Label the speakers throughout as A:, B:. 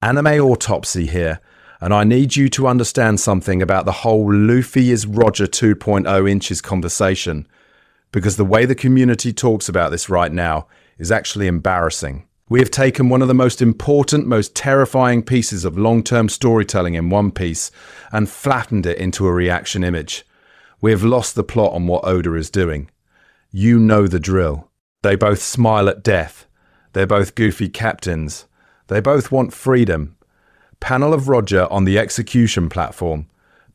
A: Anime autopsy here, and I need you to understand something about the whole Luffy is Roger 2.0 inches conversation, because the way the community talks about this right now is actually embarrassing. We have taken one of the most important, most terrifying pieces of long-term storytelling in One Piece and flattened it into a reaction image. We have lost the plot on what Oda is doing. You know the drill. They both smile at death. They're both goofy captains. They both want freedom. Panel of Roger on the execution platform.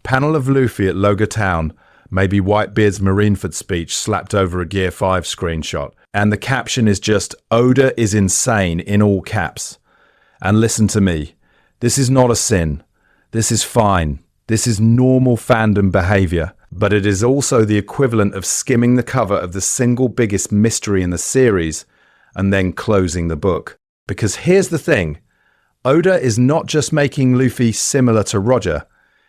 A: Panel of Luffy at Loga Town. Maybe Whitebeard's Marineford speech slapped over a Gear 5 screenshot. And the caption is just, Oda is insane in all caps. And listen to me. This is not a sin. This is fine. This is normal fandom behavior. But it is also the equivalent of skimming the cover of the single biggest mystery in the series and then closing the book. Because here's the thing, Oda is not just making Luffy similar to Roger.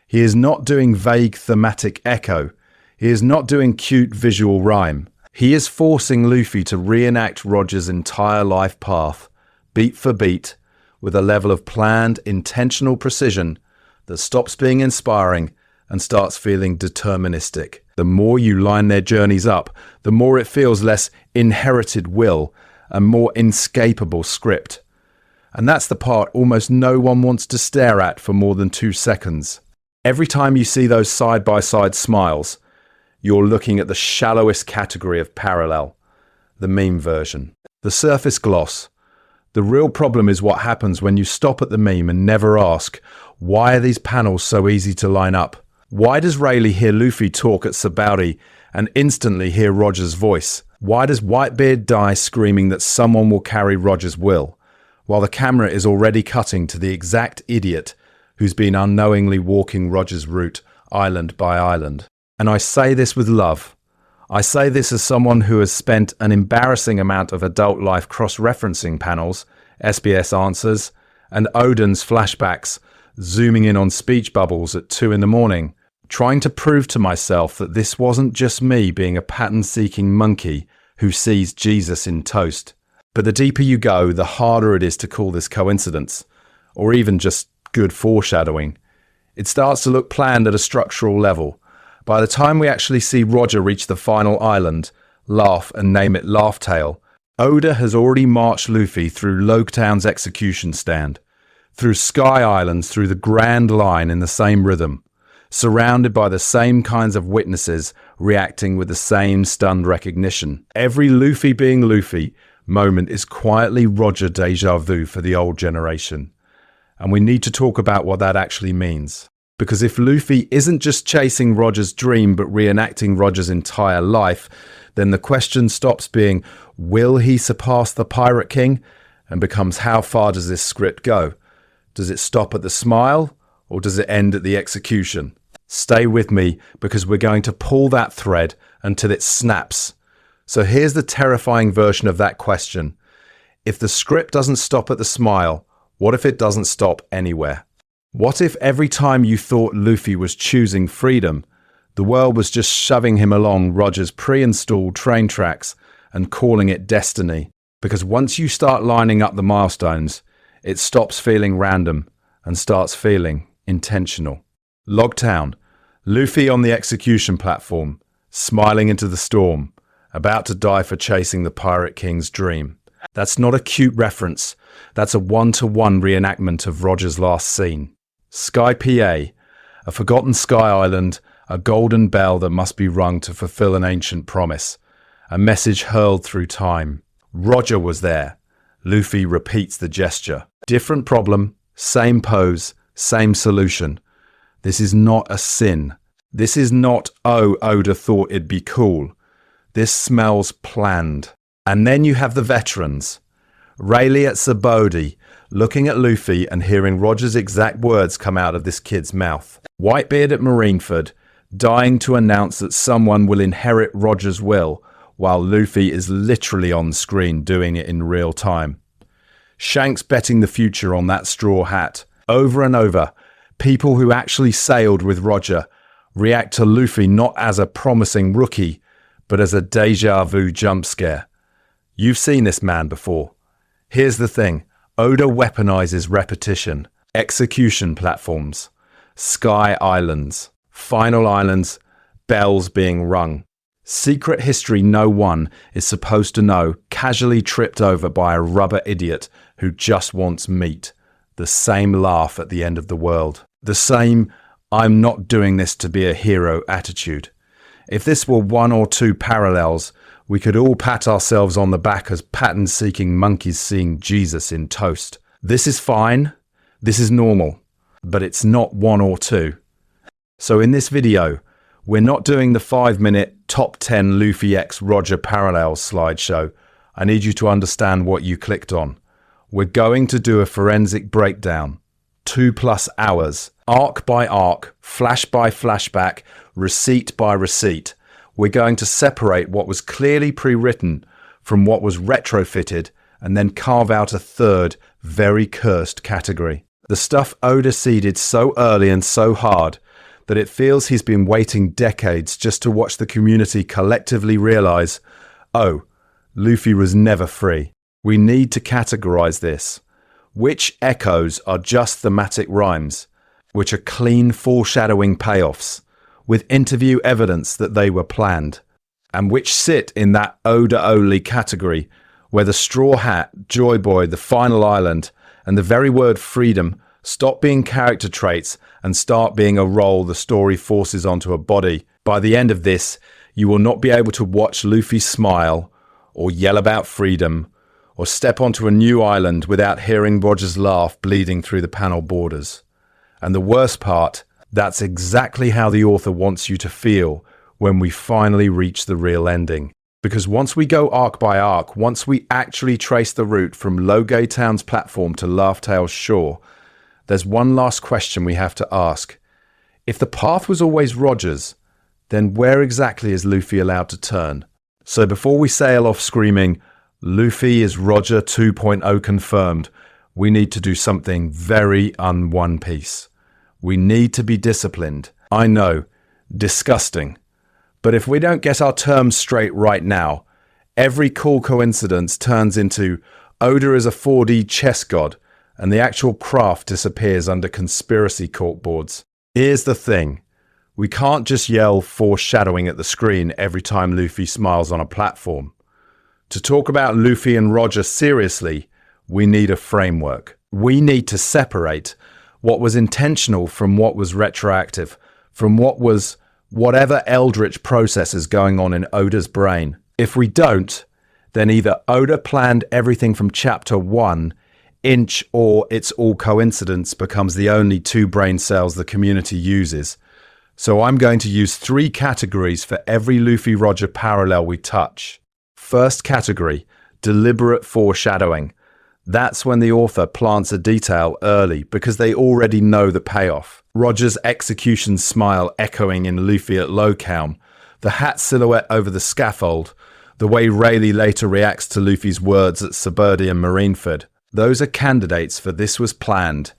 A: He is not doing vague thematic echo. He is not doing cute visual rhyme. He is forcing Luffy to reenact Roger's entire life path, beat for beat, with a level of planned, intentional precision that stops being inspiring and starts feeling deterministic. The more you line their journeys up, the more it feels less inherited will and more inescapable script. And that's the part almost no one wants to stare at for more than 2 seconds. Every time you see those side-by-side smiles, you're looking at the shallowest category of parallel, the meme version. The surface gloss. The real problem is what happens when you stop at the meme and never ask, why are these panels so easy to line up? Why does Rayleigh hear Luffy talk at Sabaody and instantly hear Roger's voice? Why does Whitebeard die screaming that someone will carry Roger's will, while the camera is already cutting to the exact idiot who's been unknowingly walking Roger's route, island by island? And I say this with love. I say this as someone who has spent an embarrassing amount of adult life cross-referencing panels, SBS answers, and Oden's flashbacks, zooming in on speech bubbles at 2 a.m, trying to prove to myself that this wasn't just me being a pattern-seeking monkey who sees Jesus in toast. But the deeper you go, the harder it is to call this coincidence, or even just good foreshadowing. It starts to look planned at a structural level. By the time we actually see Roger reach the final island, laugh and name it Laugh Tale, Oda has already marched Luffy through Logtown's execution stand, through Sky Islands, through the Grand Line in the same rhythm, surrounded by the same kinds of witnesses reacting with the same stunned recognition. Every Luffy being Luffy moment is quietly Roger deja vu for the old generation. And we need to talk about what that actually means. Because if Luffy isn't just chasing Roger's dream but reenacting Roger's entire life, then the question stops being, will he surpass the Pirate King? And becomes, how far does this script go? Does it stop at the smile? Or does it end at the execution? Stay with me, because we're going to pull that thread until it snaps. So here's the terrifying version of that question. If the script doesn't stop at the smile, what if it doesn't stop anywhere? What if every time you thought Luffy was choosing freedom, the world was just shoving him along Roger's pre-installed train tracks and calling it destiny? Because once you start lining up the milestones, it stops feeling random and starts feeling intentional. Logtown, Luffy on the execution platform, smiling into the storm, about to die for chasing the Pirate King's dream. That's not a cute reference. That's a one-to-one reenactment of Roger's last scene. Sky PA, a forgotten sky island, a golden bell that must be rung to fulfill an ancient promise. A message hurled through time. Roger was there. Luffy repeats the gesture. Different problem, same pose, same solution. This is not a sin. This is not, oh, Oda thought it'd be cool. This smells planned. And then you have the veterans. Rayleigh at Sabaody, looking at Luffy and hearing Roger's exact words come out of this kid's mouth. Whitebeard at Marineford, dying to announce that someone will inherit Roger's will, while Luffy is literally on screen doing it in real time. Shanks betting the future on that straw hat. Over and over, people who actually sailed with Roger react to Luffy not as a promising rookie, but as a deja vu jump scare. You've seen this man before. Here's the thing, Oda weaponizes repetition, execution platforms, sky islands, final islands, bells being rung. Secret history no one is supposed to know, casually tripped over by a rubber idiot who just wants meat. The same laugh at the end of the world. The same, I'm not doing this to be a hero attitude. If this were one or two parallels, we could all pat ourselves on the back as pattern-seeking monkeys seeing Jesus in toast. This is fine. This is normal. But it's not one or two. So in this video, we're not doing the 5-minute top 10 Luffy x Roger parallels slideshow. I need you to understand what you clicked on. We're going to do a forensic breakdown. 2+ hours. Arc by arc, flash by flashback, receipt by receipt. We're going to separate what was clearly pre-written from what was retrofitted and then carve out a third, very cursed category. The stuff Oda seeded so early and so hard that it feels he's been waiting decades just to watch the community collectively realize, oh, Luffy was never free. We need to categorize this. Which echoes are just thematic rhymes, which are clean foreshadowing payoffs, with interview evidence that they were planned, and which sit in that Oda-only category where the Straw Hat, Joy Boy, the Final Island, and the very word freedom stop being character traits and start being a role the story forces onto a body. By the end of this, you will not be able to watch Luffy smile, or yell about freedom, or step onto a new island without hearing Roger's laugh bleeding through the panel borders. And the worst part, that's exactly how the author wants you to feel when we finally reach the real ending. Because once we go arc by arc, once we actually trace the route from Logay Town's platform to Laugh-Tale's shore, there's one last question we have to ask. If the path was always Roger's, then where exactly is Luffy allowed to turn? So before we sail off screaming, Luffy is Roger 2.0 confirmed, we need to do something very un-One Piece. We need to be disciplined. I know, disgusting. But if we don't get our terms straight right now, every cool coincidence turns into Oda is a 4D chess god, and the actual craft disappears under conspiracy corkboards. Here's the thing. We can't just yell foreshadowing at the screen every time Luffy smiles on a platform. To talk about Luffy and Roger seriously, we need a framework. We need to separate what was intentional from what was retroactive, from what was whatever eldritch process is going on in Oda's brain. If we don't, then either Oda planned everything from chapter 1, inch, or it's all coincidence becomes the only two brain cells the community uses. So I'm going to use 3 categories for every Luffy-Roger parallel we touch. First category, deliberate foreshadowing. That's when the author plants a detail early because they already know the payoff. Roger's execution smile echoing in Luffy at Lowtown, the hat silhouette over the scaffold, the way Rayleigh later reacts to Luffy's words at Suburdi and Marineford. Those are candidates for this was planned,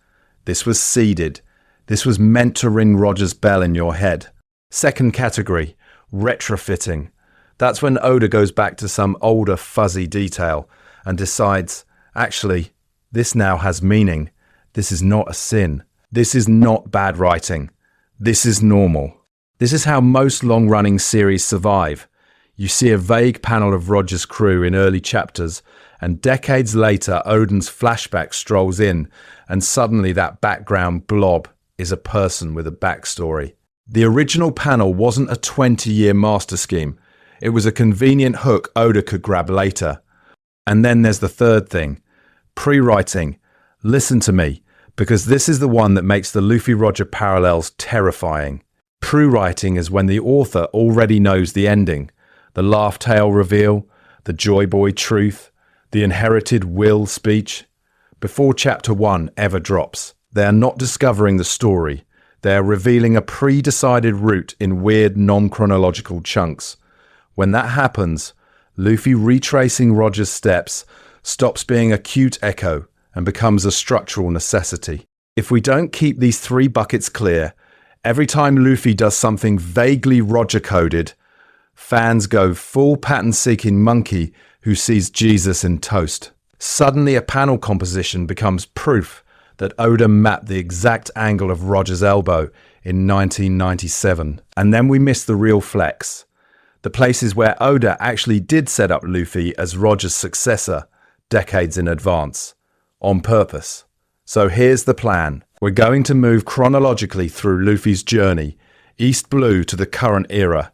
A: this was seeded, this was meant to ring Roger's bell in your head. Second category, retrofitting. That's when Oda goes back to some older fuzzy detail and decides, actually, this now has meaning. This is not a sin. This is not bad writing. This is normal. This is how most long-running series survive. You see a vague panel of Roger's crew in early chapters, and decades later Oden's flashback strolls in, and suddenly that background blob is a person with a backstory. The original panel wasn't a 20-year master scheme. It was a convenient hook Oda could grab later. And then there's the third thing. Pre-writing. Listen to me, because this is the one that makes the Luffy-Roger parallels terrifying. Pre-writing is when the author already knows the ending. The Laugh-Tale reveal, the Joy Boy truth, the inherited will speech. Before chapter 1 ever drops, they are not discovering the story. They are revealing a pre-decided route in weird non-chronological chunks. When that happens, Luffy retracing Roger's steps stops being a cute echo and becomes a structural necessity. If we don't keep these 3 buckets clear, every time Luffy does something vaguely Roger-coded, fans go full pattern-seeking monkey who sees Jesus in toast. Suddenly a panel composition becomes proof that Oda mapped the exact angle of Roger's elbow in 1997. And then we miss the real flex. The places where Oda actually did set up Luffy as Roger's successor decades in advance. On purpose. So here's the plan. We're going to move chronologically through Luffy's journey, East Blue to the current era,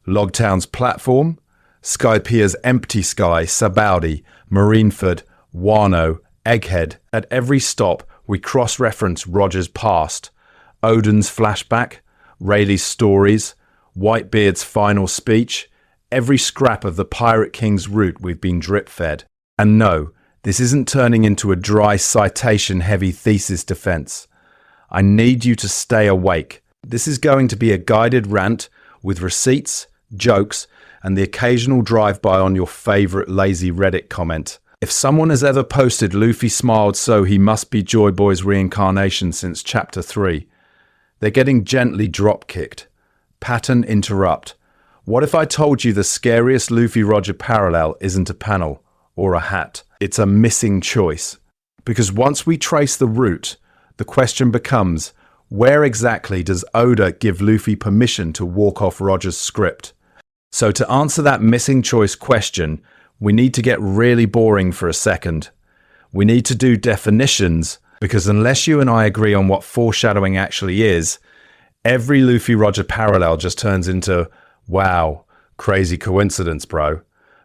A: Logtown's platform, Skypia's empty sky, Sabaody, Marineford, Wano, Egghead. At every stop, we cross-reference Roger's past, Oden's flashback, Rayleigh's stories, Whitebeard's final speech, every scrap of the Pirate King's route we've been drip-fed. And no, this isn't turning into a dry citation-heavy thesis defense. I need you to stay awake. This is going to be a guided rant with receipts, jokes, and the occasional drive-by on your favorite lazy Reddit comment. If someone has ever posted Luffy smiled so he must be Joy Boy's reincarnation since chapter 3, they're getting gently drop-kicked. Pattern interrupt. What if I told you the scariest Luffy-Roger parallel isn't a panel or a hat? It's a missing choice. Because once we trace the route, the question becomes, where exactly does Oda give Luffy permission to walk off Roger's script? So to answer that missing choice question, we need to get really boring for a second. We need to do definitions, because unless you and I agree on what foreshadowing actually is, every Luffy-Roger parallel just turns into, wow, crazy coincidence, bro,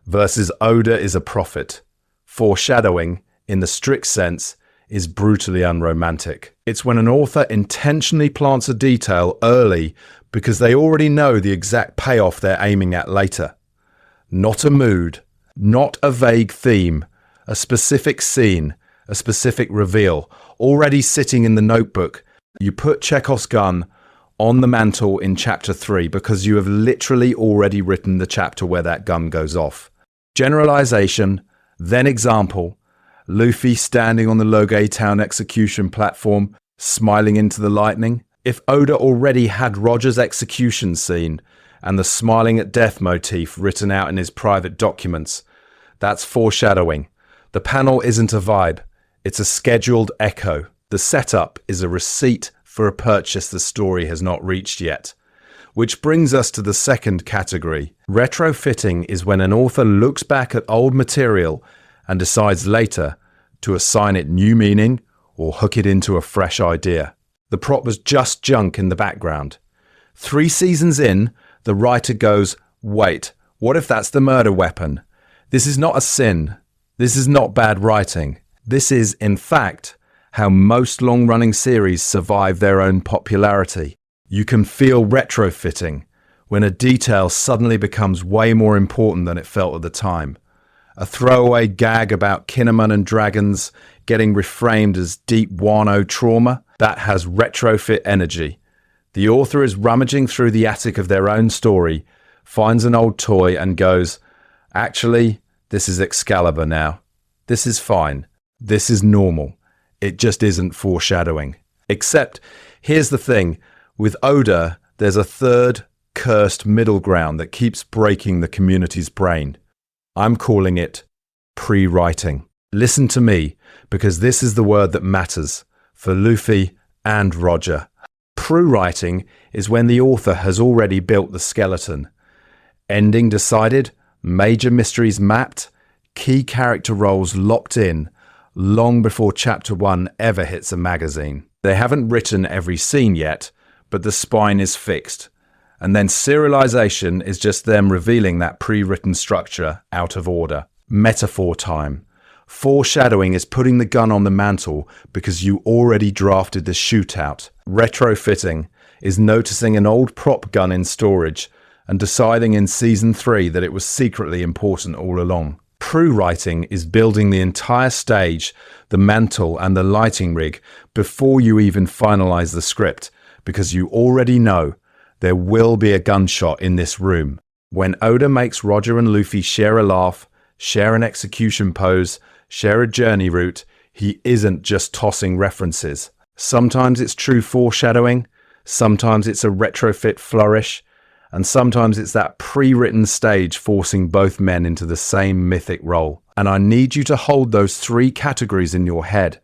A: versus Oda is a prophet. Foreshadowing, in the strict sense, is brutally unromantic. It's when an author intentionally plants a detail early because they already know the exact payoff they're aiming at later. Not a mood, not a vague theme, a specific scene, a specific reveal, already sitting in the notebook. You put Chekhov's gun on the mantle in chapter 3 because you have literally already written the chapter where that gun goes off. Generalization, then example, Luffy standing on the Loge Town execution platform, smiling into the lightning. If Oda already had Roger's execution scene and the smiling at death motif written out in his private documents, that's foreshadowing. The panel isn't a vibe, it's a scheduled echo. The setup is a receipt for a purchase the story has not reached yet. Which brings us to the second category. Retrofitting is when an author looks back at old material and decides later to assign it new meaning or hook it into a fresh idea. The prop was just junk in the background. 3 seasons in, the writer goes, wait, what if that's the murder weapon? This is not a sin. This is not bad writing. This is, in fact, how most long-running series survive their own popularity. You can feel retrofitting when a detail suddenly becomes way more important than it felt at the time. A throwaway gag about Kinemon and dragons getting reframed as deep Wano trauma, that has retrofit energy. The author is rummaging through the attic of their own story, finds an old toy and goes, actually, this is Excalibur now. This is fine. This is normal. It just isn't foreshadowing. Except, here's the thing, with Oda, there's a third, cursed middle ground that keeps breaking the community's brain. I'm calling it pre-writing. Listen to me, because this is the word that matters for Luffy and Roger. Pre-writing is when the author has already built the skeleton. Ending decided, major mysteries mapped, key character roles locked in, long before chapter 1 ever hits a magazine. They haven't written every scene yet, but the spine is fixed. And then serialization is just them revealing that pre-written structure out of order. Metaphor time. Foreshadowing is putting the gun on the mantle because you already drafted the shootout. Retrofitting is noticing an old prop gun in storage and deciding in season 3 that it was secretly important all along. Pre-writing is building the entire stage, the mantle and the lighting rig before you even finalize the script, because you already know there will be a gunshot in this room. When Oda makes Roger and Luffy share a laugh, share an execution pose, share a journey route, he isn't just tossing references. Sometimes it's true foreshadowing, sometimes it's a retrofit flourish, and sometimes it's that pre-written stage forcing both men into the same mythic role. And I need you to hold those 3 categories in your head,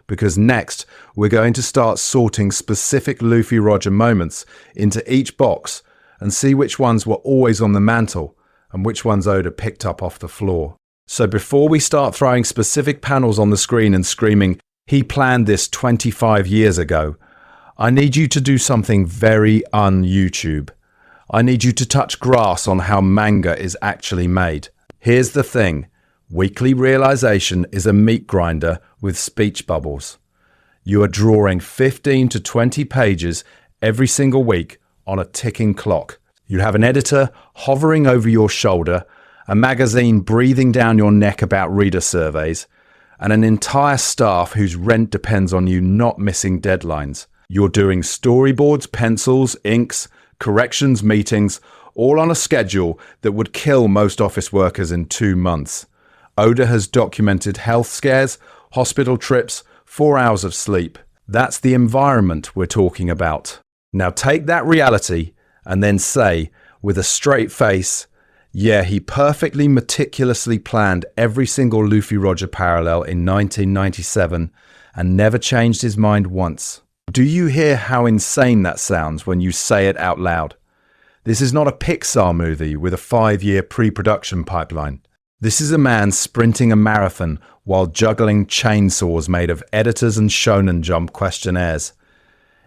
A: because next we're going to start sorting specific Luffy Roger moments into each box and see which ones were always on the mantle and which ones Oda picked up off the floor. So before we start throwing specific panels on the screen and screaming, "He planned this 25 years ago," I need you to do something very un-YouTube. I need you to touch grass on how manga is actually made. Here's the thing. Weekly Realization is a meat grinder with speech bubbles. You are drawing 15 to 20 pages every single week on a ticking clock. You have an editor hovering over your shoulder, a magazine breathing down your neck about reader surveys, and an entire staff whose rent depends on you not missing deadlines. You're doing storyboards, pencils, inks, corrections, meetings, all on a schedule that would kill most office workers in 2 months. Oda has documented health scares, hospital trips, 4 hours of sleep. That's the environment we're talking about. Now take that reality and then say, with a straight face, yeah, he perfectly meticulously planned every single Luffy Roger parallel in 1997 and never changed his mind once. Do you hear how insane that sounds when you say it out loud? This is not a Pixar movie with a 5-year pre-production pipeline. This is a man sprinting a marathon while juggling chainsaws made of editors and Shonen Jump questionnaires.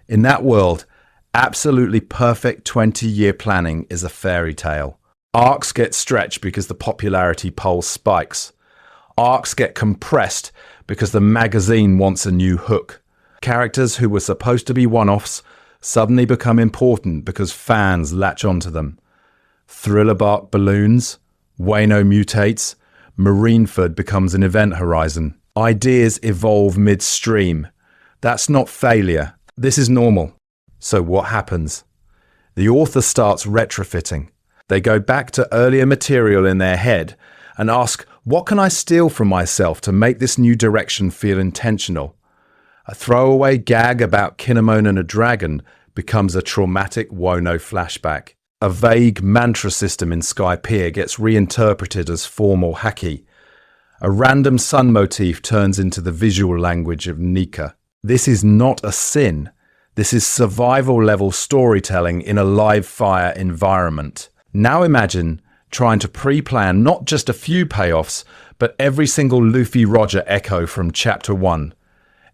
A: In that world, absolutely perfect 20-year planning is a fairy tale. Arcs get stretched because the popularity poll spikes. Arcs get compressed because the magazine wants a new hook. Characters who were supposed to be one-offs suddenly become important because fans latch onto them. Thriller bark balloons, Wano mutates, Marineford becomes an event horizon. Ideas evolve midstream. That's not failure. This is normal. So what happens? The author starts retrofitting. They go back to earlier material in their head and ask, what can I steal from myself to make this new direction feel intentional? A throwaway gag about Kinemon and a dragon becomes a traumatic Wano flashback. A vague mantra system in Skypiea gets reinterpreted as formal haki. A random sun motif turns into the visual language of Nika. This is not a sin. This is survival-level storytelling in a live-fire environment. Now imagine trying to pre-plan not just a few payoffs, but every single Luffy Roger echo from Chapter 1.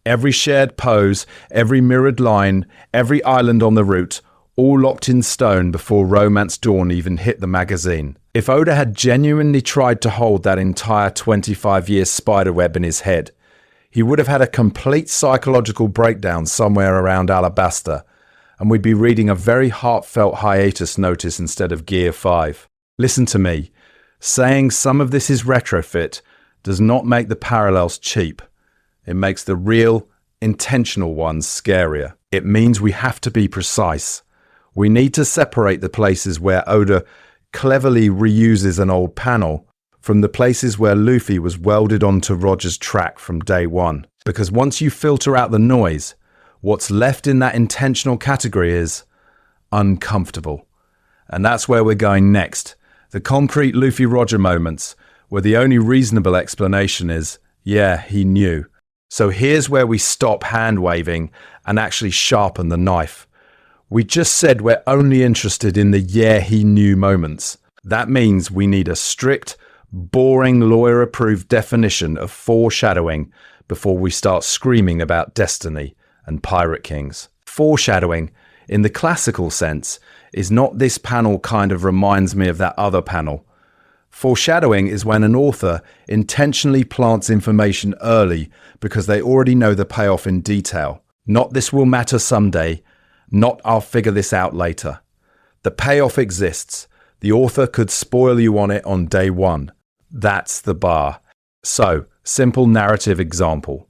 A: Every shared pose, every mirrored line, every island on the route, all locked in stone before Romance Dawn even hit the magazine. If Oda had genuinely tried to hold that entire 25-year spiderweb in his head, he would have had a complete psychological breakdown somewhere around Alabasta, and we'd be reading a very heartfelt hiatus notice instead of Gear 5. Listen to me. Saying some of this is retrofit does not make the parallels cheap. It makes the real, intentional ones scarier. It means we have to be precise. We need to separate the places where Oda cleverly reuses an old panel from the places where Luffy was welded onto Roger's track from day one. Because once you filter out the noise, what's left in that intentional category is uncomfortable. And that's where we're going next. The concrete Luffy Roger moments, where the only reasonable explanation is, yeah, he knew. So here's where we stop hand-waving and actually sharpen the knife. We just said we're only interested in the yeah, he knew moments. That means we need a strict, boring, lawyer-approved definition of foreshadowing before we start screaming about destiny and pirate kings. Foreshadowing, in the classical sense, is not this panel kind of reminds me of that other panel. Foreshadowing is when an author intentionally plants information early because they already know the payoff in detail. Not this will matter someday, not I'll figure this out later. The payoff exists. The author could spoil you on it on day one. That's the bar. So, simple narrative example.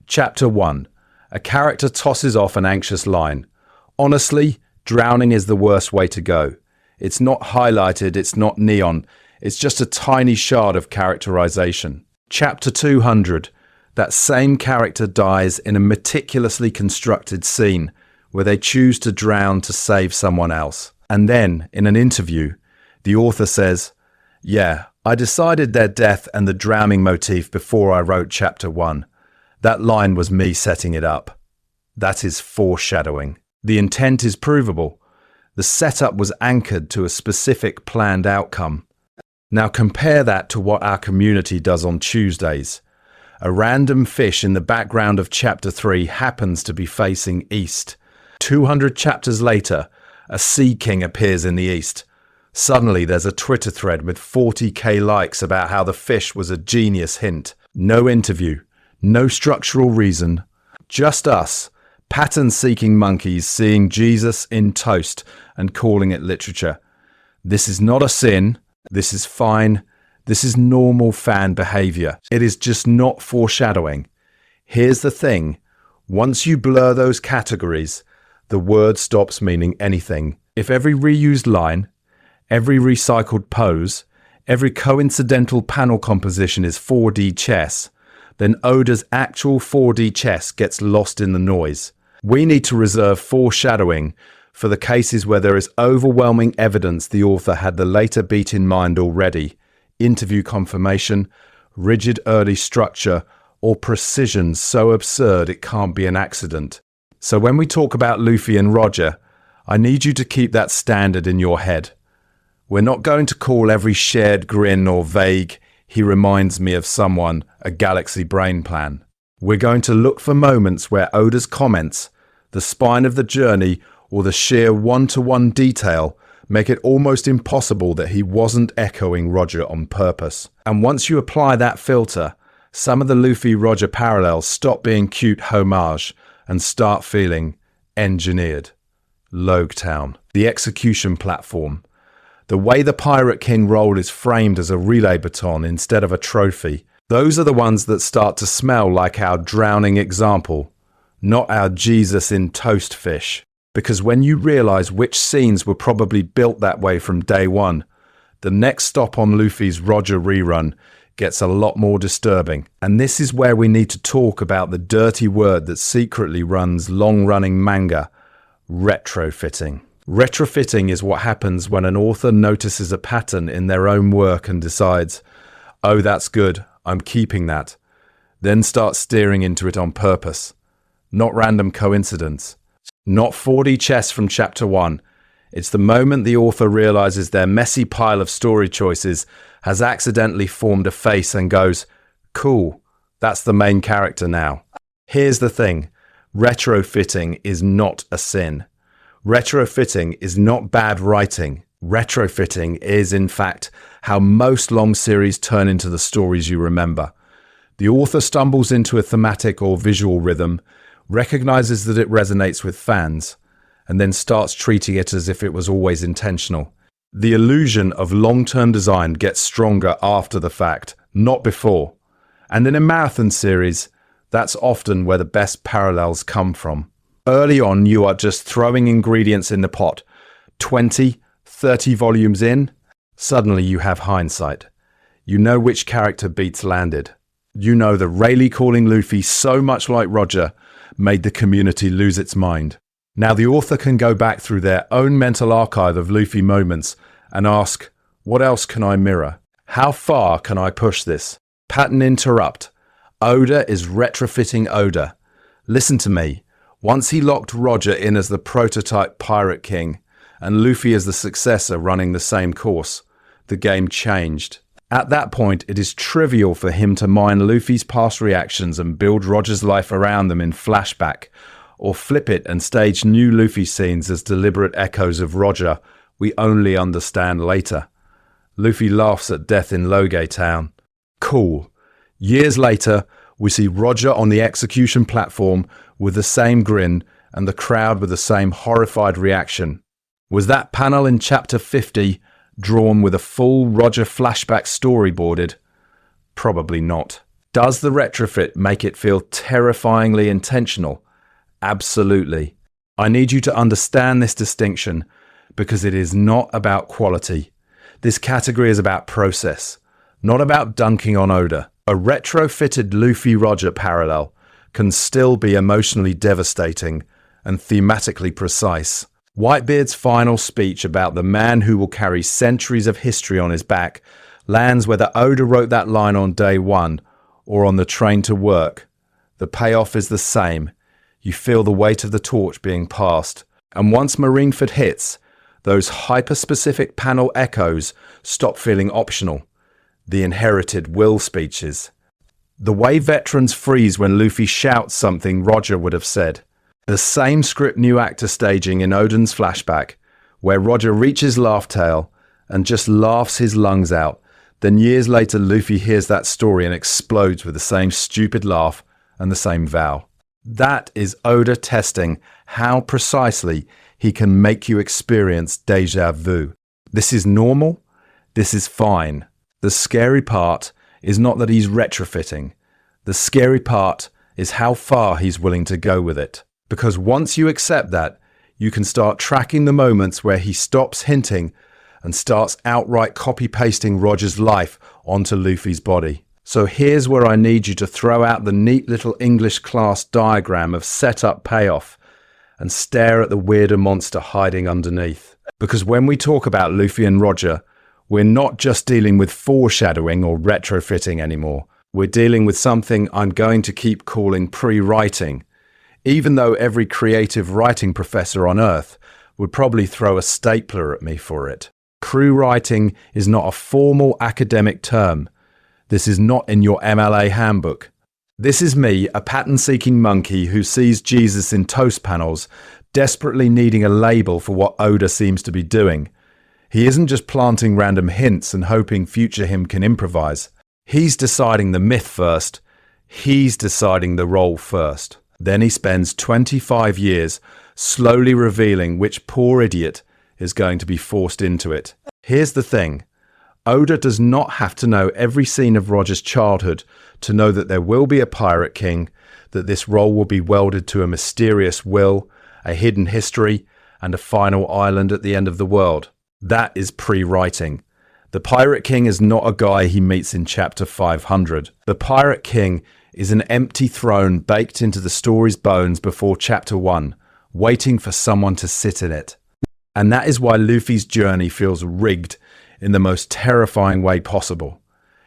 A: Chapter 1. A character tosses off an anxious line. Honestly, drowning is the worst way to go. It's not highlighted, it's not neon. It's just a tiny shard of characterization. Chapter 200. That same character dies in a meticulously constructed scene where they choose to drown to save someone else. And then, in an interview, the author says, yeah, I decided their death and the drowning motif before I wrote Chapter 1. That line was me setting it up. That is foreshadowing. The intent is provable. The setup was anchored to a specific planned outcome. Now compare that to what our community does on Tuesdays. A random fish in the background of Chapter 3 happens to be facing east. 200 chapters later, a Sea King appears in the east. Suddenly there's a Twitter thread with 40k likes about how the fish was a genius hint. No interview, no structural reason, just us, pattern-seeking monkeys seeing Jesus in toast and calling it literature. This is not a sin. This is fine. This is normal fan behavior. It is just not foreshadowing. Here's the thing. Once you blur those categories, the word stops meaning anything. If every reused line, every recycled pose, every coincidental panel composition is 4D chess, then Oda's actual 4D chess gets lost in the noise. We need to reserve foreshadowing for the cases where there is overwhelming evidence the author had the later beat in mind already. Interview confirmation, rigid early structure, or precision so absurd it can't be an accident. So when we talk about Luffy and Roger, I need you to keep that standard in your head. We're not going to call every shared grin or vague, "he reminds me of someone," a galaxy brain plan. We're going to look for moments where Oda's comments, the spine of the journey, or the sheer one-to-one detail make it almost impossible that he wasn't echoing Roger on purpose. And once you apply that filter, some of the Luffy-Roger parallels stop being cute homage and start feeling engineered. Loguetown, the execution platform. The way the Pirate King role is framed as a relay baton instead of a trophy. Those are the ones that start to smell like our drowning example, not our Jesus in toast fish. Because when you realize which scenes were probably built that way from day one, the next stop on Luffy's Roger rerun gets a lot more disturbing. And this is where we need to talk about the dirty word that secretly runs long-running manga: retrofitting. Retrofitting is what happens when an author notices a pattern in their own work and decides, "Oh, that's good, I'm keeping that." Then starts steering into it on purpose. Not random coincidence. Not 4D chess from Chapter 1. It's the moment the author realizes their messy pile of story choices has accidentally formed a face and goes, "Cool, that's the main character now." Here's the thing. Retrofitting is not a sin. Retrofitting is not bad writing. Retrofitting is, in fact, how most long series turn into the stories you remember. The author stumbles into a thematic or visual rhythm, recognizes that it resonates with fans, and then starts treating it as if it was always intentional. The illusion of long-term design gets stronger after the fact, not before. And in a marathon series, that's often where the best parallels come from. Early on, you are just throwing ingredients in the pot. 20, 30 volumes in, suddenly you have hindsight. You know which character beats landed. You know the Rayleigh calling Luffy so much like Roger made the community lose its mind. Now the author can go back through their own mental archive of Luffy moments and ask, what else can I mirror? How far can I push this? Pattern interrupt. Oda is retrofitting Oda. Listen to me. Once he locked Roger in as the prototype Pirate King and Luffy as the successor running the same course, the game changed. At that point, it is trivial for him to mine Luffy's past reactions and build Roger's life around them in flashback, or flip it and stage new Luffy scenes as deliberate echoes of Roger we only understand later. Luffy laughs at death in Loguetown. Cool. Years later, we see Roger on the execution platform with the same grin and the crowd with the same horrified reaction. Was that panel in Chapter 50 drawn with a full Roger flashback storyboarded? Probably not. Does the retrofit make it feel terrifyingly intentional? Absolutely. I need you to understand this distinction because it is not about quality. This category is about process, not about dunking on Oda. A retrofitted Luffy-Roger parallel can still be emotionally devastating and thematically precise. Whitebeard's final speech about the man who will carry centuries of history on his back lands whether Oda wrote that line on day one or on the train to work. The payoff is the same. You feel the weight of the torch being passed. And once Marineford hits, those hyper-specific panel echoes stop feeling optional. The inherited will speeches. The way veterans freeze when Luffy shouts something Roger would have said. The same script new actor staging in Oden's flashback, where Roger reaches Laugh Tale and just laughs his lungs out. Then years later, Luffy hears that story and explodes with the same stupid laugh and the same vow. That is Oda testing how precisely he can make you experience déjà vu. This is normal. This is fine. The scary part is not that he's retrofitting. The scary part is how far he's willing to go with it. Because once you accept that, you can start tracking the moments where he stops hinting and starts outright copy-pasting Roger's life onto Luffy's body. So here's where I need you to throw out the neat little English class diagram of setup payoff and stare at the weirder monster hiding underneath. Because when we talk about Luffy and Roger, we're not just dealing with foreshadowing or retrofitting anymore. We're dealing with something I'm going to keep calling pre-writing, even though every creative writing professor on Earth would probably throw a stapler at me for it. Pre-writing is not a formal academic term. This is not in your MLA handbook. This is me, a pattern-seeking monkey who sees Jesus in toast panels, desperately needing a label for what Oda seems to be doing. He isn't just planting random hints and hoping future him can improvise. He's deciding the myth first. He's deciding the role first. Then he spends 25 years slowly revealing which poor idiot is going to be forced into it. Here's the thing. Oda does not have to know every scene of Roger's childhood to know that there will be a Pirate King, that this role will be welded to a mysterious will, a hidden history, and a final island at the end of the world. That is pre-writing. The Pirate King is not a guy he meets in chapter 500. The Pirate King is an empty throne baked into the story's bones before chapter 1, waiting for someone to sit in it. And that is why Luffy's journey feels rigged in the most terrifying way possible.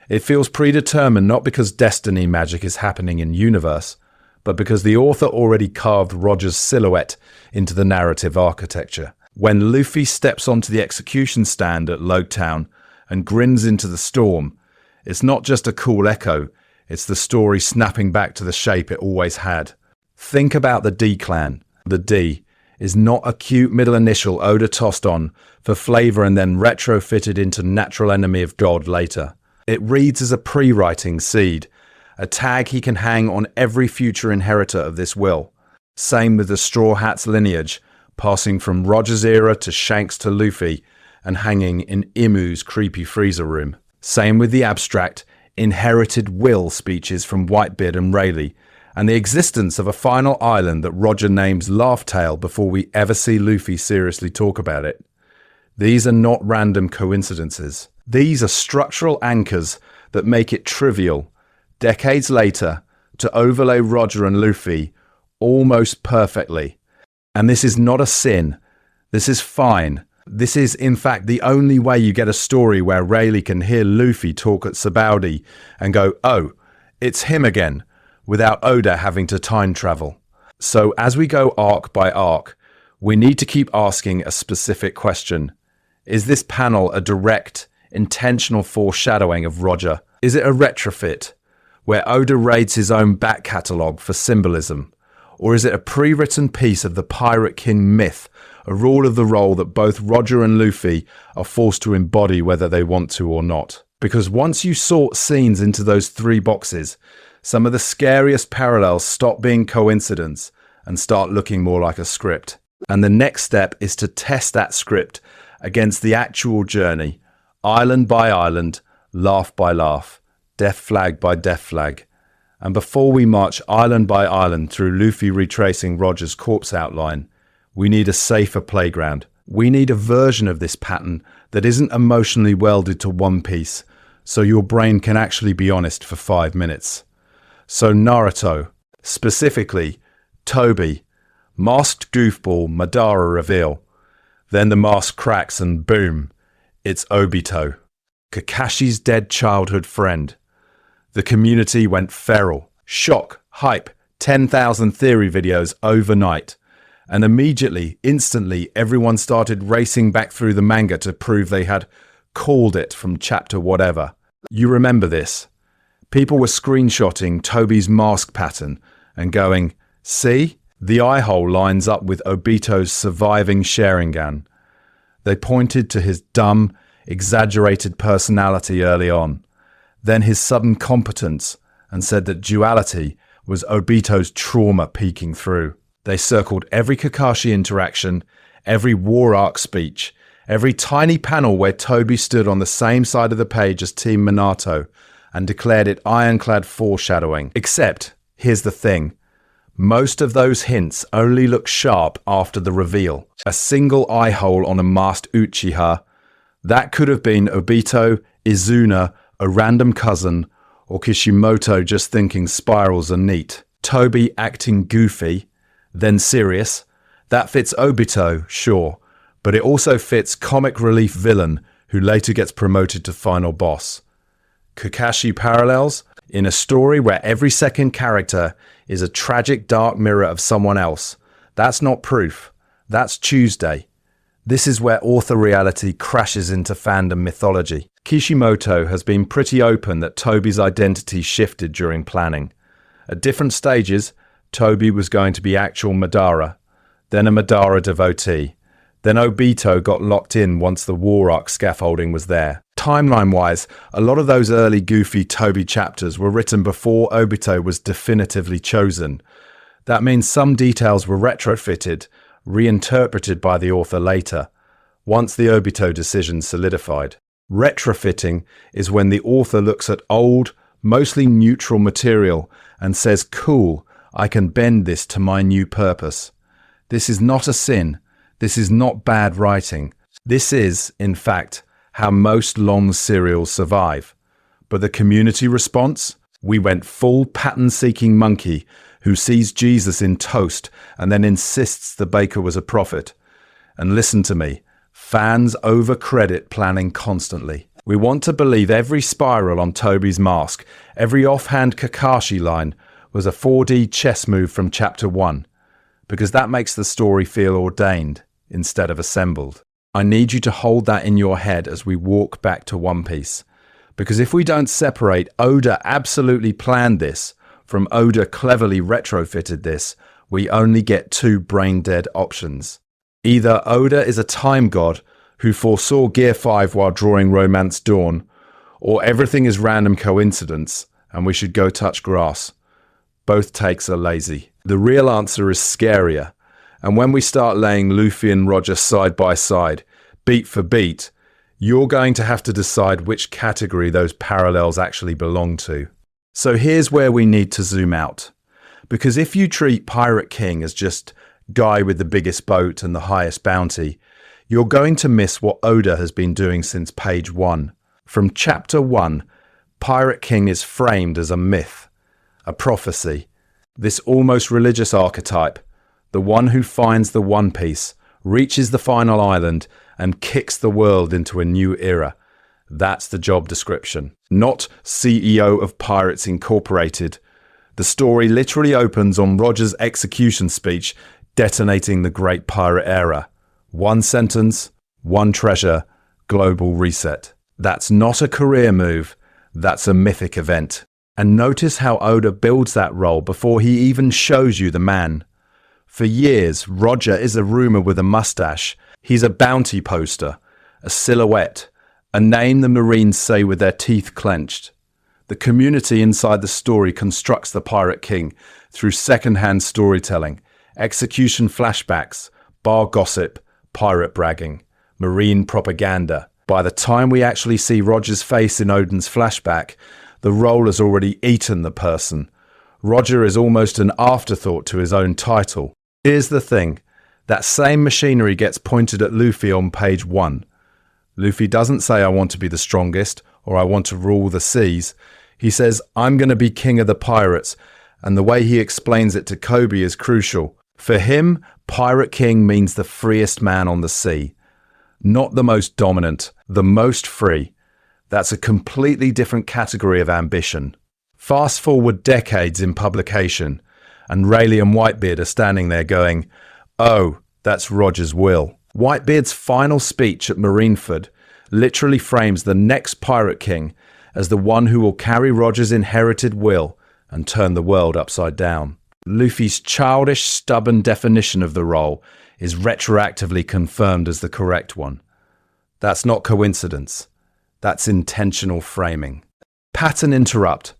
A: It feels predetermined not because destiny magic is happening in universe, but because the author already carved Roger's silhouette into the narrative architecture. When Luffy steps onto the execution stand at Loguetown and grins into the storm, it's not just a cool echo, it's the story snapping back to the shape it always had. Think about the D clan. The D is not a cute middle initial Oda tossed on for flavour and then retrofitted into natural enemy of God later. It reads as a pre-writing seed, a tag he can hang on every future inheritor of this will. Same with the Straw Hat's lineage, passing from Roger's era to Shanks to Luffy and hanging in Imu's creepy freezer room. Same with the abstract, inherited will speeches from Whitebeard and Rayleigh, and the existence of a final island that Roger names Laugh Tale before we ever see Luffy seriously talk about it. These are not random coincidences. These are structural anchors that make it trivial, decades later, to overlay Roger and Luffy almost perfectly. And this is not a sin. This is fine. This is, in fact, the only way you get a story where Rayleigh can hear Luffy talk at Sabaody and go, oh, it's him again, without Oda having to time travel. So as we go arc by arc, we need to keep asking a specific question. Is this panel a direct, intentional foreshadowing of Roger? Is it a retrofit, where Oda raids his own back catalogue for symbolism? Or is it a pre-written piece of the Pirate King myth, a rule of the role that both Roger and Luffy are forced to embody whether they want to or not? Because once you sort scenes into those three boxes, some of the scariest parallels stop being coincidence and start looking more like a script. And the next step is to test that script against the actual journey, island by island, laugh by laugh, death flag by death flag. And before we march island by island through Luffy retracing Roger's corpse outline, we need a safer playground. We need a version of this pattern that isn't emotionally welded to one piece, so your brain can actually be honest for 5 minutes. So Naruto, specifically, Toby, masked goofball Madara reveal. Then the mask cracks and boom, it's Obito. Kakashi's dead childhood friend. The community went feral. Shock, hype, 10,000 theory videos overnight. And immediately, instantly, everyone started racing back through the manga to prove they had called it from chapter whatever. You remember this. People were screenshotting Toby's mask pattern and going, see? The eye hole lines up with Obito's surviving Sharingan. They pointed to his dumb, exaggerated personality early on, then his sudden competence, and said that duality was Obito's trauma peeking through. They circled every Kakashi interaction, every war arc speech, every tiny panel where Toby stood on the same side of the page as Team Minato and declared it ironclad foreshadowing. Except, here's the thing, most of those hints only look sharp after the reveal. A single eye hole on a masked Uchiha, that could have been Obito, Izuna, a random cousin, or Kishimoto just thinking spirals are neat. Toby acting goofy, then serious, that fits Obito, sure, but it also fits comic relief villain who later gets promoted to final boss. Kakashi parallels? In a story where every second character is a tragic dark mirror of someone else, that's not proof, that's Tuesday. This is where author reality crashes into fandom mythology. Kishimoto has been pretty open that Toby's identity shifted during planning. At different stages, Toby was going to be actual Madara, then a Madara devotee. Then Obito got locked in once the war arc scaffolding was there. Timeline-wise, a lot of those early goofy Toby chapters were written before Obito was definitively chosen. That means some details were retrofitted, reinterpreted by the author later, once the Obito decision solidified. Retrofitting is when the author looks at old, mostly neutral material and says, cool, I can bend this to my new purpose. This is not a sin. This is not bad writing. This is, in fact, how most long serials survive. But the community response? We went full pattern-seeking monkey who sees Jesus in toast and then insists the baker was a prophet. And listen to me, fans over-credit planning constantly. We want to believe every spiral on Toby's mask, every offhand Kakashi line was a 4D chess move from chapter 1, because that makes the story feel ordained instead of assembled. I need you to hold that in your head as we walk back to One Piece, because if we don't separate Oda absolutely planned this from Oda cleverly retrofitted this, we only get two brain-dead options. Either Oda is a time god who foresaw Gear 5 while drawing Romance Dawn, or everything is random coincidence and we should go touch grass. Both takes are lazy. The real answer is scarier, and when we start laying Luffy and Roger side by side, beat for beat, you're going to have to decide which category those parallels actually belong to. So here's where we need to zoom out. Because if you treat Pirate King as just guy with the biggest boat and the highest bounty, you're going to miss what Oda has been doing since page 1. From chapter 1, Pirate King is framed as a myth, a prophecy, this almost religious archetype, the one who finds the One Piece, reaches the final island, and kicks the world into a new era. That's the job description, not CEO of Pirates Incorporated. The story literally opens on Roger's execution speech, detonating the Great Pirate Era. One sentence, one treasure, global reset. That's not a career move, that's a mythic event. And notice how Oda builds that role before he even shows you the man. For years, Roger is a rumor with a mustache. He's a bounty poster, a silhouette, a name the Marines say with their teeth clenched. The community inside the story constructs the Pirate King through second-hand storytelling, execution flashbacks, bar gossip, pirate bragging, Marine propaganda. By the time we actually see Roger's face in Odin's flashback, the role has already eaten the person. Roger is almost an afterthought to his own title. Here's the thing. That same machinery gets pointed at Luffy on page 1. Luffy doesn't say I want to be the strongest or I want to rule the seas. He says I'm going to be king of the pirates, and the way he explains it to Kobe is crucial. For him, Pirate King means the freest man on the sea. Not the most dominant, the most free. That's a completely different category of ambition. Fast forward decades in publication, and Rayleigh and Whitebeard are standing there going, "Oh, that's Roger's will." Whitebeard's final speech at Marineford literally frames the next Pirate King as the one who will carry Roger's inherited will and turn the world upside down. Luffy's childish, stubborn definition of the role is retroactively confirmed as the correct one. That's not coincidence. That's intentional framing. Pattern interrupt.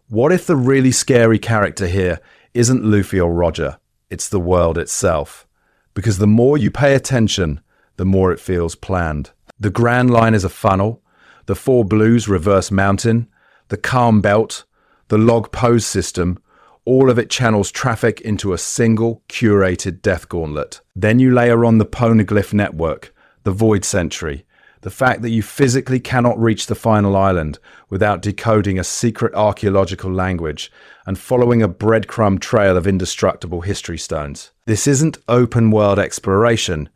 A: What if the really scary character here isn't Luffy or Roger? It's the world itself. Because the more you pay attention, the more it feels planned. The Grand Line is a funnel. The Four Blues reverse mountain. The Calm Belt. The log pose system. All of it channels traffic into a single, curated death gauntlet. Then you layer on the poneglyph network, the Void Sentry, the fact that you physically cannot reach the final island without decoding a secret archaeological language and following a breadcrumb trail of indestructible history stones. This isn't open-world exploration.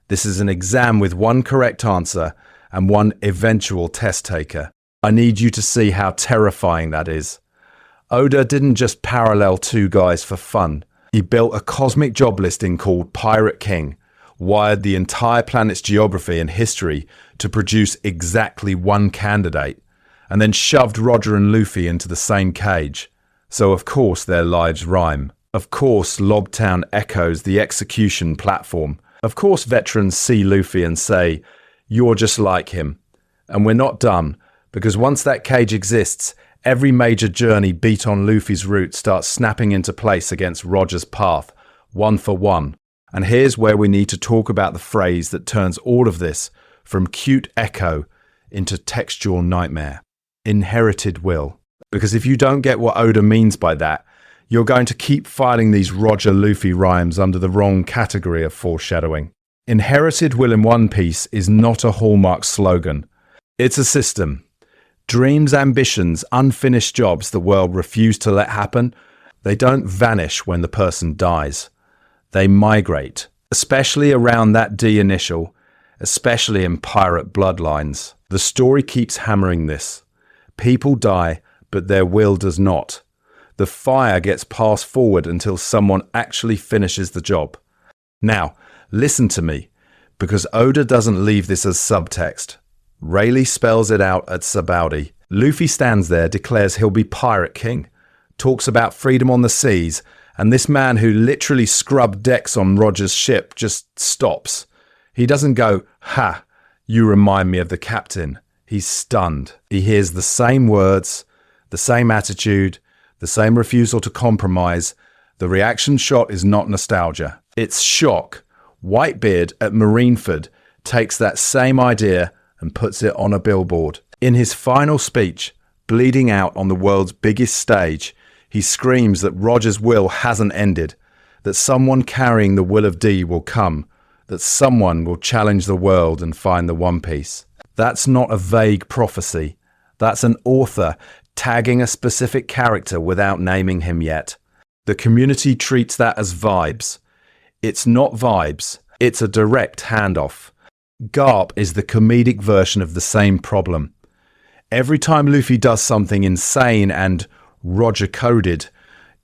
A: This is an exam with one correct answer and one eventual test taker. I need you to see how terrifying that is. Oda didn't just parallel two guys for fun. He built a cosmic job listing called Pirate King, wired the entire planet's geography and history to produce exactly one candidate, and then shoved Roger and Luffy into the same cage. So of course their lives rhyme. Of course Lobtown echoes the execution platform. Of course veterans see Luffy and say, "You're just like him." And we're not done, because once that cage exists, every major journey beat on Luffy's route starts snapping into place against Roger's path, one for one. And here's where we need to talk about the phrase that turns all of this from cute echo into textual nightmare. Inherited will. Because if you don't get what Oda means by that, you're going to keep filing these Roger-Luffy rhymes under the wrong category of foreshadowing. Inherited will in One Piece is not a hallmark slogan. It's a system. Dreams, ambitions, unfinished jobs the world refused to let happen, they don't vanish when the person dies. They migrate, especially around that D initial, especially in pirate bloodlines. The story keeps hammering this. People die, but their will does not. The fire gets passed forward until someone actually finishes the job. Now, listen to me, because Oda doesn't leave this as subtext. Rayleigh spells it out at Sabaody. Luffy stands there, declares he'll be Pirate King, talks about freedom on the seas, and this man who literally scrubbed decks on Roger's ship just stops. He doesn't go, "Ha, you remind me of the captain." He's stunned. He hears the same words, the same attitude, the same refusal to compromise. The reaction shot is not nostalgia. It's shock. Whitebeard at Marineford takes that same idea and puts it on a billboard. In his final speech, bleeding out on the world's biggest stage, he screams that Roger's will hasn't ended, that someone carrying the will of D will come, that someone will challenge the world and find the One Piece. That's not a vague prophecy. That's an author tagging a specific character without naming him yet. The community treats that as vibes. It's not vibes. It's a direct handoff. Garp is the comedic version of the same problem. Every time Luffy does something insane and Roger-coded,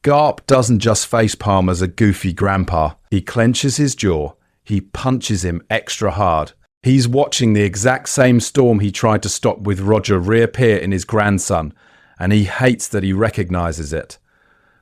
A: Garp doesn't just facepalm as a goofy grandpa. He clenches his jaw. He punches him extra hard. He's watching the exact same storm he tried to stop with Roger reappear in his grandson, and he hates that he recognizes it.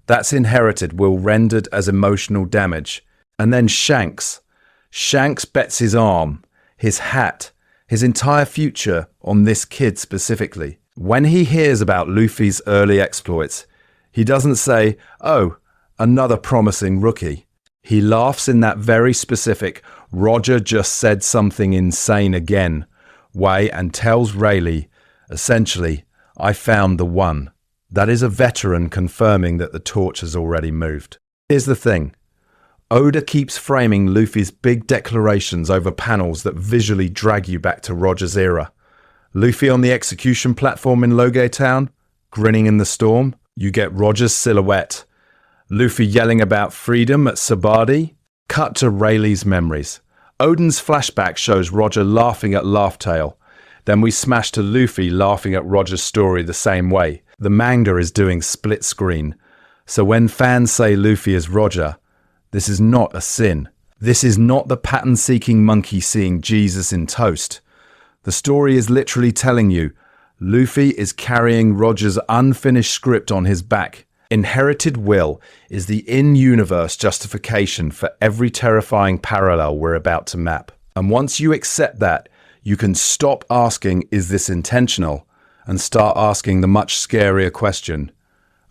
A: That's inherited will rendered as emotional damage. And then Shanks. Shanks bets his arm, his hat, his entire future on this kid specifically. When he hears about Luffy's early exploits, he doesn't say, "Oh, another promising rookie." He laughs in that very specific "Roger just said something insane again" way and tells Rayleigh, essentially, "I found the one." That is a veteran confirming that the torch has already moved. Here's the thing. Oda keeps framing Luffy's big declarations over panels that visually drag you back to Roger's era. Luffy on the execution platform in Loge Town, grinning in the storm. You get Roger's silhouette. Luffy yelling about freedom at Sabaody. Cut to Rayleigh's memories. Oden's flashback shows Roger laughing at Laughtail. Then we smash to Luffy laughing at Roger's story the same way. The manga is doing split screen. So when fans say Luffy is Roger, this is not a sin. This is not the pattern-seeking monkey seeing Jesus in toast. The story is literally telling you Luffy is carrying Roger's unfinished script on his back. Inherited will is the in-universe justification for every terrifying parallel we're about to map. And once you accept that, you can stop asking, is this intentional? And start asking the much scarier question,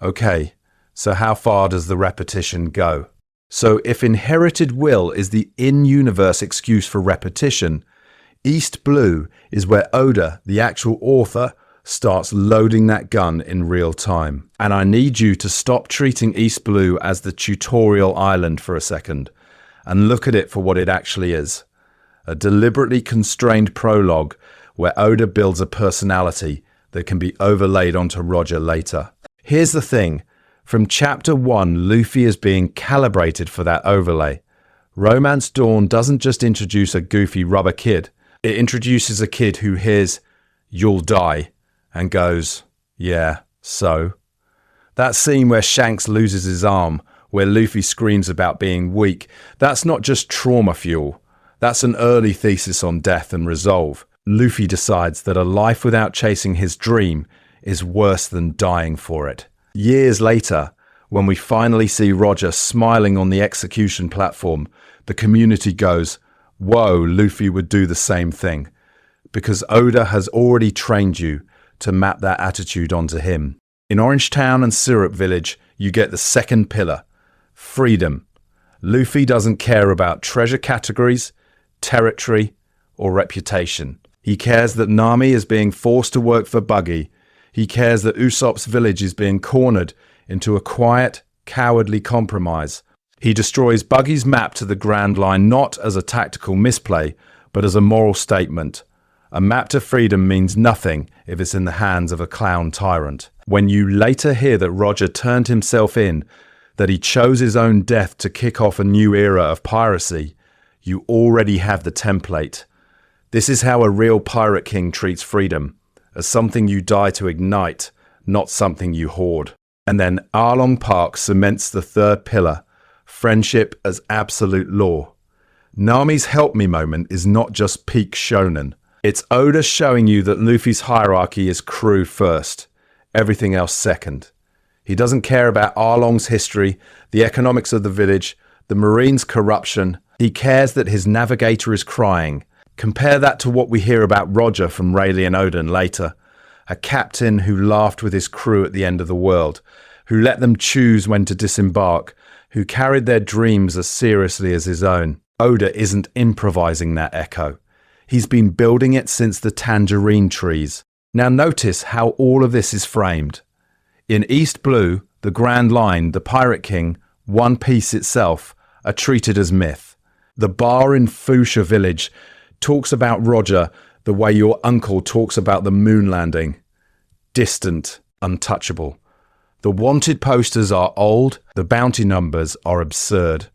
A: okay, so how far does the repetition go? So if inherited will is the in-universe excuse for repetition, East Blue is where Oda, the actual author, starts loading that gun in real time. And I need you to stop treating East Blue as the tutorial island for a second and look at it for what it actually is. A deliberately constrained prologue where Oda builds a personality that can be overlaid onto Roger later. Here's the thing. From chapter 1, Luffy is being calibrated for that overlay. Romance Dawn doesn't just introduce a goofy rubber kid. It introduces a kid who hears, "You'll die," and goes, "Yeah, so?" That scene where Shanks loses his arm, where Luffy screams about being weak, that's not just trauma fuel. That's an early thesis on death and resolve. Luffy decides that a life without chasing his dream is worse than dying for it. Years later, when we finally see Roger smiling on the execution platform, the community goes, "Whoa, Luffy would do the same thing." Because Oda has already trained you to map that attitude onto him. In Orange Town and Syrup Village, you get the second pillar, freedom. Luffy doesn't care about treasure categories, territory, or reputation. He cares that Nami is being forced to work for Buggy. He cares that Usopp's village is being cornered into a quiet, cowardly compromise. He destroys Buggy's map to the Grand Line not as a tactical misplay, but as a moral statement. A map to freedom means nothing if it's in the hands of a clown tyrant. When you later hear that Roger turned himself in, that he chose his own death to kick off a new era of piracy, you already have the template. This is how a real pirate king treats freedom, as something you die to ignite, not something you hoard. And then Arlong Park cements the third pillar, friendship as absolute law. Nami's help me moment is not just peak shonen. It's Oda showing you that Luffy's hierarchy is crew first, everything else second. He doesn't care about Arlong's history, the economics of the village, the Marines' corruption. He cares that his navigator is crying. Compare that to what we hear about Roger from Rayleigh and Odin later. A captain who laughed with his crew at the end of the world, who let them choose when to disembark, who carried their dreams as seriously as his own. Oda isn't improvising that echo. He's been building it since the tangerine trees. Now notice how all of this is framed. In East Blue, the Grand Line, the Pirate King, One Piece itself are treated as myth. The bar in Fuchsia Village talks about Roger the way your uncle talks about the moon landing. Distant, untouchable. The wanted posters are old, the bounty numbers are absurd.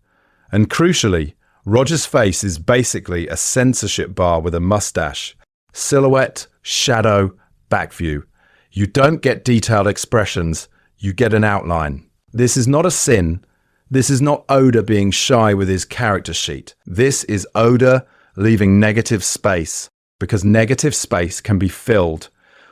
A: And crucially, Roger's face is basically a censorship bar with a mustache. Silhouette, shadow, back view. You don't get detailed expressions, you get an outline. This is not a sin. This is not Oda being shy with his character sheet. This is Oda leaving negative space, because negative space can be filled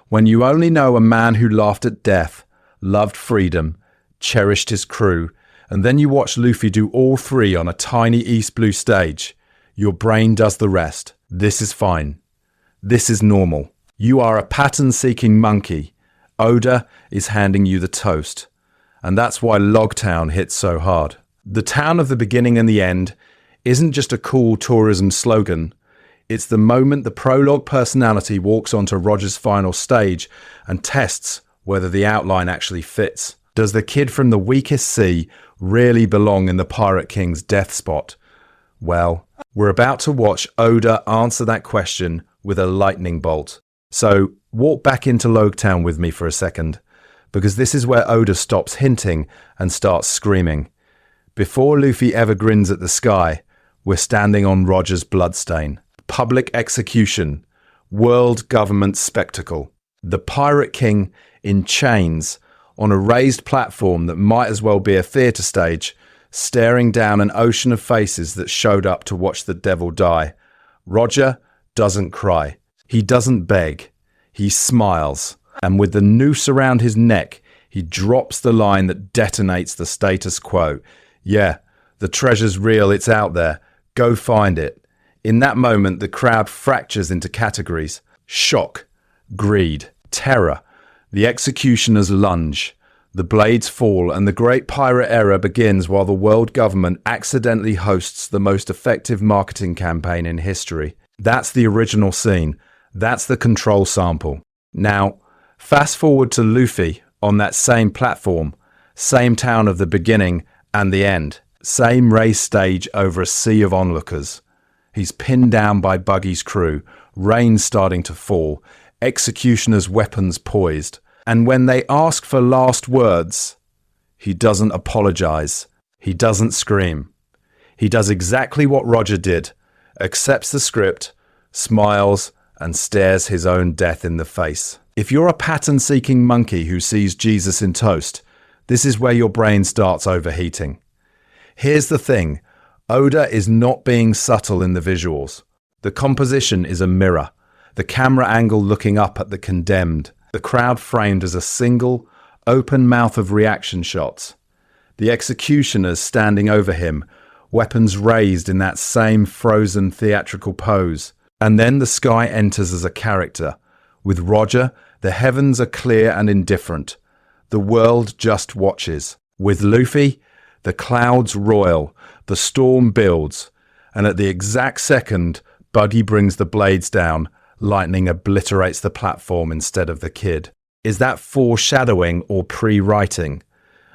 A: when you only know a man who laughed at death, loved freedom, cherished his crew, and then you watch Luffy do all three on a tiny East Blue stage. Your brain does the rest. This is fine. This is normal. You are a pattern-seeking monkey. Oda is handing you the toast. And that's why Logtown hits so hard. The town of the beginning and the end isn't just a cool tourism slogan. It's the moment the prologue personality walks onto Roger's final stage and tests whether the outline actually fits. Does the kid from the weakest sea really belong in the Pirate King's death spot? Well, we're about to watch Oda answer that question with a lightning bolt. So walk back into Logtown with me for a second, because this is where Oda stops hinting and starts screaming. Before Luffy ever grins at the sky, we're standing on Roger's bloodstain. Public execution, world government spectacle. The Pirate King in chains on a raised platform that might as well be a theatre stage, staring down an ocean of faces that showed up to watch the devil die. Roger doesn't cry. He doesn't beg. He smiles. And with the noose around his neck, he drops the line that detonates the status quo. Yeah, the treasure's real, it's out there. Go find it. In that moment, the crowd fractures into categories. Shock, greed, terror. The executioners lunge. The blades fall, and the great pirate era begins while the world government accidentally hosts the most effective marketing campaign in history. That's the original scene. That's the control sample. Now, fast forward to Luffy on that same platform, same town of the beginning and the end, same race stage over a sea of onlookers. He's pinned down by Buggy's crew, rain starting to fall, executioners' weapons poised. And when they ask for last words, he doesn't apologize. He doesn't scream. He does exactly what Roger did, accepts the script, smiles, and stares his own death in the face. If you're a pattern-seeking monkey who sees Jesus in toast, this is where your brain starts overheating. Here's the thing. Oda is not being subtle in the visuals. The composition is a mirror. The camera angle looking up at the condemned. The crowd framed as a single, open mouth of reaction shots. The executioners standing over him, weapons raised in that same frozen theatrical pose. And then the sky enters as a character. With Roger, the heavens are clear and indifferent. The world just watches. With Luffy, the clouds roil, the storm builds, and at the exact second, Buggy brings the blades down, lightning obliterates the platform instead of the kid. Is that foreshadowing or pre-writing?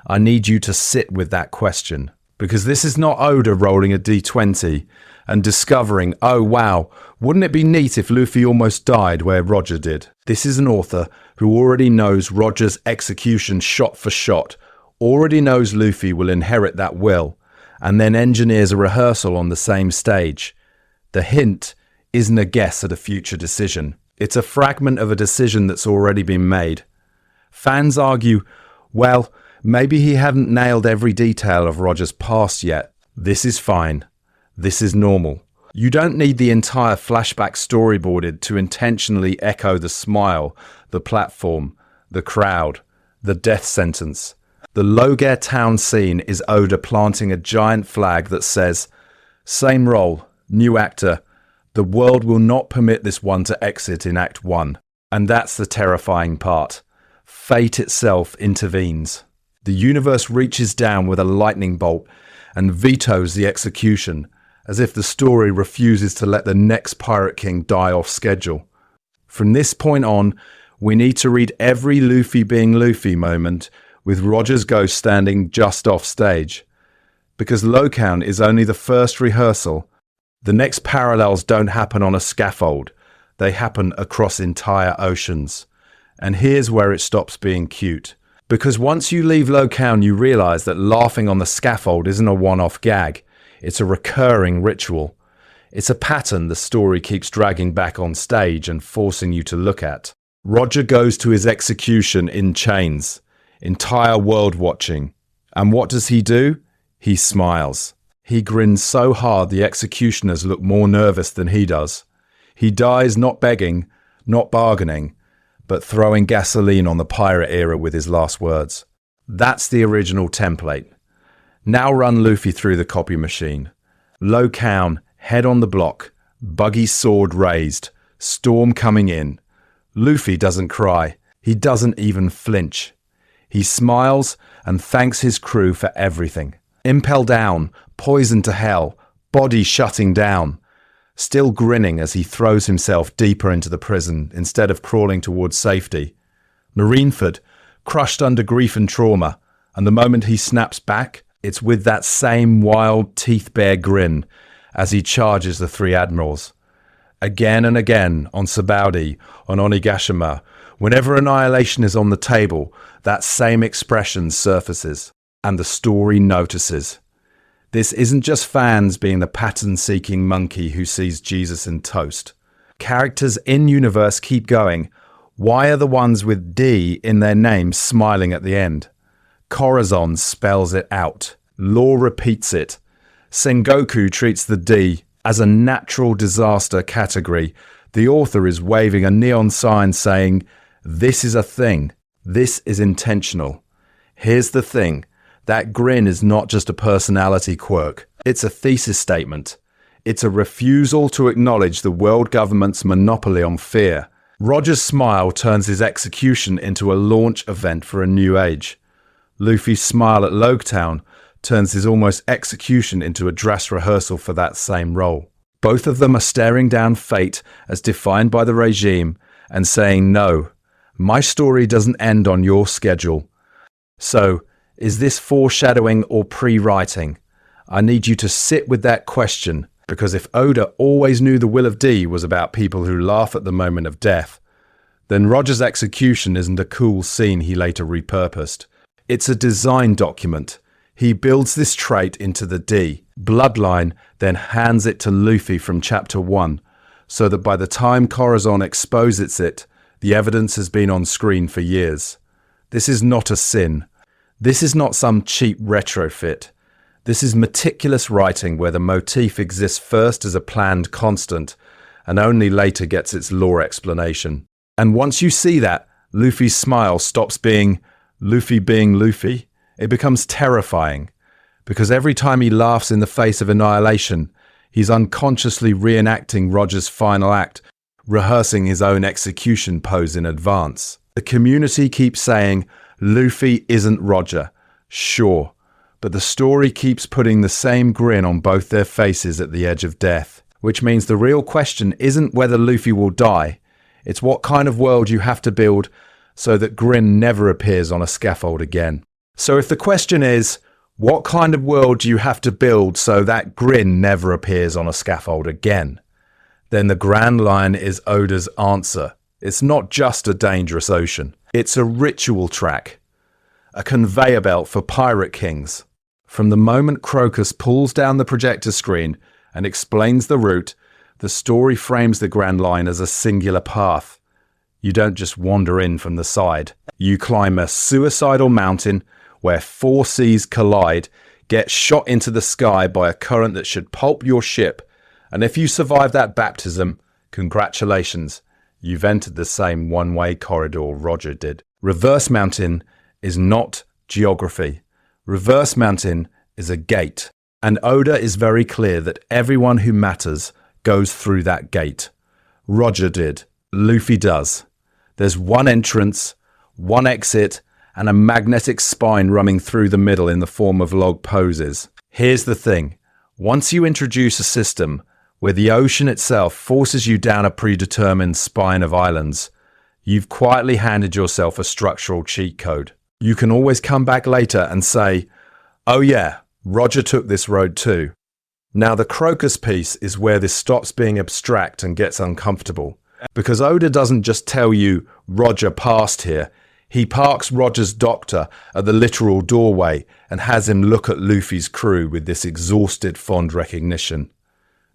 A: I need you to sit with that question, because this is not Oda rolling a d20 and discovering, oh wow, wouldn't it be neat if Luffy almost died where Roger did? This is an author who already knows Roger's execution shot for shot, already knows Luffy will inherit that will, and then engineers a rehearsal on the same stage. The hint isn't a guess at a future decision. It's a fragment of a decision that's already been made. Fans argue, well, maybe he hadn't nailed every detail of Roger's past yet. This is fine. This is normal. You don't need the entire flashback storyboarded to intentionally echo the smile, the platform, the crowd, the death sentence. The Logare town scene is Oda planting a giant flag that says, same role, new actor, the world will not permit this one to exit in Act 1. And that's the terrifying part. Fate itself intervenes. The universe reaches down with a lightning bolt and vetoes the execution, as if the story refuses to let the next Pirate King die off schedule. From this point on, we need to read every Luffy being Luffy moment with Roger's ghost standing just off stage. Because Locan is only the first rehearsal. The next parallels don't happen on a scaffold. They happen across entire oceans. And here's where it stops being cute. Because once you leave Locan, you realize that laughing on the scaffold isn't a one-off gag. It's a recurring ritual. It's a pattern the story keeps dragging back on stage and forcing you to look at. Roger goes to his execution in chains, entire world watching. And what does he do? He smiles. He grins so hard the executioners look more nervous than he does. He dies not begging, not bargaining, but throwing gasoline on the pirate era with his last words. That's the original template. Now run Luffy through the copy machine. Locan, head on the block, Buggy's sword raised, storm coming in. Luffy doesn't cry. He doesn't even flinch. He smiles and thanks his crew for everything. Impel down, poison to hell, body shutting down. Still grinning as he throws himself deeper into the prison instead of crawling towards safety. Marineford, crushed under grief and trauma, and the moment he snaps back, it's with that same wild, teeth-bare grin as he charges the three admirals. Again and again on Sabaody, on Onigashima, whenever annihilation is on the table, that same expression surfaces, and the story notices. This isn't just fans being the pattern-seeking monkey who sees Jesus in toast. Characters in universe keep going. Why are the ones with D in their names smiling at the end? Corazon spells it out. Law repeats it. Sengoku treats the D as a natural disaster category. The author is waving a neon sign saying, "This is a thing. This is intentional." Here's the thing. That grin is not just a personality quirk. It's a thesis statement. It's a refusal to acknowledge the world government's monopoly on fear. Roger's smile turns his execution into a launch event for a new age. Luffy's smile at Logtown turns his almost execution into a dress rehearsal for that same role. Both of them are staring down fate as defined by the regime and saying, "No, my story doesn't end on your schedule." So, is this foreshadowing or pre-writing? I need you to sit with that question, because if Oda always knew the will of D was about people who laugh at the moment of death, then Roger's execution isn't a cool scene he later repurposed. It's a design document. He builds this trait into the D. Bloodline then hands it to Luffy from chapter 1, so that by the time Corazon exposes it, the evidence has been on screen for years. This is not a sin. This is not some cheap retrofit. This is meticulous writing where the motif exists first as a planned constant and only later gets its lore explanation. And once you see that, Luffy's smile stops being Luffy. It becomes terrifying, because every time he laughs in the face of annihilation, he's unconsciously reenacting Roger's final act, rehearsing his own execution pose in advance. The community keeps saying, Luffy isn't Roger. Sure, but the story keeps putting the same grin on both their faces at the edge of death, which means the real question isn't whether Luffy will die, it's what kind of world you have to build so that grin never appears on a scaffold again. So if the question is, what kind of world do you have to build so that grin never appears on a scaffold again? Then the Grand Line is Oda's answer. It's not just a dangerous ocean. It's a ritual track, a conveyor belt for pirate kings. From the moment Crocus pulls down the projector screen and explains the route, the story frames the Grand Line as a singular path. You don't just wander in from the side. You climb a suicidal mountain where 4 seas collide, get shot into the sky by a current that should pulp your ship, and if you survive that baptism, congratulations, you've entered the same one-way corridor Roger did. Reverse Mountain is not geography. Reverse Mountain is a gate, and Oda is very clear that everyone who matters goes through that gate. Roger did. Luffy does. There's one entrance, one exit, and a magnetic spine running through the middle in the form of log poses. Here's the thing. Once you introduce a system where the ocean itself forces you down a predetermined spine of islands, you've quietly handed yourself a structural cheat code. You can always come back later and say, oh yeah, Roger took this road too. Now the Crocus piece is where this stops being abstract and gets uncomfortable. Because Oda doesn't just tell you Roger passed here, he parks Roger's doctor at the literal doorway and has him look at Luffy's crew with this exhausted fond recognition.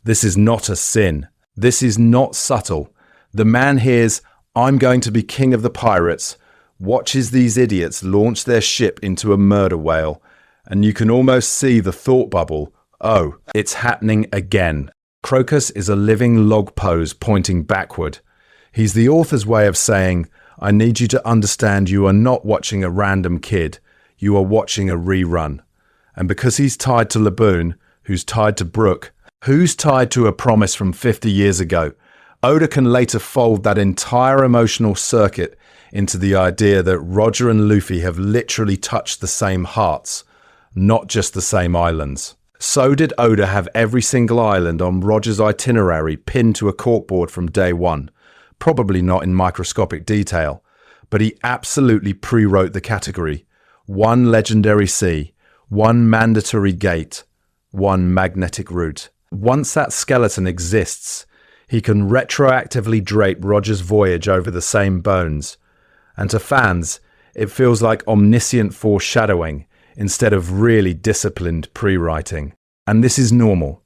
A: This is not a sin. This is not subtle. The man hears, I'm going to be king of the pirates, watches these idiots launch their ship into a murder whale, and you can almost see the thought bubble, oh, it's happening again. Crocus is a living log pose pointing backward. He's the author's way of saying, I need you to understand you are not watching a random kid, you are watching a rerun. And because he's tied to Laboon, who's tied to Brook, who's tied to a promise from 50 years ago, Oda can later fold that entire emotional circuit into the idea that Roger and Luffy have literally touched the same hearts, not just the same islands. So did Oda have every single island on Roger's itinerary pinned to a corkboard from day one. Probably not in microscopic detail, but he absolutely pre-wrote the category. One legendary sea, one mandatory gate, one magnetic route. Once that skeleton exists, he can retroactively drape Roger's voyage over the same bones. And to fans, it feels like omniscient foreshadowing instead of really disciplined pre-writing. And this is normal.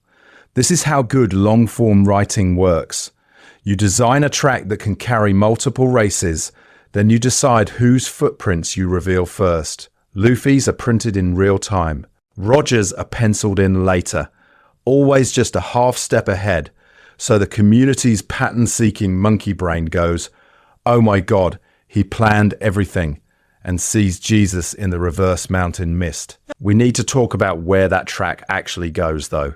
A: This is how good long-form writing works. You design a track that can carry multiple races, then you decide whose footprints you reveal first. Luffy's are printed in real time. Roger's are penciled in later, always just a half step ahead, so the community's pattern-seeking monkey brain goes, "Oh my God, he planned everything," and sees Jesus in the reverse mountain mist. We need to talk about where that track actually goes, though.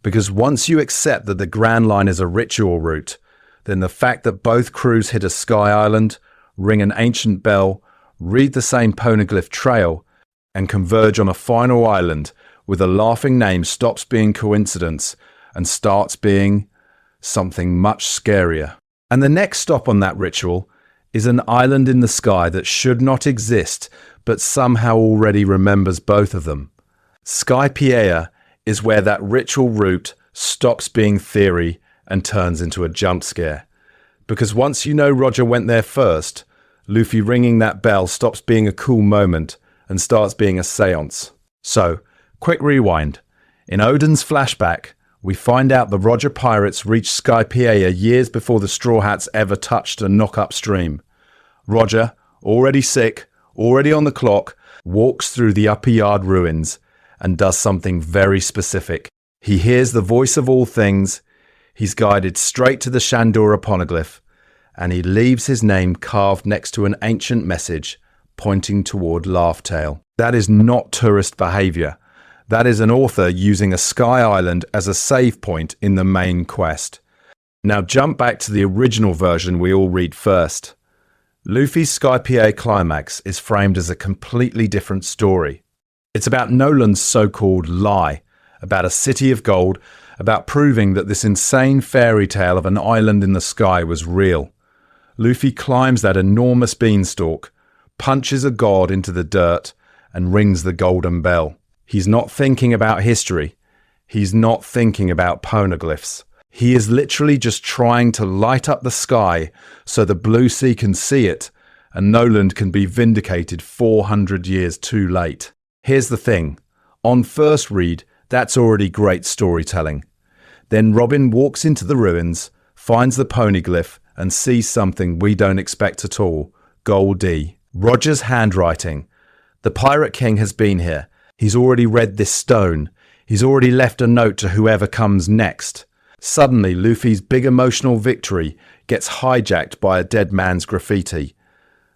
A: Because once you accept that the Grand Line is a ritual route, then the fact that both crews hit a sky island, ring an ancient bell, read the same poneglyph trail, and converge on a final island with a laughing name stops being coincidence and starts being something much scarier. And the next stop on that ritual is an island in the sky that should not exist, but somehow already remembers both of them. Skypiea is where that ritual route stops being theory and turns into a jump scare. Because once you know Roger went there first, Luffy ringing that bell stops being a cool moment and starts being a seance. So, quick rewind. In Oden's flashback, we find out the Roger pirates reached Skypiea years before the Straw Hats ever touched a knock upstream. Roger, already sick, already on the clock, walks through the Upper Yard ruins and does something very specific. He hears the voice of all things, he's guided straight to the Shandora poneglyph, and he leaves his name carved next to an ancient message pointing toward Laugh-Tale. That is not tourist behaviour. That is an author using a sky island as a save point in the main quest. Now jump back to the original version we all read first. Luffy's Skypiea climax is framed as a completely different story. It's about Noland's so-called lie, about a city of gold, about proving that this insane fairy tale of an island in the sky was real. Luffy climbs that enormous beanstalk, punches a god into the dirt, and rings the golden bell. He's not thinking about history. He's not thinking about poneglyphs. He is literally just trying to light up the sky so the Blue Sea can see it, and Noland can be vindicated 400 years too late. Here's the thing. On first read, that's already great storytelling. Then Robin walks into the ruins, finds the poneglyph, and sees something we don't expect at all. Gol D. Roger's handwriting. The Pirate King has been here. He's already read this stone. He's already left a note to whoever comes next. Suddenly, Luffy's big emotional victory gets hijacked by a dead man's graffiti.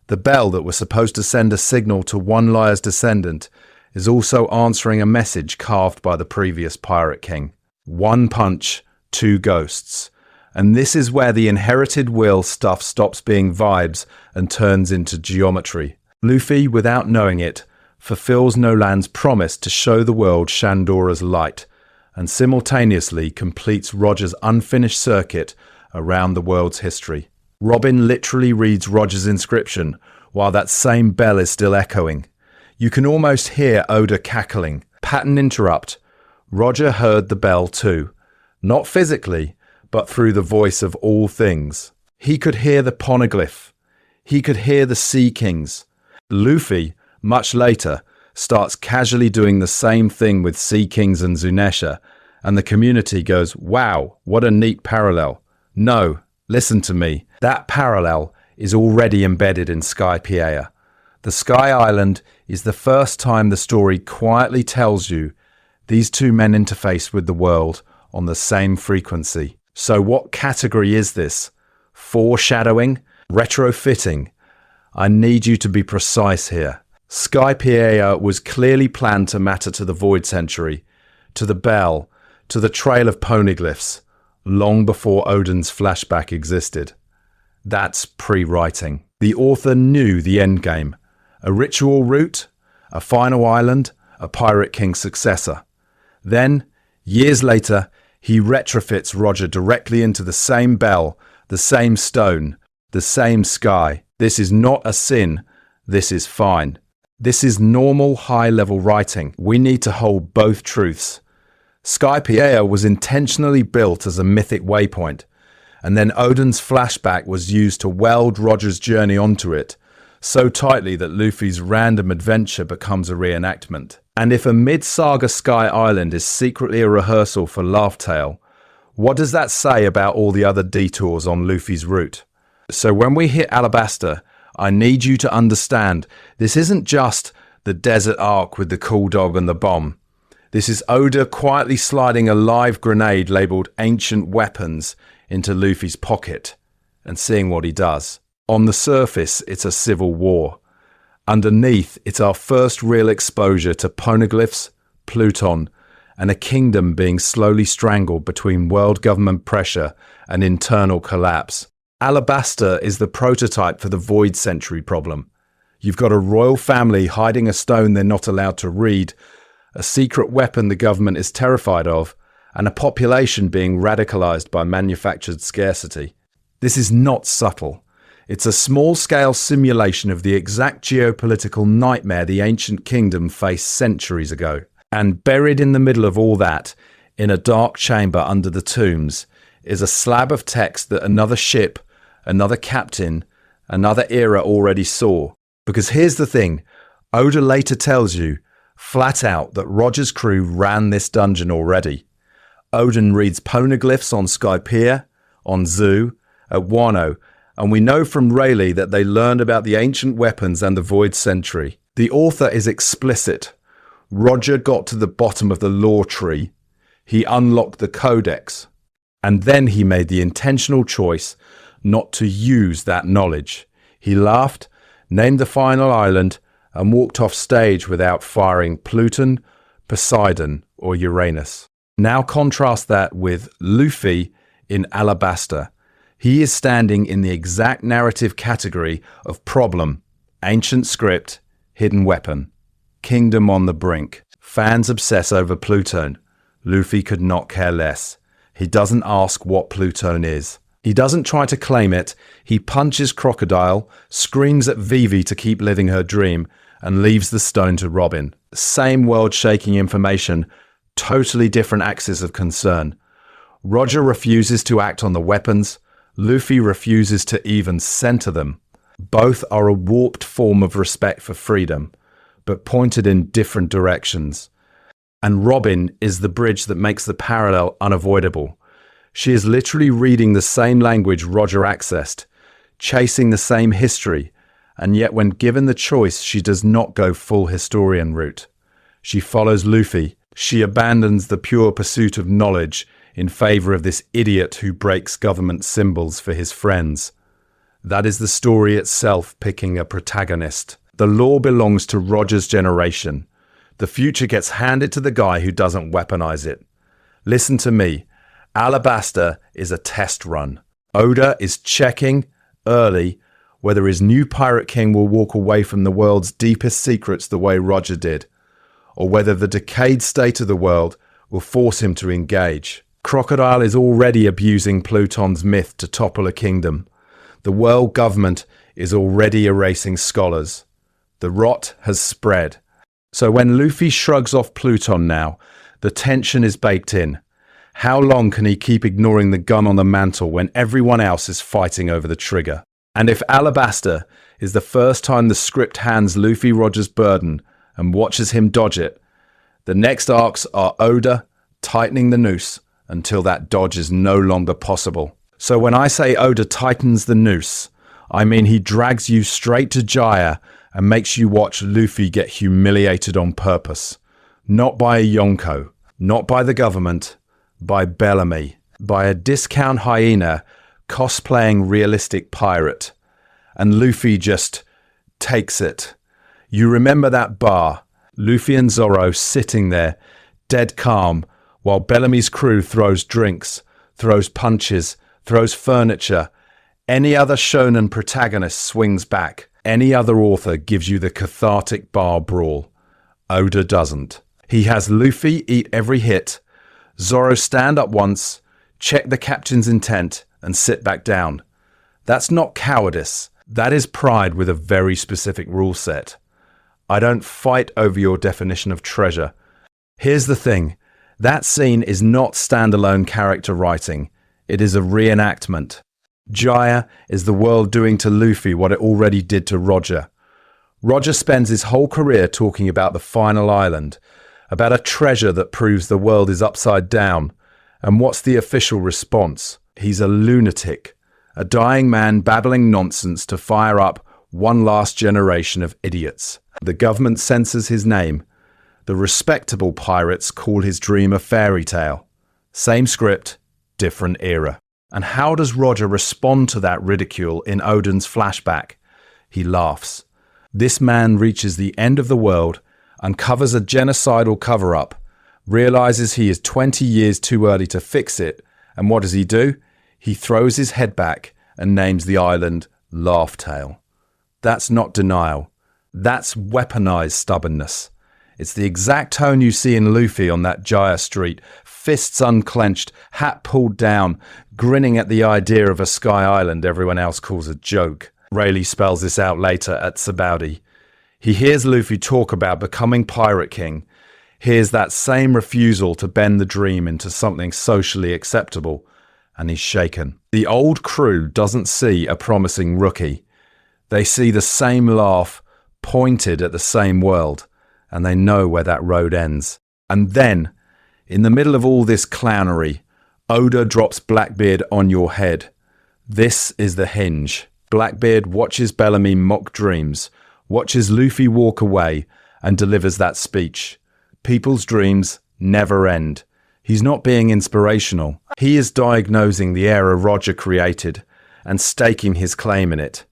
A: The bell that was supposed to send a signal to One Liar's descendant is also answering a message carved by the previous Pirate King. One punch, two ghosts. And this is where the inherited will stuff stops being vibes and turns into geometry. Luffy, without knowing it, fulfills Noland's promise to show the world Shandora's light, and simultaneously completes Roger's unfinished circuit around the world's history. Robin literally reads Roger's inscription while that same bell is still echoing. You can almost hear Oda cackling. Pattern interrupt. Roger heard the bell too. Not physically, but through the voice of all things. He could hear the poneglyph. He could hear the Sea Kings. Luffy, much later, starts casually doing the same thing with Sea Kings and Zunesha, and the community goes, "Wow, what a neat parallel." No, listen to me. That parallel is already embedded in Skypiea. The Sky Island is the first time the story quietly tells you these two men interface with the world on the same frequency. So what category is this? Foreshadowing? Retrofitting? I need you to be precise here. Skypiea was clearly planned to matter to the Void Century, to the Bell, to the Trail of Poneglyphs, long before Oden's flashback existed. That's pre-writing. The author knew the endgame. A ritual route, a final island, a Pirate King successor. Then, years later, he retrofits Roger directly into the same bell, the same stone, the same sky. This is not a sin. This is fine. This is normal high-level writing. We need to hold both truths. Skypiea was intentionally built as a mythic waypoint, and then Oden's flashback was used to weld Roger's journey onto it, so tightly that Luffy's random adventure becomes a reenactment. And if a mid-saga Sky Island is secretly a rehearsal for Laugh-Tale, What does that say about all the other detours on Luffy's route? So when we hit Alabasta, I need you to understand this isn't just the desert arc with the cool dog and the bomb. This is Oda quietly sliding a live grenade labelled Ancient Weapons into Luffy's pocket and seeing what he does. On the surface, it's a civil war. Underneath, it's our first real exposure to poneglyphs, Pluton, and a kingdom being slowly strangled between world government pressure and internal collapse. Alabasta is the prototype for the Void Century problem. You've got a royal family hiding a stone they're not allowed to read, a secret weapon the government is terrified of, and a population being radicalized by manufactured scarcity. This is not subtle. It's a small-scale simulation of the exact geopolitical nightmare the ancient kingdom faced centuries ago. And buried in the middle of all that, in a dark chamber under the tombs, is a slab of text that another ship, another captain, another era already saw. Because here's the thing, Oda later tells you, flat out, that Roger's crew ran this dungeon already. Oden reads poneglyphs on Skypiea, on Zu, at Wano, and we know from Rayleigh that they learned about the ancient weapons and the Void Century. The author is explicit. Roger got to the bottom of the lore tree. He unlocked the codex. And then he made the intentional choice not to use that knowledge. He laughed, named the final island, and walked off stage without firing Pluton, Poseidon, or Uranus. Now contrast that with Luffy in Alabasta. He is standing in the exact narrative category of problem, ancient script, hidden weapon. Kingdom on the brink. Fans obsess over Pluton. Luffy could not care less. He doesn't ask what Pluton is. He doesn't try to claim it. He punches Crocodile, screams at Vivi to keep living her dream, and leaves the stone to Robin. Same world-shaking information, totally different axis of concern. Roger refuses to act on the weapons. Luffy refuses to even center them. Both are a warped form of respect for freedom, but pointed in different directions. And Robin is the bridge that makes the parallel unavoidable. She is literally reading the same language Roger accessed, chasing the same history, and yet when given the choice, she does not go full historian route. She follows Luffy. She abandons the pure pursuit of knowledge in favor of this idiot who breaks government symbols for his friends. That is the story itself picking a protagonist. The lore belongs to Roger's generation. The future gets handed to the guy who doesn't weaponize it. Listen to me. Alabasta is a test run. Oda is checking early whether his new Pirate King will walk away from the world's deepest secrets the way Roger did, or whether the decayed state of the world will force him to engage. Crocodile is already abusing Pluton's myth to topple a kingdom. The world government is already erasing scholars. The rot has spread. So when Luffy shrugs off Pluton now, the tension is baked in. How long can he keep ignoring the gun on the mantle when everyone else is fighting over the trigger? And if Alabasta is the first time the script hands Luffy Roger's burden and watches him dodge it, the next arcs are Oda tightening the noose until that dodge is no longer possible. So when I say Oda tightens the noose, I mean he drags you straight to Jaya and makes you watch Luffy get humiliated on purpose. Not by a Yonko, not by the government, by Bellamy, by a discount hyena cosplaying realistic pirate. And Luffy just takes it. You remember that bar, Luffy and Zoro sitting there, dead calm, while Bellamy's crew throws drinks, throws punches, throws furniture. Any other shonen protagonist swings back. Any other author gives you the cathartic bar brawl. Oda doesn't. He has Luffy eat every hit, Zoro stand up once, check the captain's intent, and sit back down. That's not cowardice. That is pride with a very specific rule set. I don't fight over your definition of treasure. Here's the thing. That scene is not standalone character writing. It is a reenactment. Jaya is the world doing to Luffy what it already did to Roger. Roger spends his whole career talking about the final island, about a treasure that proves the world is upside down, And what's the official response? He's a lunatic, a dying man babbling nonsense to fire up one last generation of idiots. The government censors his name. The respectable pirates call his dream a fairy tale. Same script, different era. And how does Roger respond to that ridicule in Oden's flashback? He laughs. This man reaches the end of the world, uncovers a genocidal cover-up, realizes he is 20 years too early to fix it, and what does he do? He throws his head back and names the island Laugh Tale. That's not denial. That's weaponized stubbornness. It's the exact tone you see in Luffy on that Jaya Street, fists unclenched, hat pulled down, grinning at the idea of a sky island everyone else calls a joke. Rayleigh spells this out later at Sabaody. He hears Luffy talk about becoming Pirate King, hears that same refusal to bend the dream into something socially acceptable, and he's shaken. The old crew doesn't see a promising rookie. They see the same laugh pointed at the same world, and they know where that road ends. And then, in the middle of all this clownery, Oda drops Blackbeard on your head. This is the hinge. Blackbeard watches Bellamy mock dreams, watches Luffy walk away, and delivers that speech. People's dreams never end. He's not being inspirational. He is diagnosing the era Roger created and staking his claim in it.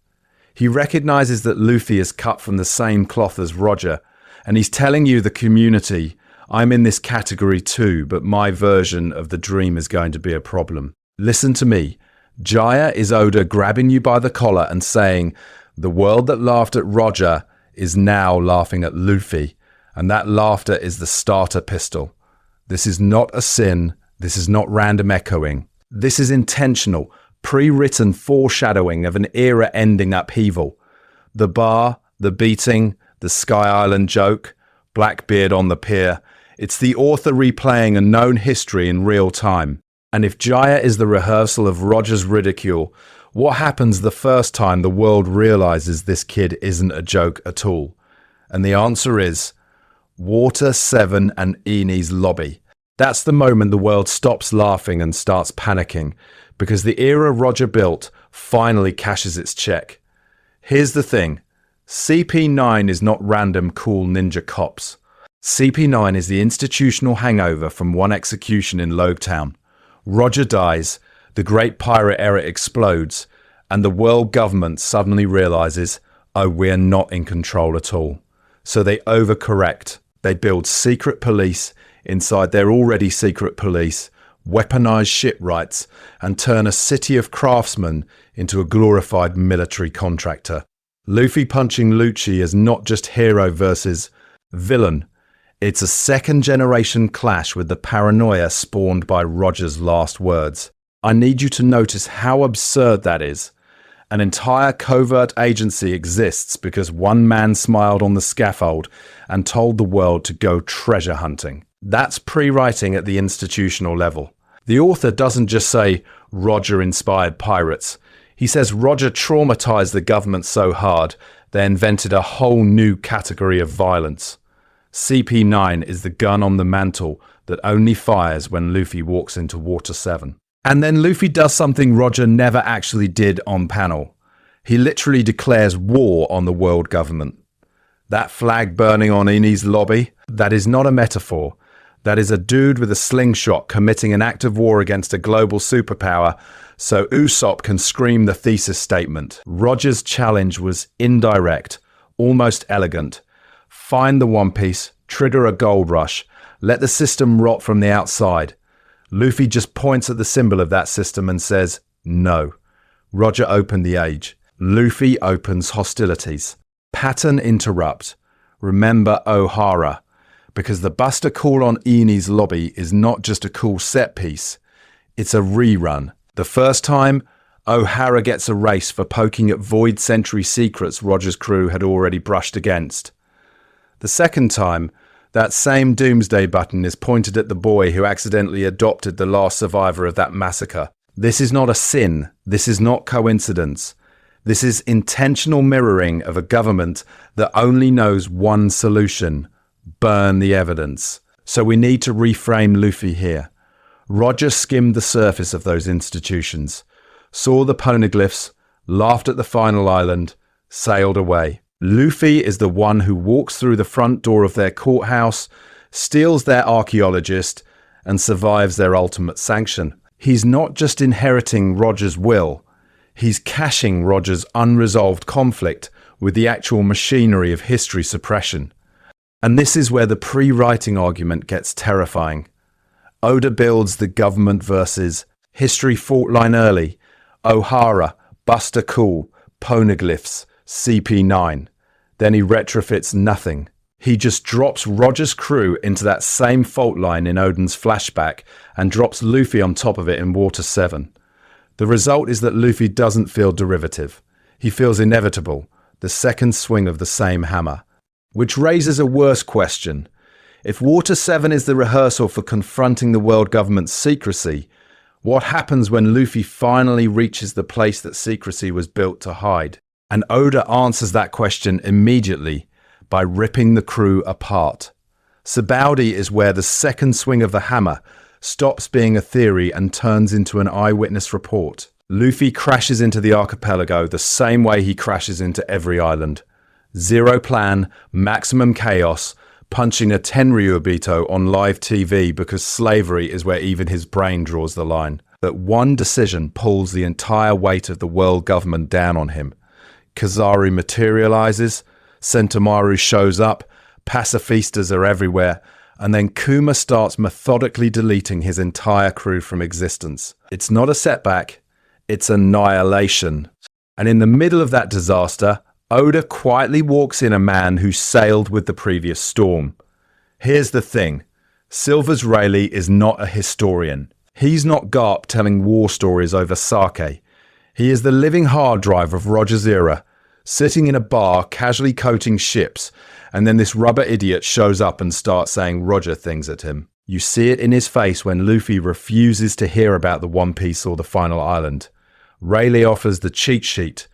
A: He recognizes that Luffy is cut from the same cloth as Roger, and he's telling you, the community, I'm in this category too, but my version of the dream is going to be a problem. Listen to me. Jaya is Oda grabbing you by the collar and saying, the world that laughed at Roger is now laughing at Luffy, and that laughter is the starter pistol. This is not a sin. This is not random echoing. This is intentional, pre-written foreshadowing of an era-ending upheaval. The bar, the beating, the Sky Island joke, Blackbeard on the pier. It's the author replaying a known history in real time. And if Jaya is the rehearsal of Roger's ridicule, what happens the first time the world realizes this kid isn't a joke at all? And the answer is Water 7 and Eni's lobby. That's the moment the world stops laughing and starts panicking, because the era Roger built finally cashes its check. Here's the thing. CP9 is not random cool ninja cops. CP9 is the institutional hangover from one execution in Logtown. Roger dies, the great pirate era explodes, and the world government suddenly realizes, oh, we're not in control at all. So they overcorrect. They build secret police inside their already secret police, weaponize shipwrights, and turn a city of craftsmen into a glorified military contractor. Luffy punching Lucci is not just hero versus villain. It's a second-generation clash with the paranoia spawned by Roger's last words. I need you to notice how absurd that is. An entire covert agency exists because one man smiled on the scaffold and told the world to go treasure hunting. That's pre-writing at the institutional level. The author doesn't just say, Roger inspired pirates. He says Roger traumatized the government so hard, they invented a whole new category of violence. CP9 is the gun on the mantle that only fires when Luffy walks into Water 7. And then Luffy does something Roger never actually did on panel. He literally declares war on the world government. That flag burning on Eni's lobby, that is not a metaphor. That is a dude with a slingshot committing an act of war against a global superpower so Usopp can scream the thesis statement. Roger's challenge was indirect, almost elegant. Find the One Piece, trigger a gold rush, let the system rot from the outside. Luffy just points at the symbol of that system and says, no. Roger opened the age. Luffy opens hostilities. Pattern interrupt. Remember O'Hara. Because the Buster call on Eni's lobby is not just a cool set piece. It's a rerun. The first time, O'Hara gets erased for poking at Void Century secrets Roger's crew had already brushed against. The second time, that same Doomsday button is pointed at the boy who accidentally adopted the last survivor of that massacre. This is not a sin. This is not coincidence. This is intentional mirroring of a government that only knows one solution: burn the evidence. So we need to reframe Luffy here. Roger skimmed the surface of those institutions, saw the poneglyphs, laughed at the final island, sailed away. Luffy is the one who walks through the front door of their courthouse, steals their archaeologist, and survives their ultimate sanction. He's not just inheriting Roger's will, he's cashing Roger's unresolved conflict with the actual machinery of history suppression. And this is where the pre-writing argument gets terrifying. Oda builds the government versus history fault line early, O'Hara, Buster Cool, poneglyphs, CP9. Then he retrofits nothing. He just drops Roger's crew into that same fault line in Oden's flashback and drops Luffy on top of it in Water 7. The result is that Luffy doesn't feel derivative. He feels inevitable, the second swing of the same hammer. Which raises a worse question. If Water 7 is the rehearsal for confronting the world government's secrecy, what happens when Luffy finally reaches the place that secrecy was built to hide? And Oda answers that question immediately by ripping the crew apart. Sabaody is where the second swing of the hammer stops being a theory and turns into an eyewitness report. Luffy crashes into the archipelago the same way he crashes into every island. Zero plan, maximum chaos, punching a Tenryubito on live TV because slavery is where even his brain draws the line. That one decision pulls the entire weight of the world government down on him. Kizaru materializes, Sentomaru shows up, pacifistas are everywhere, and then Kuma starts methodically deleting his entire crew from existence. It's not a setback, it's annihilation. And in the middle of that disaster, Oda quietly walks in a man who sailed with the previous storm. Here's the thing, Silver's Rayleigh is not a historian. He's not Garp telling war stories over sake. He is the living hard drive of Roger's era, sitting in a bar casually coating ships, and then this rubber idiot shows up and starts saying Roger things at him. You see it in his face when Luffy refuses to hear about the One Piece or the final island. Rayleigh offers the cheat sheet.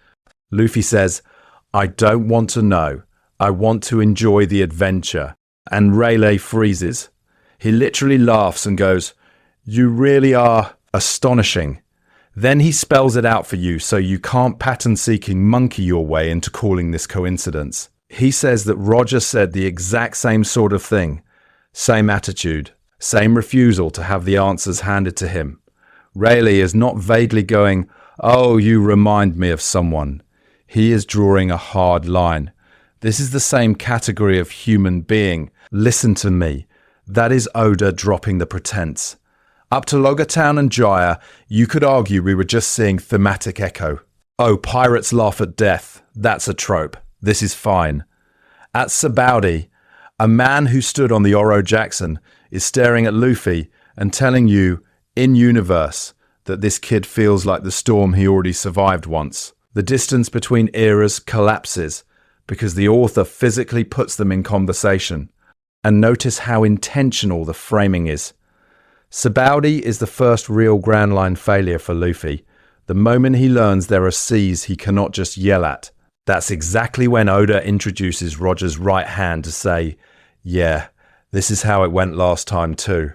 A: Luffy says, I don't want to know. I want to enjoy the adventure. And Rayleigh freezes. He literally laughs and goes, You really are astonishing. Then he spells it out for you so you can't pattern-seeking monkey your way into calling this coincidence. He says that Roger said the exact same sort of thing. Same attitude. Same refusal to have the answers handed to him. Rayleigh is not vaguely going, Oh, you remind me of someone. He is drawing a hard line. This is the same category of human being. Listen to me. That is Oda dropping the pretense. Up to Loggertown and Jaya, you could argue we were just seeing thematic echo. Oh, pirates laugh at death. That's a trope. This is fine. At Sabaody, a man who stood on the Oro Jackson is staring at Luffy and telling you, in universe, that this kid feels like the storm he already survived once. The distance between eras collapses because the author physically puts them in conversation. And notice how intentional the framing is. Sabaody is the first real Grand Line failure for Luffy. The moment he learns there are seas he cannot just yell at. That's exactly when Oda introduces Roger's right hand to say, yeah, this is how it went last time too.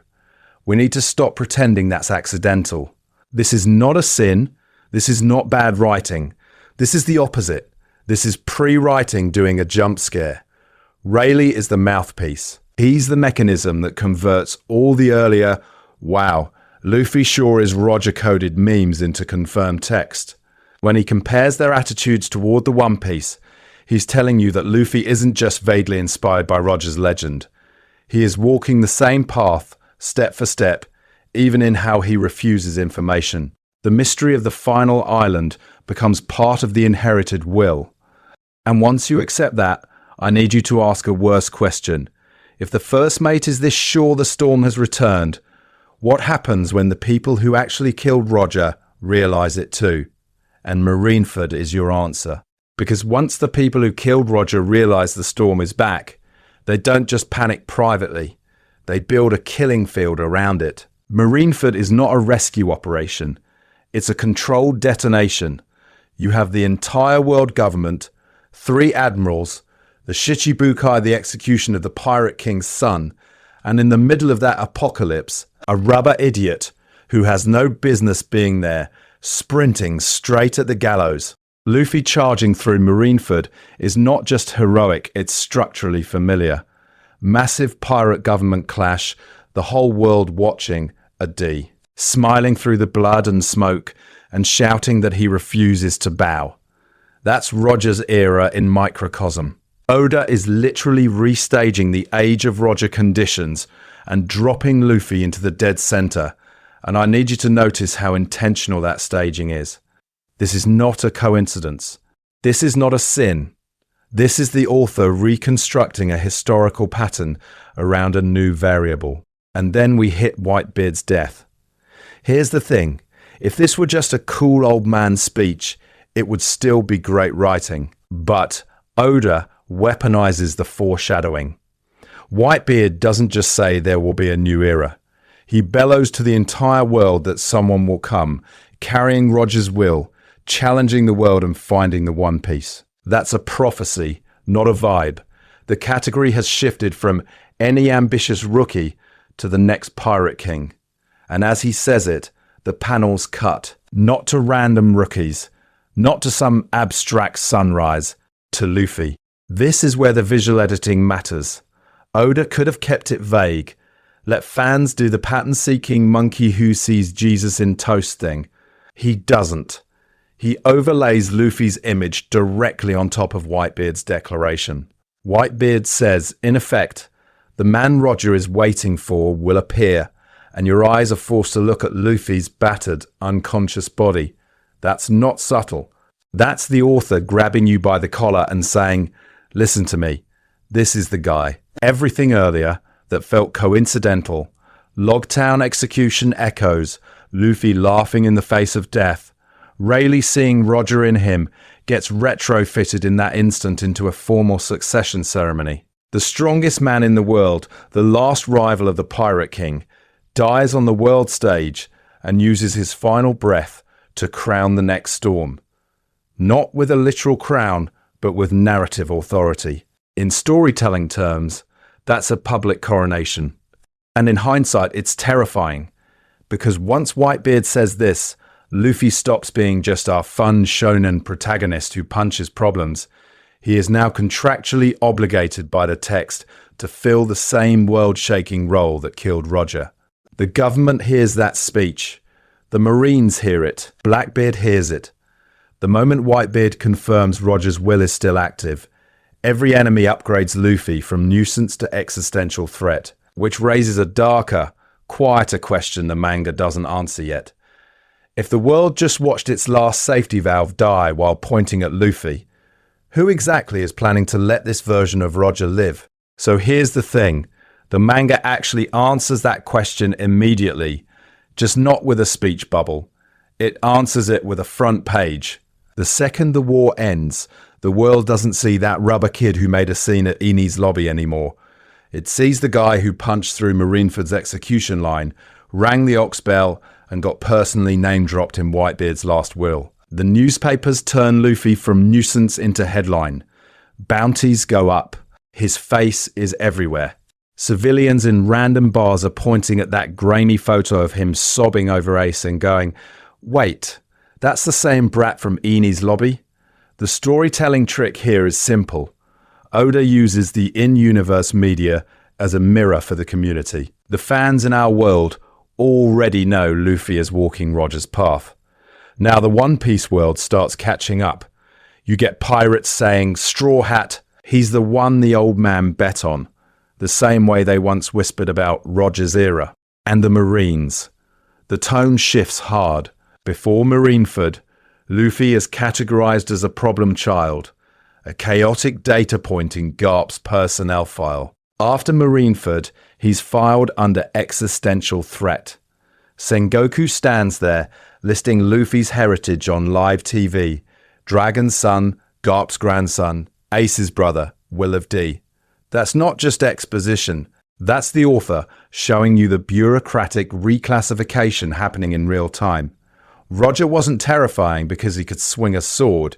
A: We need to stop pretending that's accidental. This is not a sin. This is not bad writing. This is the opposite. This is pre-writing doing a jump scare. Rayleigh is the mouthpiece. He's the mechanism that converts all the earlier, wow, Luffy sure is Roger-coded memes into confirmed text. When he compares their attitudes toward the One Piece, he's telling you that Luffy isn't just vaguely inspired by Roger's legend. He is walking the same path, step for step, even in how he refuses information. The mystery of the final island becomes part of the inherited will. And once you accept that, I need you to ask a worse question. If the first mate is this sure the storm has returned, what happens when the people who actually killed Roger realize it too? And Marineford is your answer. Because once the people who killed Roger realize the storm is back, they don't just panic privately. They build a killing field around it. Marineford is not a rescue operation. It's a controlled detonation. You have the entire world government, 3 admirals, the Shichibukai, the execution of the Pirate King's son, and in the middle of that apocalypse, A rubber idiot who has no business being there, sprinting straight at the gallows. Luffy charging through Marineford is not just heroic, it's structurally familiar. Massive pirate government clash, the whole world watching a D, smiling through the blood and smoke and shouting that he refuses to bow. That's Roger's era in microcosm. Oda is literally restaging the Age of Roger conditions and dropping Luffy into the dead center, and I need you to notice how intentional that staging is. This is not a coincidence. This is not a sin. This is the author reconstructing a historical pattern around a new variable. And then we hit Whitebeard's death. Here's the thing. If this were just a cool old man speech, it would still be great writing. But Oda weaponizes the foreshadowing. Whitebeard doesn't just say there will be a new era. He bellows to the entire world that someone will come, carrying Roger's will, challenging the world and finding the One Piece. That's a prophecy, not a vibe. The category has shifted from any ambitious rookie to the next pirate king. And as he says it, the panels cut, not to random rookies, not to some abstract sunrise, to Luffy. This is where the visual editing matters. Oda could have kept it vague, let fans do the pattern-seeking monkey who sees Jesus in toast thing. He doesn't. He overlays Luffy's image directly on top of Whitebeard's declaration. Whitebeard says, in effect, the man Roger is waiting for will appear, and your eyes are forced to look at Luffy's battered, unconscious body. That's not subtle. That's the author grabbing you by the collar and saying, listen to me, this is the guy. Everything earlier that felt coincidental, Logtown execution echoes, Luffy laughing in the face of death, Rayleigh seeing Roger in him gets retrofitted in that instant into a formal succession ceremony. The strongest man in the world, the last rival of the Pirate King, dies on the world stage and uses his final breath to crown the next storm. Not with a literal crown, but with narrative authority. In storytelling terms, that's a public coronation. And in hindsight, it's terrifying, because once Whitebeard says this, Luffy stops being just our fun shonen protagonist who punches problems. He is now contractually obligated by the text to fill the same world-shaking role that killed Roger. The government hears that speech. The Marines hear it. Blackbeard hears it. The moment Whitebeard confirms Roger's will is still active, every enemy upgrades Luffy from nuisance to existential threat, which raises a darker, quieter question the manga doesn't answer yet. If the world just watched its last safety valve die while pointing at Luffy, who exactly is planning to let this version of Roger live? So here's the thing. The manga actually answers that question immediately, just not with a speech bubble. It answers it with a front page. The second the war ends, the world doesn't see that rubber kid who made a scene at Eni's lobby anymore. It sees the guy who punched through Marineford's execution line, rang the Ox Bell, and got personally name-dropped in Whitebeard's last will. The newspapers turn Luffy from nuisance into headline. Bounties go up. His face is everywhere. Civilians in random bars are pointing at that grainy photo of him sobbing over Ace and going, wait, that's the same brat from Eni's lobby? The storytelling trick here is simple. Oda uses the in-universe media as a mirror for the community. The fans in our world already know Luffy is walking Roger's path. Now the One Piece world starts catching up. You get pirates saying, Straw Hat, he's the one the old man bet on, the same way they once whispered about Roger's era. And the Marines. The tone shifts hard. Before Marineford, Luffy is categorized as a problem child, a chaotic data point in Garp's personnel file. After Marineford, he's filed under existential threat. Sengoku stands there, listing Luffy's heritage on live TV. Dragon's son, Garp's grandson, Ace's brother, Will of D. That's not just exposition. That's the author showing you the bureaucratic reclassification happening in real time. Roger wasn't terrifying because he could swing a sword.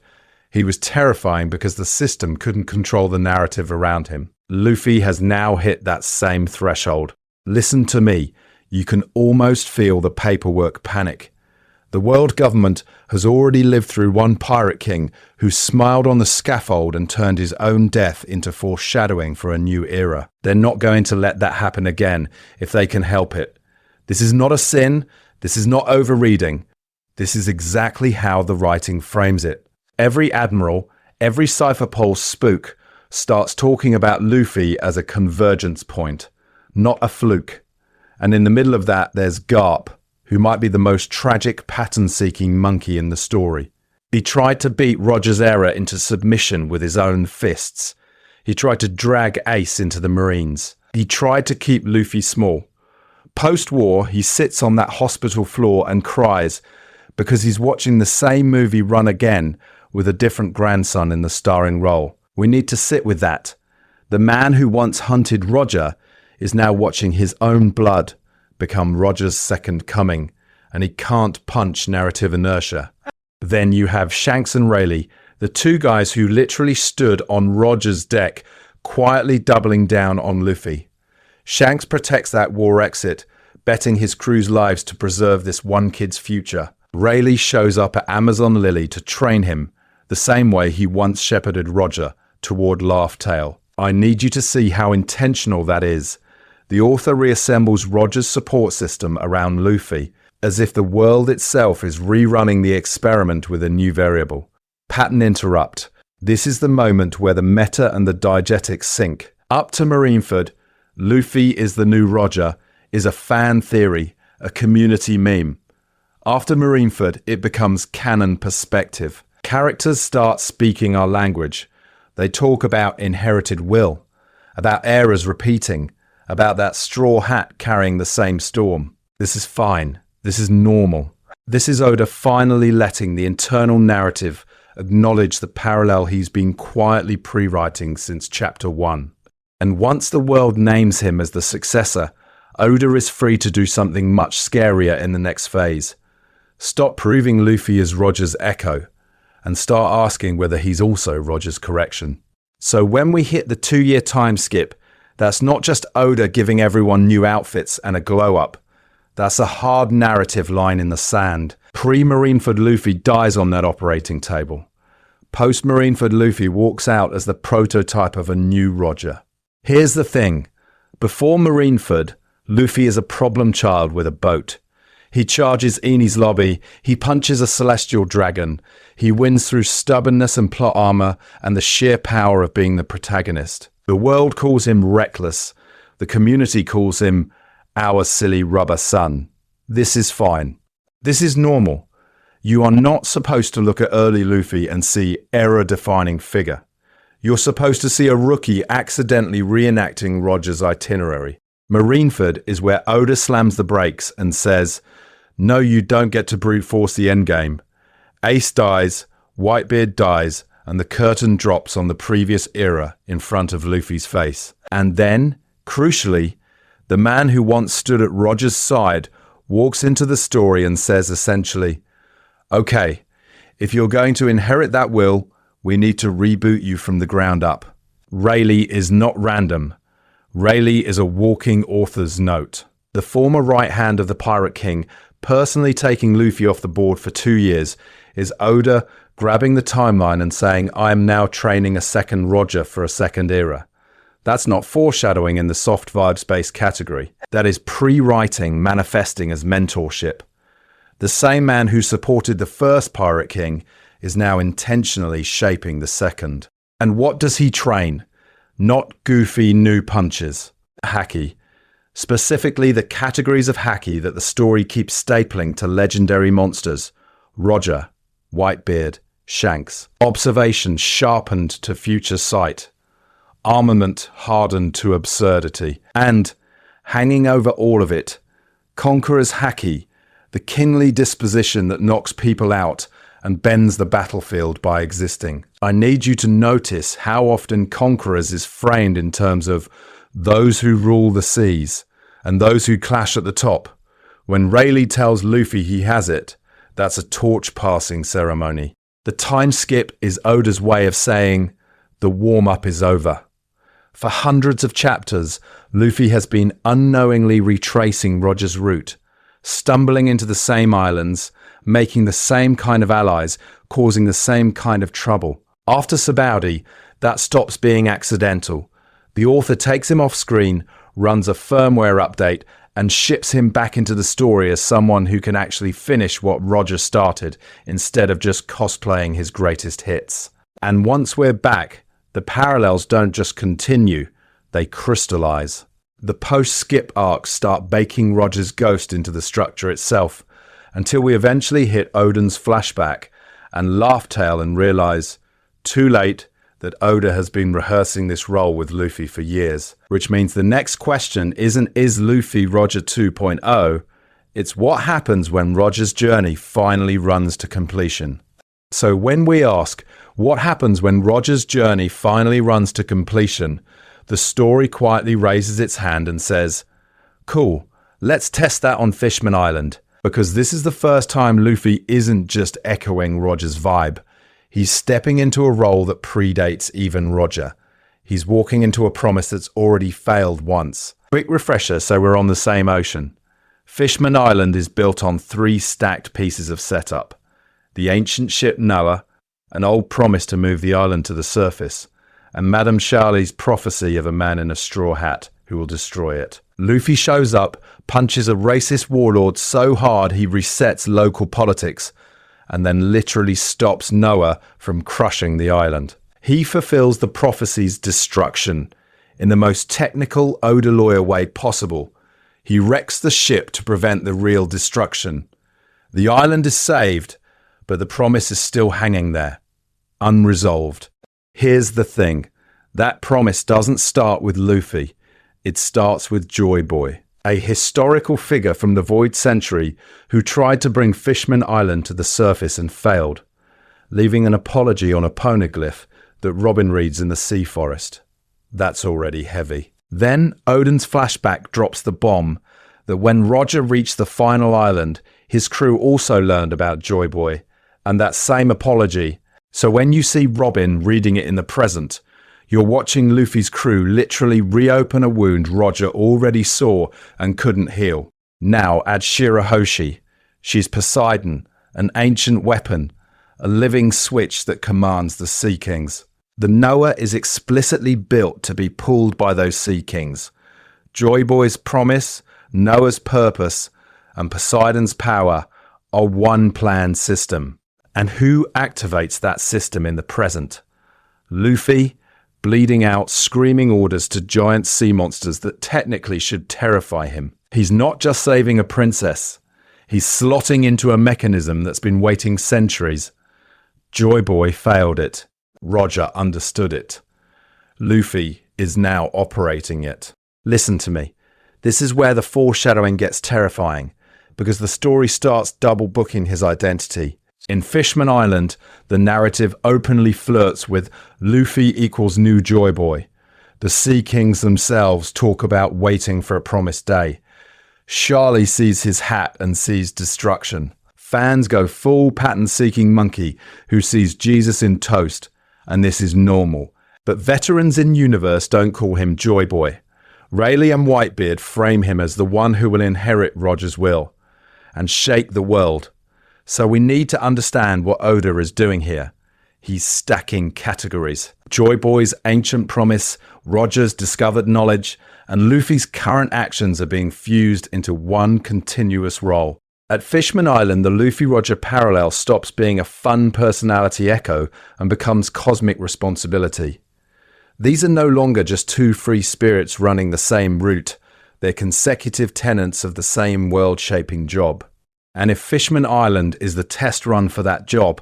A: He was terrifying because the system couldn't control the narrative around him. Luffy has now hit that same threshold. Listen to me. You can almost feel the paperwork panic. The world government has already lived through one pirate king who smiled on the scaffold and turned his own death into foreshadowing for a new era. They're not going to let that happen again if they can help it. This is not a sin. This is not overreading. This is exactly how the writing frames it. Every admiral, every Cypher Pulse spook starts talking about Luffy as a convergence point, not a fluke. And in the middle of that, there's Garp, who might be the most tragic pattern-seeking monkey in the story. He tried to beat Roger's error into submission with his own fists. He tried to drag Ace into the Marines. He tried to keep Luffy small. Post-war, he sits on that hospital floor and cries because he's watching the same movie run again with a different grandson in the starring role. We need to sit with that. The man who once hunted Roger is now watching his own blood become Roger's second coming, and he can't punch narrative inertia. Then you have Shanks and Rayleigh, the two guys who literally stood on Roger's deck, quietly doubling down on Luffy. Shanks protects that war exit, betting his crew's lives to preserve this one kid's future. Rayleigh shows up at Amazon Lily to train him, the same way he once shepherded Roger toward Laugh Tale. I need you to see how intentional that is. The author reassembles Roger's support system around Luffy, as if the world itself is rerunning the experiment with a new variable. Pattern interrupt. This is the moment where the meta and the diegetic sync. Up to Marineford, Luffy is the new Roger is a fan theory, a community meme. After Marineford, it becomes canon perspective. Characters start speaking our language. They talk about inherited will, about eras repeating, about that straw hat carrying the same storm. This is fine. This is normal. This is Oda finally letting the internal narrative acknowledge the parallel he's been quietly pre-writing since chapter 1. And once the world names him as the successor, Oda is free to do something much scarier in the next phase. Stop proving Luffy is Roger's echo and start asking whether he's also Roger's correction. So when we hit the 2-year time skip, that's not just Oda giving everyone new outfits and a glow-up. That's a hard narrative line in the sand. Pre-Marineford Luffy dies on that operating table. Post-Marineford Luffy walks out as the prototype of a new Roger. Here's the thing. Before Marineford, Luffy is a problem child with a boat. He charges Eni's lobby, he punches a celestial dragon, he wins through stubbornness and plot armor and the sheer power of being the protagonist. The world calls him reckless. The community calls him our silly rubber son. This is fine. This is normal. You are not supposed to look at early Luffy and see era-defining figure. You're supposed to see a rookie accidentally reenacting Roger's itinerary. Marineford is where Oda slams the brakes and says, no, you don't get to brute force the endgame. Ace dies, Whitebeard dies, and the curtain drops on the previous era in front of Luffy's face. And then, crucially, the man who once stood at Roger's side walks into the story and says essentially, okay, if you're going to inherit that will, we need to reboot you from the ground up. Rayleigh is not random. Rayleigh is a walking author's note. The former right hand of the Pirate King, personally taking Luffy off the board for 2 years, is Oda grabbing the timeline and saying, I am now training a second Roger for a second era. That's not foreshadowing in the soft vibes-based category. That is pre-writing manifesting as mentorship. The same man who supported the first Pirate King is now intentionally shaping the second. And what does he train? Not goofy new punches. Haki. Specifically the categories of haki that the story keeps stapling to legendary monsters. Roger, Whitebeard, Shanks. Observation sharpened to future sight. Armament hardened to absurdity. And, hanging over all of it, Conqueror's haki, the kingly disposition that knocks people out and bends the battlefield by existing. I need you to notice how often Conquerors is framed in terms of those who rule the seas and those who clash at the top. When Rayleigh tells Luffy he has it, that's a torch-passing ceremony. The time skip is Oda's way of saying, the warm-up is over. For hundreds of chapters, Luffy has been unknowingly retracing Roger's route, stumbling into the same islands, making the same kind of allies, causing the same kind of trouble. After Sabaody, that stops being accidental. The author takes him off screen, runs a firmware update, and ships him back into the story as someone who can actually finish what Roger started, instead of just cosplaying his greatest hits. And once we're back, the parallels don't just continue, they crystallize. The post-skip arcs start baking Roger's ghost into the structure itself, until we eventually hit Oden's flashback and laugh tail and realize, too late, that Oda has been rehearsing this role with Luffy for years. Which means the next question isn't, is Luffy Roger 2.0? It's what happens when Roger's journey finally runs to completion. So when we ask, what happens when Roger's journey finally runs to completion, the story quietly raises its hand and says, cool, let's test that on Fishman Island. Because this is the first time Luffy isn't just echoing Roger's vibe. He's stepping into a role that predates even Roger. He's walking into a promise that's already failed once. Quick refresher so we're on the same ocean. Fishman Island is built on 3 stacked pieces of setup. The ancient ship Noah, an old promise to move the island to the surface, and Madame Charlie's prophecy of a man in a straw hat who will destroy it. Luffy shows up, punches a racist warlord so hard he resets local politics, and then literally stops Noah from crushing the island. He fulfills the prophecy's destruction in the most technical Oda lawyer way possible. He wrecks the ship to prevent the real destruction. The island is saved, but the promise is still hanging there, unresolved. Here's the thing, that promise doesn't start with Luffy, it starts with Joy Boy, a historical figure from the Void Century who tried to bring Fishman Island to the surface and failed, leaving an apology on a poneglyph that Robin reads in the Sea Forest. That's already heavy. Then Oden's flashback drops the bomb that when Roger reached the final island, his crew also learned about Joy Boy and that same apology. So when you see Robin reading it in the present, you're watching Luffy's crew literally reopen a wound Roger already saw and couldn't heal. Now add Shirahoshi. She's Poseidon, an ancient weapon, a living switch that commands the Sea Kings. The Noah is explicitly built to be pulled by those Sea Kings. Joy Boy's promise, Noah's purpose, and Poseidon's power are one planned system. And who activates that system in the present? Luffy, bleeding out, screaming orders to giant sea monsters that technically should terrify him. He's not just saving a princess. He's slotting into a mechanism that's been waiting centuries. Joy Boy failed it. Roger understood it. Luffy is now operating it. Listen to me. This is where the foreshadowing gets terrifying, because the story starts double booking his identity. In Fishman Island, the narrative openly flirts with Luffy equals new Joy Boy. The Sea Kings themselves talk about waiting for a promised day. Charlie sees his hat and sees destruction. Fans go full pattern-seeking monkey who sees Jesus in toast, and this is normal. But veterans in universe don't call him Joy Boy. Rayleigh and Whitebeard frame him as the one who will inherit Roger's will and shake the world. So we need to understand what Oda is doing here. He's stacking categories. Joy Boy's ancient promise, Roger's discovered knowledge, and Luffy's current actions are being fused into one continuous role. At Fishman Island, the Luffy-Roger parallel stops being a fun personality echo and becomes cosmic responsibility. These are no longer just two free spirits running the same route. They're consecutive tenets of the same world-shaping job. And if Fishman Island is the test run for that job,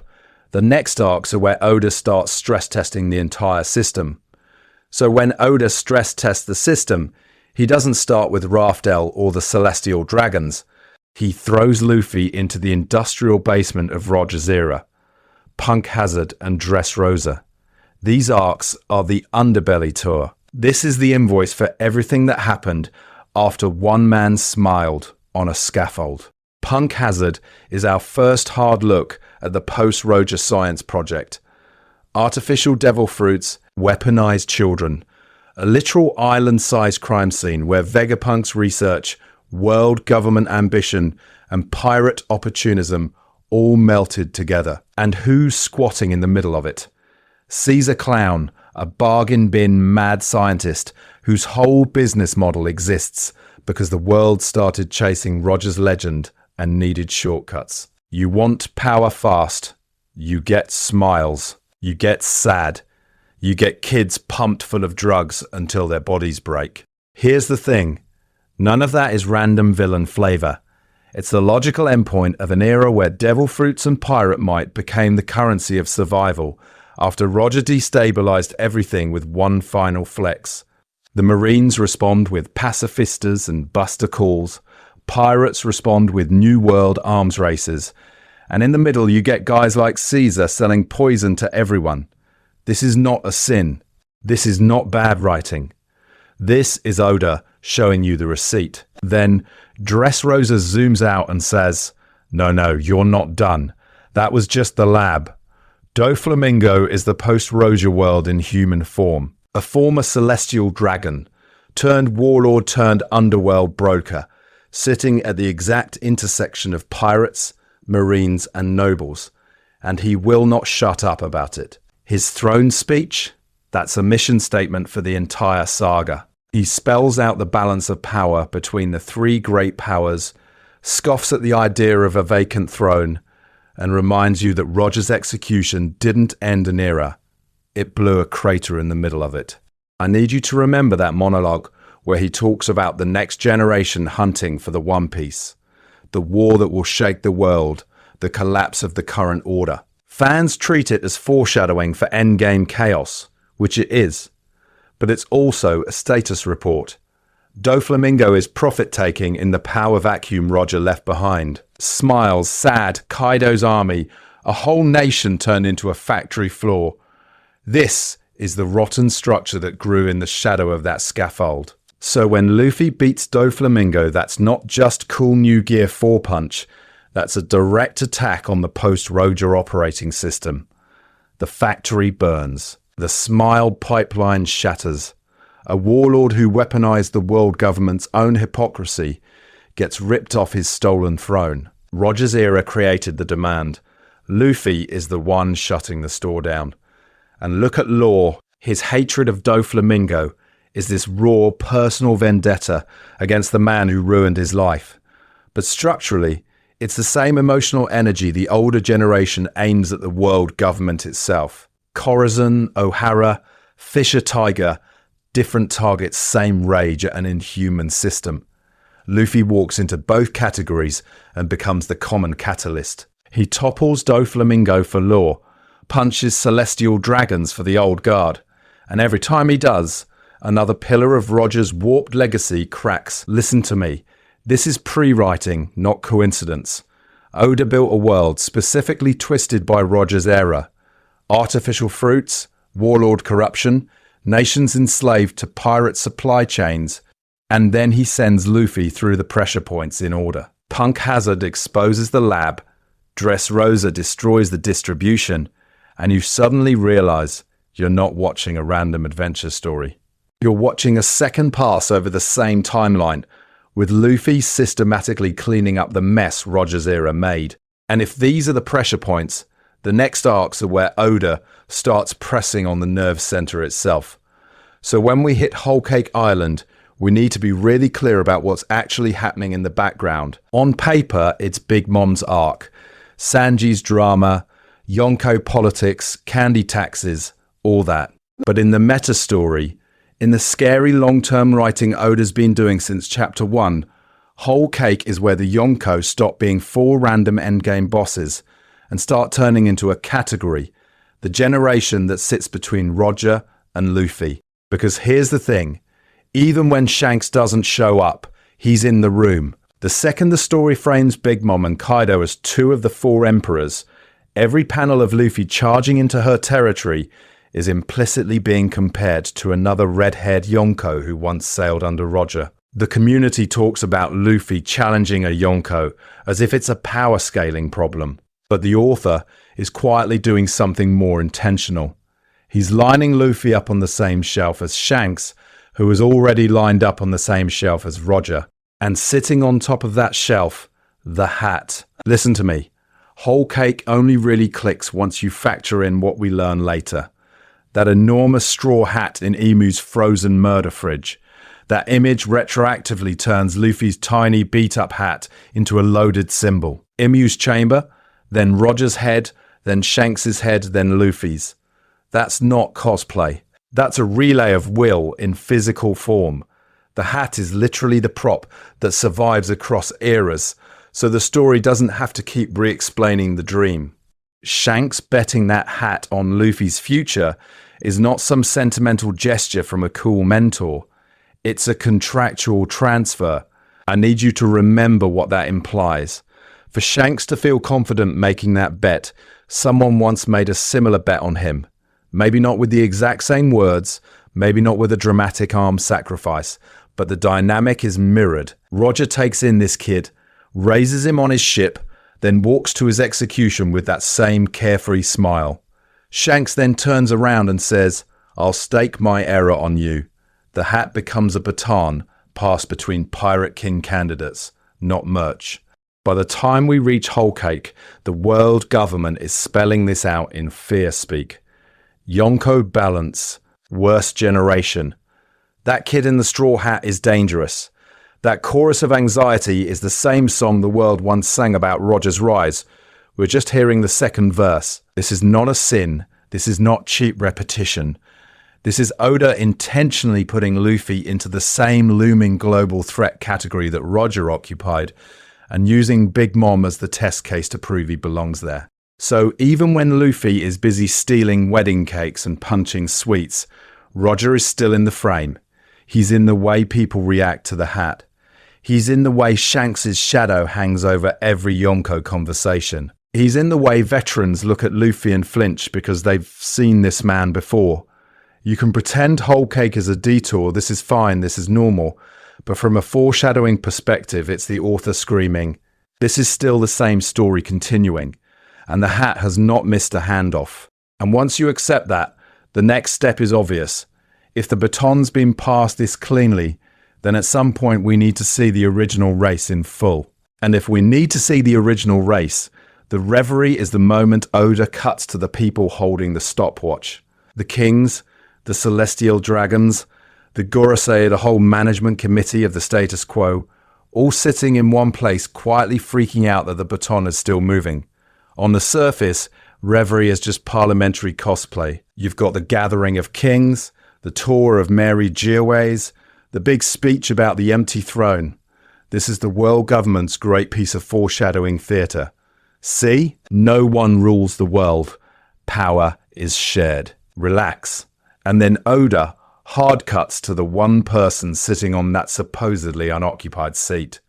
A: the next arcs are where Oda starts stress testing the entire system. So when Oda stress tests the system, he doesn't start with Raftel or the Celestial Dragons. He throws Luffy into the industrial basement of Roger's era, Punk Hazard and Dressrosa. These arcs are the underbelly tour. This is the invoice for everything that happened after one man smiled on a scaffold. Punk Hazard is our first hard look at the post-Roger science project. Artificial devil fruits, weaponized children, A literal island-sized crime scene where Vegapunk's research, world government ambition, and pirate opportunism all melted together. And who's squatting in the middle of it? Caesar Clown, a bargain bin mad scientist whose whole business model exists because the world started chasing Roger's legend and needed shortcuts. You want power fast, you get smiles, you get sad, you get kids pumped full of drugs until their bodies break. Here's the thing, none of that is random villain flavor. It's the logical endpoint of an era where devil fruits and pirate might became the currency of survival after Roger destabilized everything with one final flex. The Marines respond with pacifistas and buster calls, pirates respond with New World arms races, and in the middle you get guys like Caesar selling poison to everyone. This is not a sin. This is not bad writing. This is Oda showing you the receipt. Then Dressrosa zooms out and says, No, you're not done. That was just the lab. Doflamingo is the post-Roger world in human form. A former celestial dragon, turned warlord turned underworld broker, sitting at the exact intersection of pirates, marines and nobles. And he will not shut up about it. His throne speech? That's a mission statement for the entire saga. He spells out the balance of power between the three great powers, scoffs at the idea of a vacant throne, and reminds you that Roger's execution didn't end an era. It blew a crater in the middle of it. I need you to remember that monologue where he talks about the next generation hunting for the One Piece, the war that will shake the world, the collapse of the current order. Fans treat it as foreshadowing for endgame chaos, which it is, but it's also a status report. Doflamingo is profit-taking in the power vacuum Roger left behind. Smiles, sad, Kaido's army, a whole nation turned into a factory floor. This is the rotten structure that grew in the shadow of that scaffold. So when Luffy beats Doflamingo, that's not just cool new gear 4-punch, that's a direct attack on the post-Roger operating system. The factory burns. The Smile pipeline shatters. A warlord who weaponized the world government's own hypocrisy gets ripped off his stolen throne. Roger's era created the demand. Luffy is the one shutting the store down. And look at Law. His hatred of Doflamingo is this raw personal vendetta against the man who ruined his life. But structurally, it's the same emotional energy the older generation aims at the world government itself. Corazon, O'Hara, Fisher Tiger, different targets, same rage at an inhuman system. Luffy walks into both categories and becomes the common catalyst. He topples Doflamingo for Law, punches celestial dragons for the old guard, and every time he does, another pillar of Roger's warped legacy cracks. Listen to me. This is pre-writing, not coincidence. Oda built a world specifically twisted by Roger's era. Artificial fruits, warlord corruption, nations enslaved to pirate supply chains, and then he sends Luffy through the pressure points in order. Punk Hazard exposes the lab, Dressrosa destroys the distribution, and you suddenly realize you're not watching a random adventure story. You're watching a second pass over the same timeline, with Luffy systematically cleaning up the mess Roger's era made. And if these are the pressure points, the next arcs are where Oda starts pressing on the nerve center itself. So when we hit Whole Cake Island, we need to be really clear about what's actually happening in the background. On paper, it's Big Mom's arc, Sanji's drama, Yonko politics, candy taxes, all that. But in the meta story, in the scary long-term writing Oda's been doing since chapter 1, Whole Cake is where the Yonko stop being 4 random endgame bosses and start turning into a category, the generation that sits between Roger and Luffy. Because here's the thing, even when Shanks doesn't show up, he's in the room. The second the story frames Big Mom and Kaido as 2 of the 4 emperors, every panel of Luffy charging into her territory is implicitly being compared to another red-haired Yonko who once sailed under Roger. The community talks about Luffy challenging a Yonko as if it's a power scaling problem, but the author is quietly doing something more intentional. He's lining Luffy up on the same shelf as Shanks, who was already lined up on the same shelf as Roger. And sitting on top of that shelf, the hat. Listen to me. Whole cake only really clicks once you factor in what we learn later. That enormous straw hat in Emu's frozen murder fridge. That image retroactively turns Luffy's tiny beat-up hat into a loaded symbol. Emu's chamber, then Roger's head, then Shanks's head, then Luffy's. That's not cosplay. That's a relay of will in physical form. The hat is literally the prop that survives across eras, so the story doesn't have to keep re-explaining the dream. Shanks betting that hat on Luffy's future is not some sentimental gesture from a cool mentor. It's a contractual transfer. I need you to remember what that implies. For Shanks to feel confident making that bet, someone once made a similar bet on him. Maybe not with the exact same words, maybe not with a dramatic arm sacrifice, but the dynamic is mirrored. Roger takes in this kid, raises him on his ship, then walks to his execution with that same carefree smile. Shanks then turns around and says, "I'll stake my error on you." The hat becomes a baton passed between Pirate King candidates, not merch. By the time we reach Whole Cake, the world government is spelling this out in fear speak. Yonko balance, worst generation. That kid in the straw hat is dangerous. That chorus of anxiety is the same song the world once sang about Roger's rise. We're just hearing the second verse. This is not a sin. This is not cheap repetition. This is Oda intentionally putting Luffy into the same looming global threat category that Roger occupied, and using Big Mom as the test case to prove he belongs there. So even when Luffy is busy stealing wedding cakes and punching sweets, Roger is still in the frame. He's in the way people react to the hat. He's in the way Shanks' shadow hangs over every Yonko conversation. He's in the way veterans look at Luffy and flinch because they've seen this man before. You can pretend Whole Cake is a detour, this is fine, this is normal, but from a foreshadowing perspective, it's the author screaming, this is still the same story continuing, and the hat has not missed a handoff. And once you accept that, the next step is obvious. If the baton's been passed this cleanly, then at some point we need to see the original race in full. And if we need to see the original race, the reverie is the moment Oda cuts to the people holding the stopwatch. The kings, the celestial dragons, the Gorosei, the whole management committee of the status quo, all sitting in one place quietly freaking out that the baton is still moving. On the surface, reverie is just parliamentary cosplay. You've got the gathering of kings, the tour of Mary Geoways, the big speech about the empty throne. This is the world government's great piece of foreshadowing theatre. See? No one rules the world. Power is shared. Relax. And then Oda hard cuts to the one person sitting on that supposedly unoccupied seat.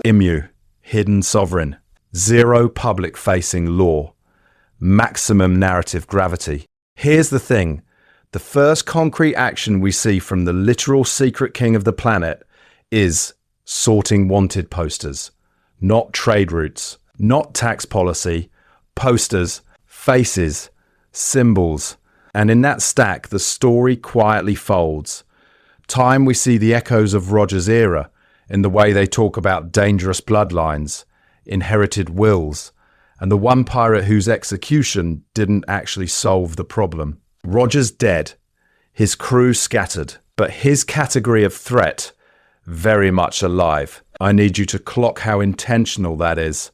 A: Emu, hidden sovereign. Zero public-facing law. Maximum narrative gravity. Here's the thing. The first concrete action we see from the literal secret king of the planet is sorting wanted posters. Not trade routes, not tax policy, posters, faces, symbols. And in that stack, the story quietly folds. Time we see the echoes of Roger's era in the way they talk about dangerous bloodlines, inherited wills, and the one pirate whose execution didn't actually solve the problem. Roger's dead, his crew scattered, but his category of threat very much alive. I need you to clock how intentional that is.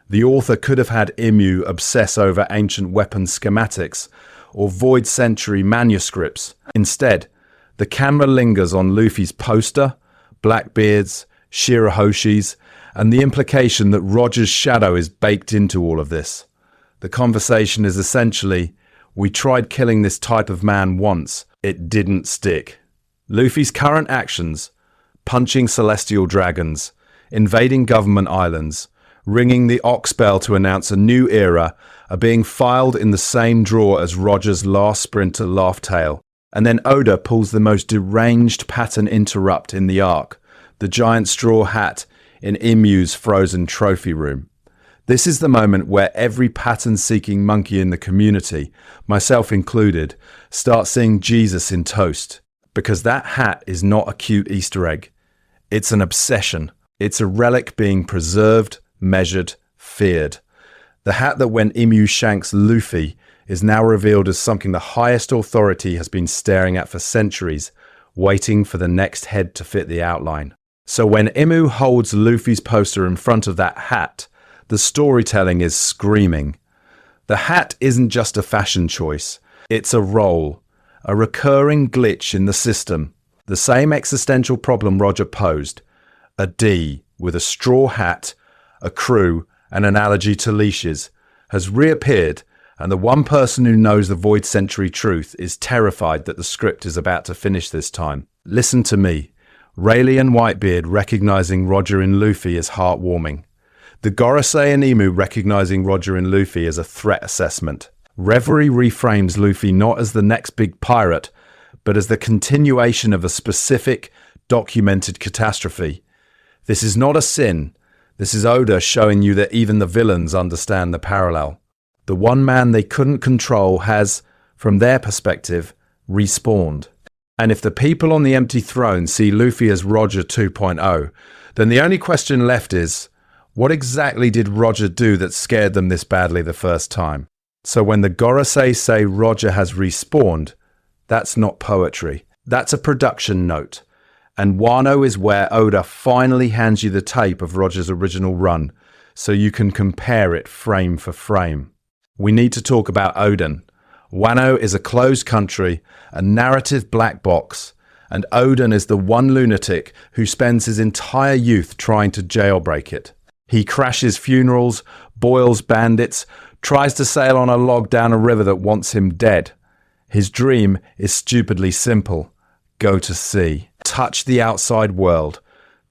A: The author could have had Emu obsess over ancient weapon schematics or void century manuscripts. Instead, the camera lingers on Luffy's poster, Blackbeard's, Shirahoshi's, and the implication that Roger's shadow is baked into all of this. The conversation is essentially, we tried killing this type of man once, it didn't stick. Luffy's current actions, punching celestial dragons, invading government islands, ringing the ox bell to announce a new era, are being filed in the same drawer as Roger's last sprint to Laugh Tale. And then Oda pulls the most deranged pattern interrupt in the arc, the giant straw hat in Emu's frozen trophy room. This is the moment where every pattern-seeking monkey in the community, myself included, starts seeing Jesus in toast. Because that hat is not a cute Easter egg. It's an obsession. It's a relic being preserved, measured, feared. The hat that when Emu shanks Luffy is now revealed as something the highest authority has been staring at for centuries, waiting for the next head to fit the outline. So when Emu holds Luffy's poster in front of that hat, the storytelling is screaming. The hat isn't just a fashion choice. It's a role, a recurring glitch in the system. The same existential problem Roger posed. A D with a straw hat, a crew, and an allergy to leashes has reappeared, and the one person who knows the Void Century truth is terrified that the script is about to finish this time. Listen to me. Rayleigh and Whitebeard recognizing Roger in Luffy is heartwarming. The Gorosei and Emu recognizing Roger in Luffy is a threat assessment. Reverie reframes Luffy not as the next big pirate, but as the continuation of a specific, documented catastrophe. This is not a sin. This is Oda showing you that even the villains understand the parallel. The one man they couldn't control has, from their perspective, respawned. And if the people on the empty throne see Luffy as Roger 2.0, then the only question left is, what exactly did Roger do that scared them this badly the first time? So when the Gorosei say Roger has respawned, that's not poetry. That's a production note. And Wano is where Oda finally hands you the tape of Roger's original run, so you can compare it frame for frame. We need to talk about Oden. Wano is a closed country, a narrative black box, and Oden is the one lunatic who spends his entire youth trying to jailbreak it. He crashes funerals, boils bandits, tries to sail on a log down a river that wants him dead. His dream is stupidly simple. Go to sea. Touch the outside world.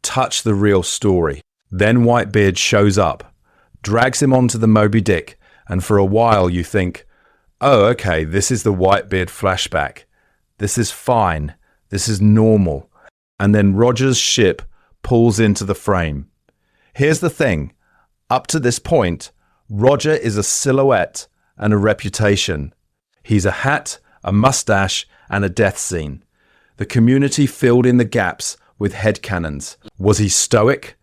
A: Touch the real story. Then Whitebeard shows up, drags him onto the Moby Dick, and for a while you think, oh, okay, this is the Whitebeard flashback. This is fine. This is normal. And then Roger's ship pulls into the frame. Here's the thing. Up to this point, Roger is a silhouette and a reputation. He's a hat, a mustache, and a death scene. The community filled in the gaps with headcanons. Was he stoic?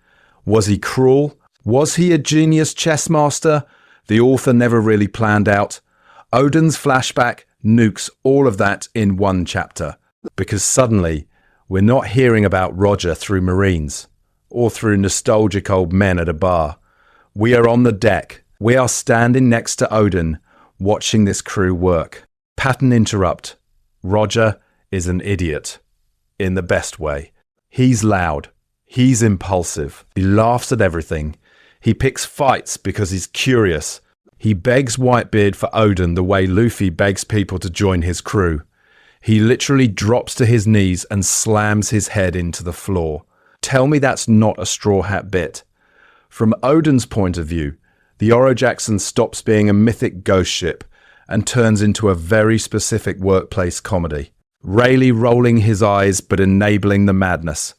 A: Was he cruel? Was he a genius chess master? The author never really planned out. Oden's flashback nukes all of that in one chapter. Because suddenly, we're not hearing about Roger through Marines or through nostalgic old men at a bar. We are on the deck. We are standing next to Oden, watching this crew work. Pattern interrupt. Roger is an idiot. In the best way. He's loud. He's impulsive. He laughs at everything. He picks fights because he's curious. He begs Whitebeard for Oden the way Luffy begs people to join his crew. He literally drops to his knees and slams his head into the floor. Tell me that's not a Straw Hat bit. From Oden's point of view, the Oro Jackson stops being a mythic ghost ship and turns into a very specific workplace comedy. Rayleigh rolling his eyes but enabling the madness.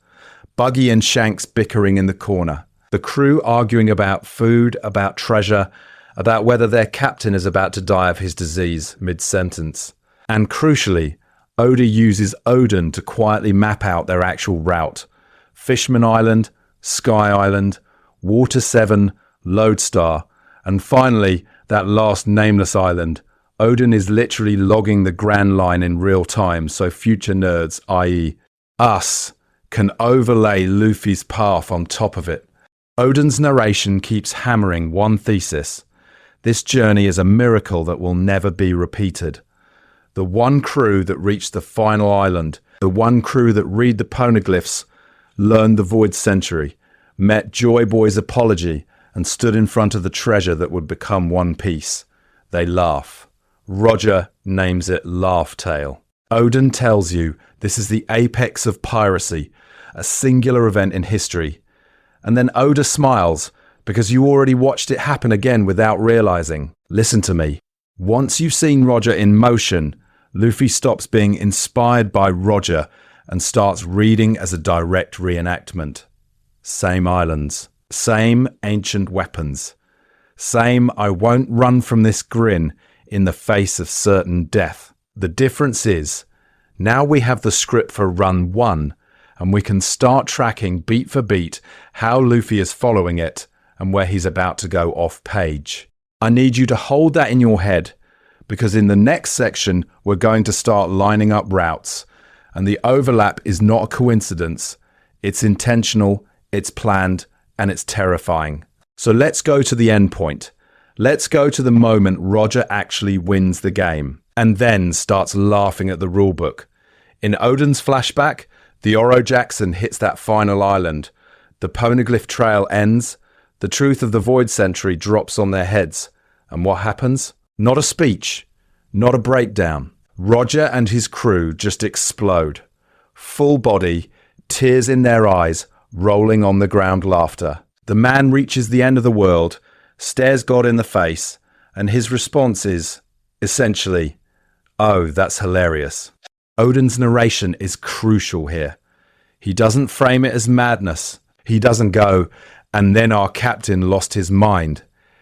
A: Buggy and Shanks bickering in the corner. The crew arguing about food, about treasure, about whether their captain is about to die of his disease mid-sentence. And crucially, Oda uses Oden to quietly map out their actual route. Fishman Island, Sky Island, Water 7, Lodestar, and finally, that last nameless island. Oden is literally logging the Grand Line in real time so future nerds, i.e. us, can overlay Luffy's path on top of it. Oden's narration keeps hammering one thesis. This journey is a miracle that will never be repeated. The one crew that reached the final island, the one crew that read the poneglyphs, learned the Void Century, met Joy Boy's apology, and stood in front of the treasure that would become One Piece. They laugh. Roger names it Laugh Tale. Oden tells you this is the apex of piracy, a singular event in history. And then Oda smiles, because you already watched it happen again without realizing. Listen to me. Once you've seen Roger in motion, Luffy stops being inspired by Roger and starts reading as a direct reenactment. Same islands, same ancient weapons. Same, I won't run from this grin in the face of certain death. The difference is, now we have the script for Run 1, and we can start tracking beat for beat how Luffy is following it and where he's about to go off page. I need you to hold that in your head, because in the next section we're going to start lining up routes, and the overlap is not a coincidence. It's intentional, it's planned, and it's terrifying. So let's go to the end point. Let's go to the moment Roger actually wins the game, and then starts laughing at the rulebook. In Oden's flashback, the Oro Jackson hits that final island. The Poneglyph trail ends. The truth of the Void Sentry drops on their heads. And what happens? Not a speech, not a breakdown. Roger and his crew just explode. Full body, tears in their eyes, rolling on the ground laughter. The man reaches the end of the world, stares God in the face, and his response is, essentially, "Oh, that's hilarious." Oden's narration is crucial here. He doesn't frame it as madness. He doesn't go, "And then our captain lost his mind."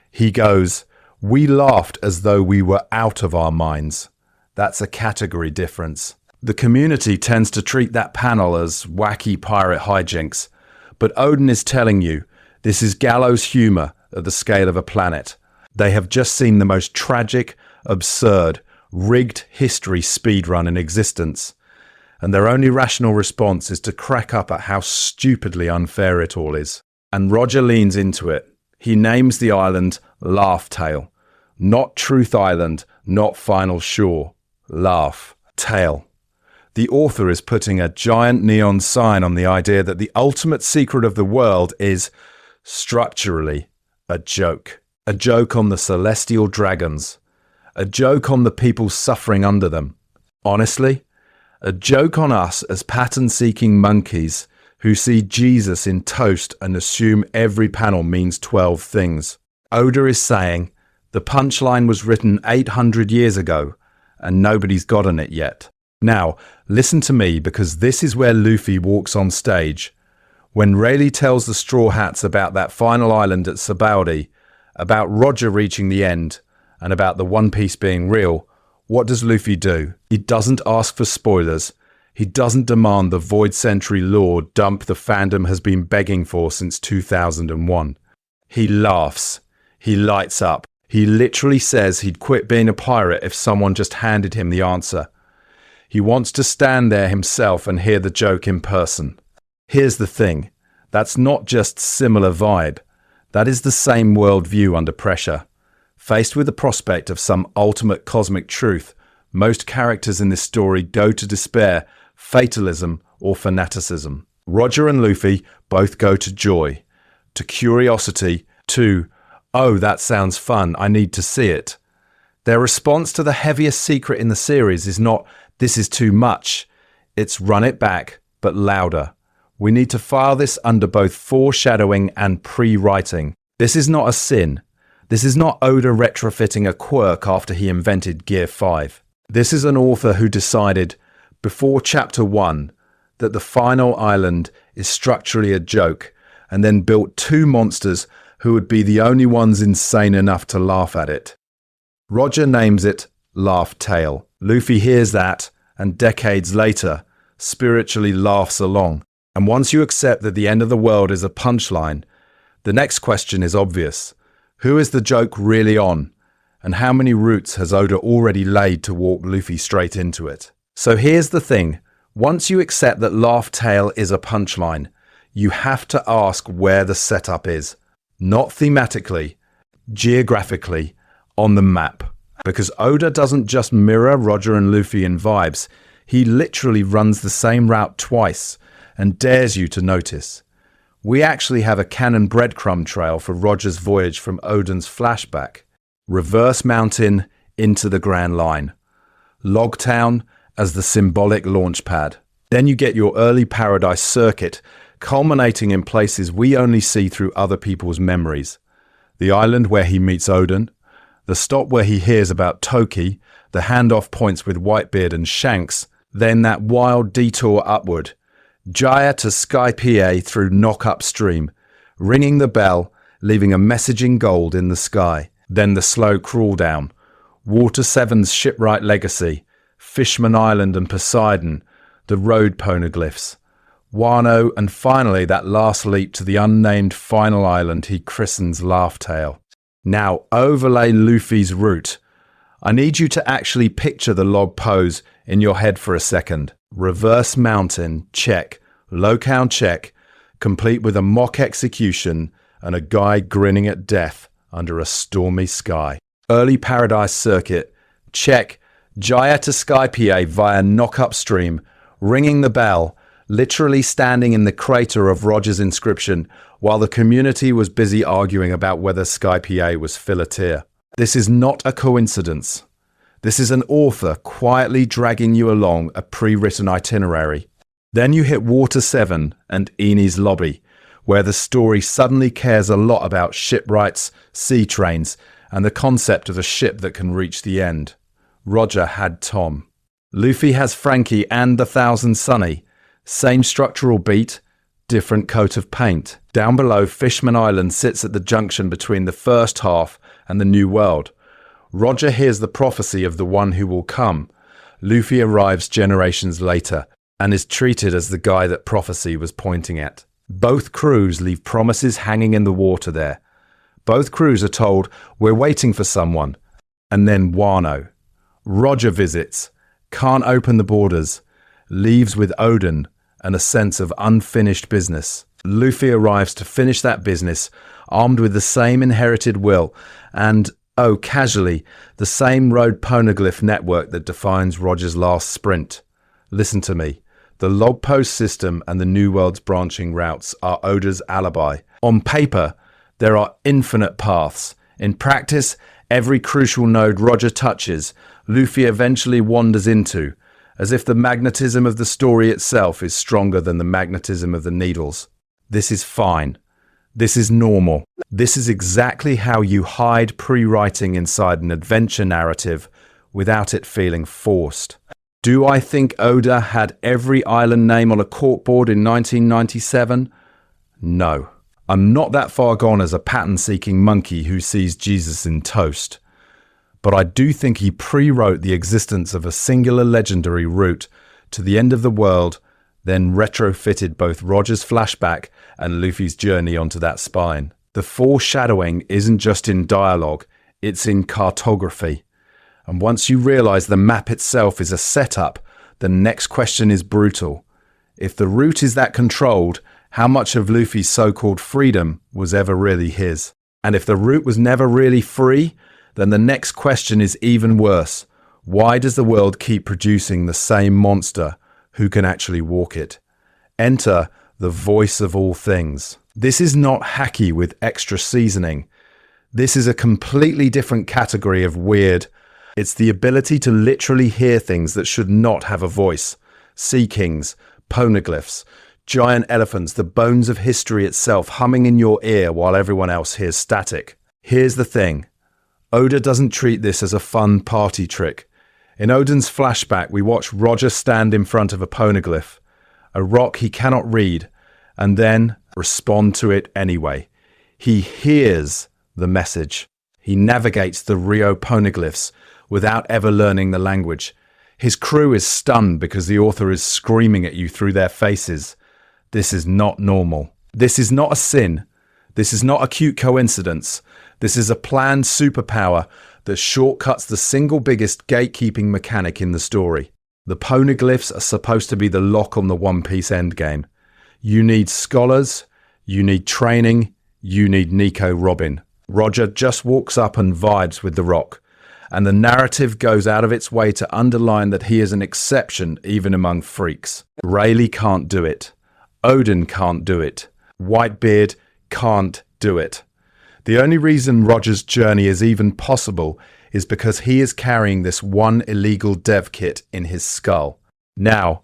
A: He goes, "We laughed as though we were out of our minds." That's a category difference. The community tends to treat that panel as wacky pirate hijinks, but Oden is telling you, this is gallows humor at the scale of a planet. They have just seen the most tragic, absurd, rigged history speedrun in existence, and their only rational response is to crack up at how stupidly unfair it all is. And Roger leans into it. He names the island Laugh Tale. Not Truth Island, not Final Shore. Laugh Tale. The author is putting a giant neon sign on the idea that the ultimate secret of the world is, structurally, a joke. A joke on the celestial dragons. A joke on the people suffering under them. Honestly, a joke on us as pattern-seeking monkeys who see Jesus in toast and assume every panel means 12 things. Oda is saying, the punchline was written 800 years ago, and nobody's gotten it yet. Now, listen to me, because this is where Luffy walks on stage. When Rayleigh tells the Straw Hats about that final island at Sabaody, about Roger reaching the end, and about the One Piece being real, what does Luffy do? He doesn't ask for spoilers. He doesn't demand the Void Sentry lore dump the fandom has been begging for since 2001. He laughs. He lights up. He literally says he'd quit being a pirate if someone just handed him the answer. He wants to stand there himself and hear the joke in person. Here's the thing. That's not just similar vibe. That is the same worldview under pressure. Faced with the prospect of some ultimate cosmic truth, most characters in this story go to despair, fatalism, or fanaticism. Roger and Luffy both go to joy, to curiosity, to, "Oh, that sounds fun, I need to see it." Their response to the heaviest secret in the series is not, "This is too much." It's, "Run it back, but louder. We need to file this under both foreshadowing and pre-writing." This is not a sin. This is not Oda retrofitting a quirk after he invented Gear 5. This is an author who decided, before Chapter 1, that the final island is structurally a joke, and then built two monsters who would be the only ones insane enough to laugh at it. Roger names it Laugh Tale. Luffy hears that, and decades later, spiritually laughs along. And once you accept that the end of the world is a punchline, the next question is obvious. Who is the joke really on? And how many routes has Oda already laid to walk Luffy straight into it? So here's the thing. Once you accept that Laugh Tale is a punchline, you have to ask where the setup is. Not thematically, geographically, on the map. Because Oda doesn't just mirror Roger and Luffy in vibes. He literally runs the same route twice and dares you to notice. We actually have a canon breadcrumb trail for Roger's voyage from Oden's flashback. Reverse Mountain into the Grand Line. Logtown as the symbolic launch pad. Then you get your early Paradise Circuit, culminating in places we only see through other people's memories. The island where he meets Oden, the stop where he hears about Toki, the handoff points with Whitebeard and Shanks, then that wild detour upward, Jaya to Skypiea through Knock Upstream, ringing the bell, leaving a message in gold in the sky. Then the slow crawl down. Water 7's shipwright legacy, Fishman Island and Poseidon, the road poneglyphs, Wano, and finally that last leap to the unnamed final island he christens Laugh Tale. Now overlay Luffy's route. I need you to actually picture the log pose in your head for a second. Reverse mountain, check. Locale, check. Complete with a mock execution and a guy grinning at death under a stormy sky. Early Paradise Circuit, check. Jaya to Skypiea via knock upstream, ringing the bell, literally standing in the crater of Roger's inscription while the community was busy arguing about whether Skypiea was filateer. This is not a coincidence. This is an author quietly dragging you along a pre-written itinerary. Then you hit Water 7 and Eni's Lobby, where the story suddenly cares a lot about shipwrights, sea trains, and the concept of a ship that can reach the end. Roger had Tom. Luffy has Frankie and the Thousand Sunny. Same structural beat, different coat of paint. Down below, Fishman Island sits at the junction between the first half and the New World. Roger hears the prophecy of the one who will come. Luffy arrives generations later and is treated as the guy that prophecy was pointing at. Both crews leave promises hanging in the water there. Both crews are told, we're waiting for someone. And then Wano. Roger visits, can't open the borders, leaves with Oden and a sense of unfinished business. Luffy arrives to finish that business, armed with the same inherited will and, oh casually, the same road poneglyph network that defines Roger's last sprint. Listen to me. The log post system and the New World's branching routes are Oda's alibi. On paper, there are infinite paths. In practice, every crucial node Roger touches, Luffy eventually wanders into, as if the magnetism of the story itself is stronger than the magnetism of the needles. This is fine. This is normal. This is exactly how you hide pre-writing inside an adventure narrative without it feeling forced. Do I think Oda had every island name on a corkboard in 1997? No. I'm not that far gone as a pattern-seeking monkey who sees Jesus in toast. But I do think he pre-wrote the existence of a singular legendary route to the end of the world, then retrofitted both Roger's flashback and Luffy's journey onto that spine. The foreshadowing isn't just in dialogue, it's in cartography. And once you realize the map itself is a setup, the next question is brutal. If the route is that controlled, how much of Luffy's so-called freedom was ever really his? And if the route was never really free, then the next question is even worse. Why does the world keep producing the same monster who can actually walk it? Enter the voice of all things. This is not hacky with extra seasoning. This is a completely different category of weird. It's the ability to literally hear things that should not have a voice. Sea kings, poneglyphs, giant elephants, the bones of history itself humming in your ear while everyone else hears static. Here's the thing. Oda doesn't treat this as a fun party trick. In Oden's flashback, we watch Roger stand in front of a poneglyph, a rock he cannot read, and then respond to it anyway. He hears the message. He navigates the Rio poneglyphs without ever learning the language. His crew is stunned because the author is screaming at you through their faces. This is not normal. This is not a sin. This is not a cute coincidence. This is a planned superpower that shortcuts the single biggest gatekeeping mechanic in the story. The poneglyphs are supposed to be the lock on the One Piece endgame. You need scholars, you need training, you need Nico Robin. Roger just walks up and vibes with the rock, and the narrative goes out of its way to underline that he is an exception even among freaks. Rayleigh can't do it. Oden can't do it. Whitebeard can't do it. The only reason Roger's journey is even possible is because he is carrying this one illegal dev kit in his skull. Now,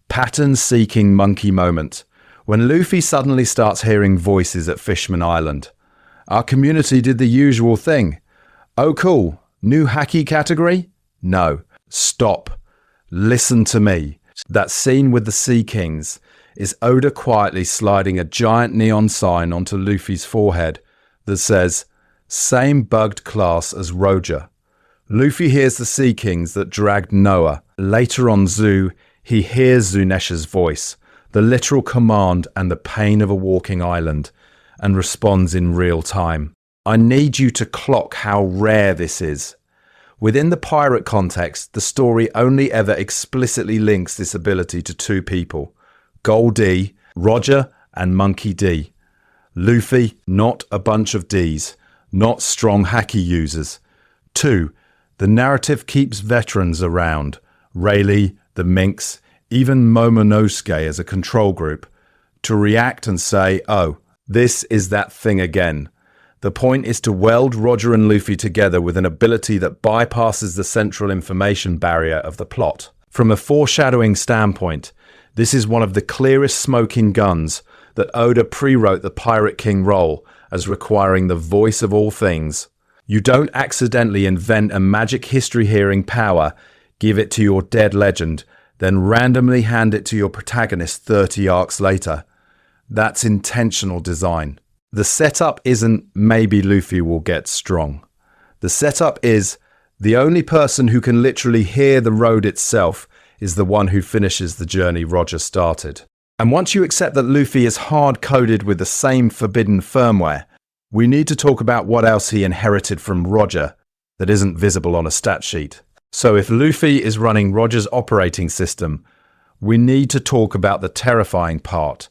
A: pattern-seeking monkey moment. When Luffy suddenly starts hearing voices at Fishman Island. Our community did the usual thing. Oh cool, new hacky category? No, stop. Listen to me. That scene with the Sea Kings is Oda quietly sliding a giant neon sign onto Luffy's forehead, that says, "Same bugged class as Roger." Luffy hears the Sea Kings that dragged Noah. Later on Zoo, he hears Zunesha's voice, the literal command and the pain of a walking island, and responds in real time. I need you to clock how rare this is. Within the pirate context, the story only ever explicitly links this ability to two people, Gol D, Roger, and Monkey D. Luffy, not a bunch of Ds, not strong haki users. 2. The narrative keeps veterans around, Rayleigh, the Minx, even Momonosuke as a control group, to react and say, "Oh, this is that thing again." The point is to weld Roger and Luffy together with an ability that bypasses the central information barrier of the plot. From a foreshadowing standpoint, this is one of the clearest smoking guns that Oda pre-wrote the Pirate King role as requiring the voice of all things. You don't accidentally invent a magic history-hearing power, give it to your dead legend, then randomly hand it to your protagonist 30 arcs later. That's intentional design. The setup isn't maybe Luffy will get strong. The setup is the only person who can literally hear the road itself is the one who finishes the journey Roger started. And once you accept that Luffy is hard-coded with the same forbidden firmware, we need to talk about what else he inherited from Roger that isn't visible on a stat sheet. So if Luffy is running Roger's operating system, we need to talk about the terrifying part,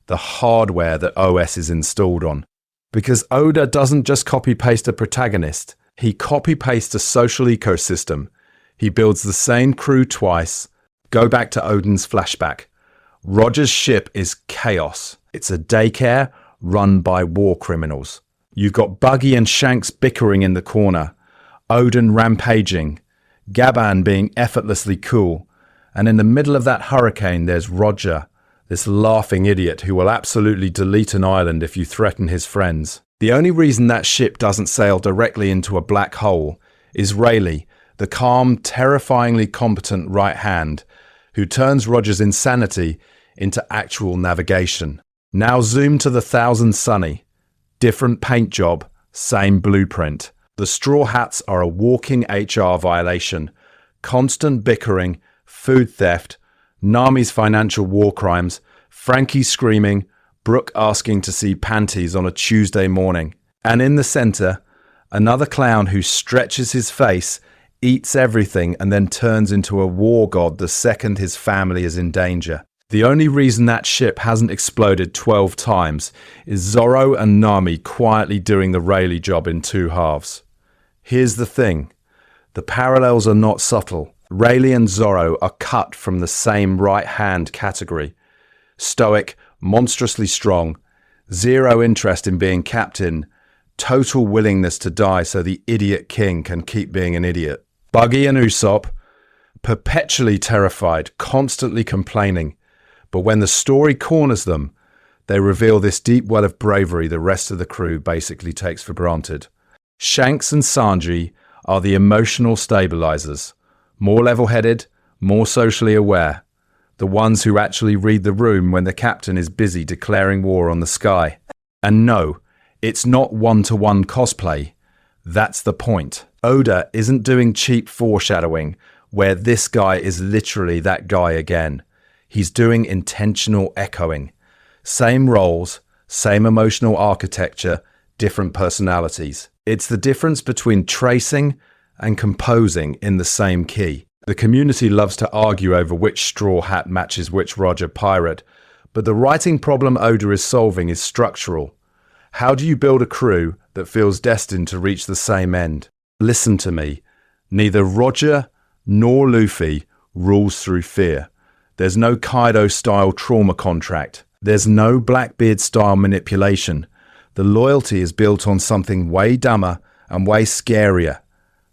A: the hardware that OS is installed on. Because Oda doesn't just copy-paste a protagonist, he copy-pastes a social ecosystem. He builds the same crew twice. Go back to Odin's flashback. Roger's ship is chaos. It's a daycare run by war criminals. You've got Buggy and Shanks bickering in the corner, Odin rampaging, Gaban being effortlessly cool, and in the middle of that hurricane there's Roger, this laughing idiot who will absolutely delete an island if you threaten his friends. The only reason that ship doesn't sail directly into a black hole is Rayleigh, the calm, terrifyingly competent right hand, who turns Roger's insanity into actual navigation. Now zoom to the Thousand Sunny. Different paint job, same blueprint. The Straw Hats are a walking HR violation. Constant bickering, food theft, Nami's financial war crimes, Frankie screaming, Brooke asking to see panties on a Tuesday morning. And in the center, another clown who stretches his face, eats everything, and then turns into a war god the second his family is in danger. The only reason that ship hasn't exploded 12 times is Zoro and Nami quietly doing the Rayleigh job in two halves. Here's the thing. The parallels are not subtle. Rayleigh and Zoro are cut from the same right-hand category. Stoic, monstrously strong, zero interest in being captain, total willingness to die so the idiot king can keep being an idiot. Buggy and Usopp, perpetually terrified, constantly complaining. But when the story corners them, they reveal this deep well of bravery the rest of the crew basically takes for granted. Shanks and Sanji are the emotional stabilizers, more level-headed, more socially aware, the ones who actually read the room when the captain is busy declaring war on the sky. And no, it's not one-to-one cosplay. That's the point. Oda isn't doing cheap foreshadowing where this guy is literally that guy again. He's doing intentional echoing. Same roles, same emotional architecture, different personalities. It's the difference between tracing and composing in the same key. The community loves to argue over which straw hat matches which Roger pirate, but the writing problem Oda is solving is structural. How do you build a crew that feels destined to reach the same end? Listen to me. Neither Roger nor Luffy rules through fear. There's no Kaido-style trauma contract. There's no Blackbeard-style manipulation. The loyalty is built on something way dumber and way scarier.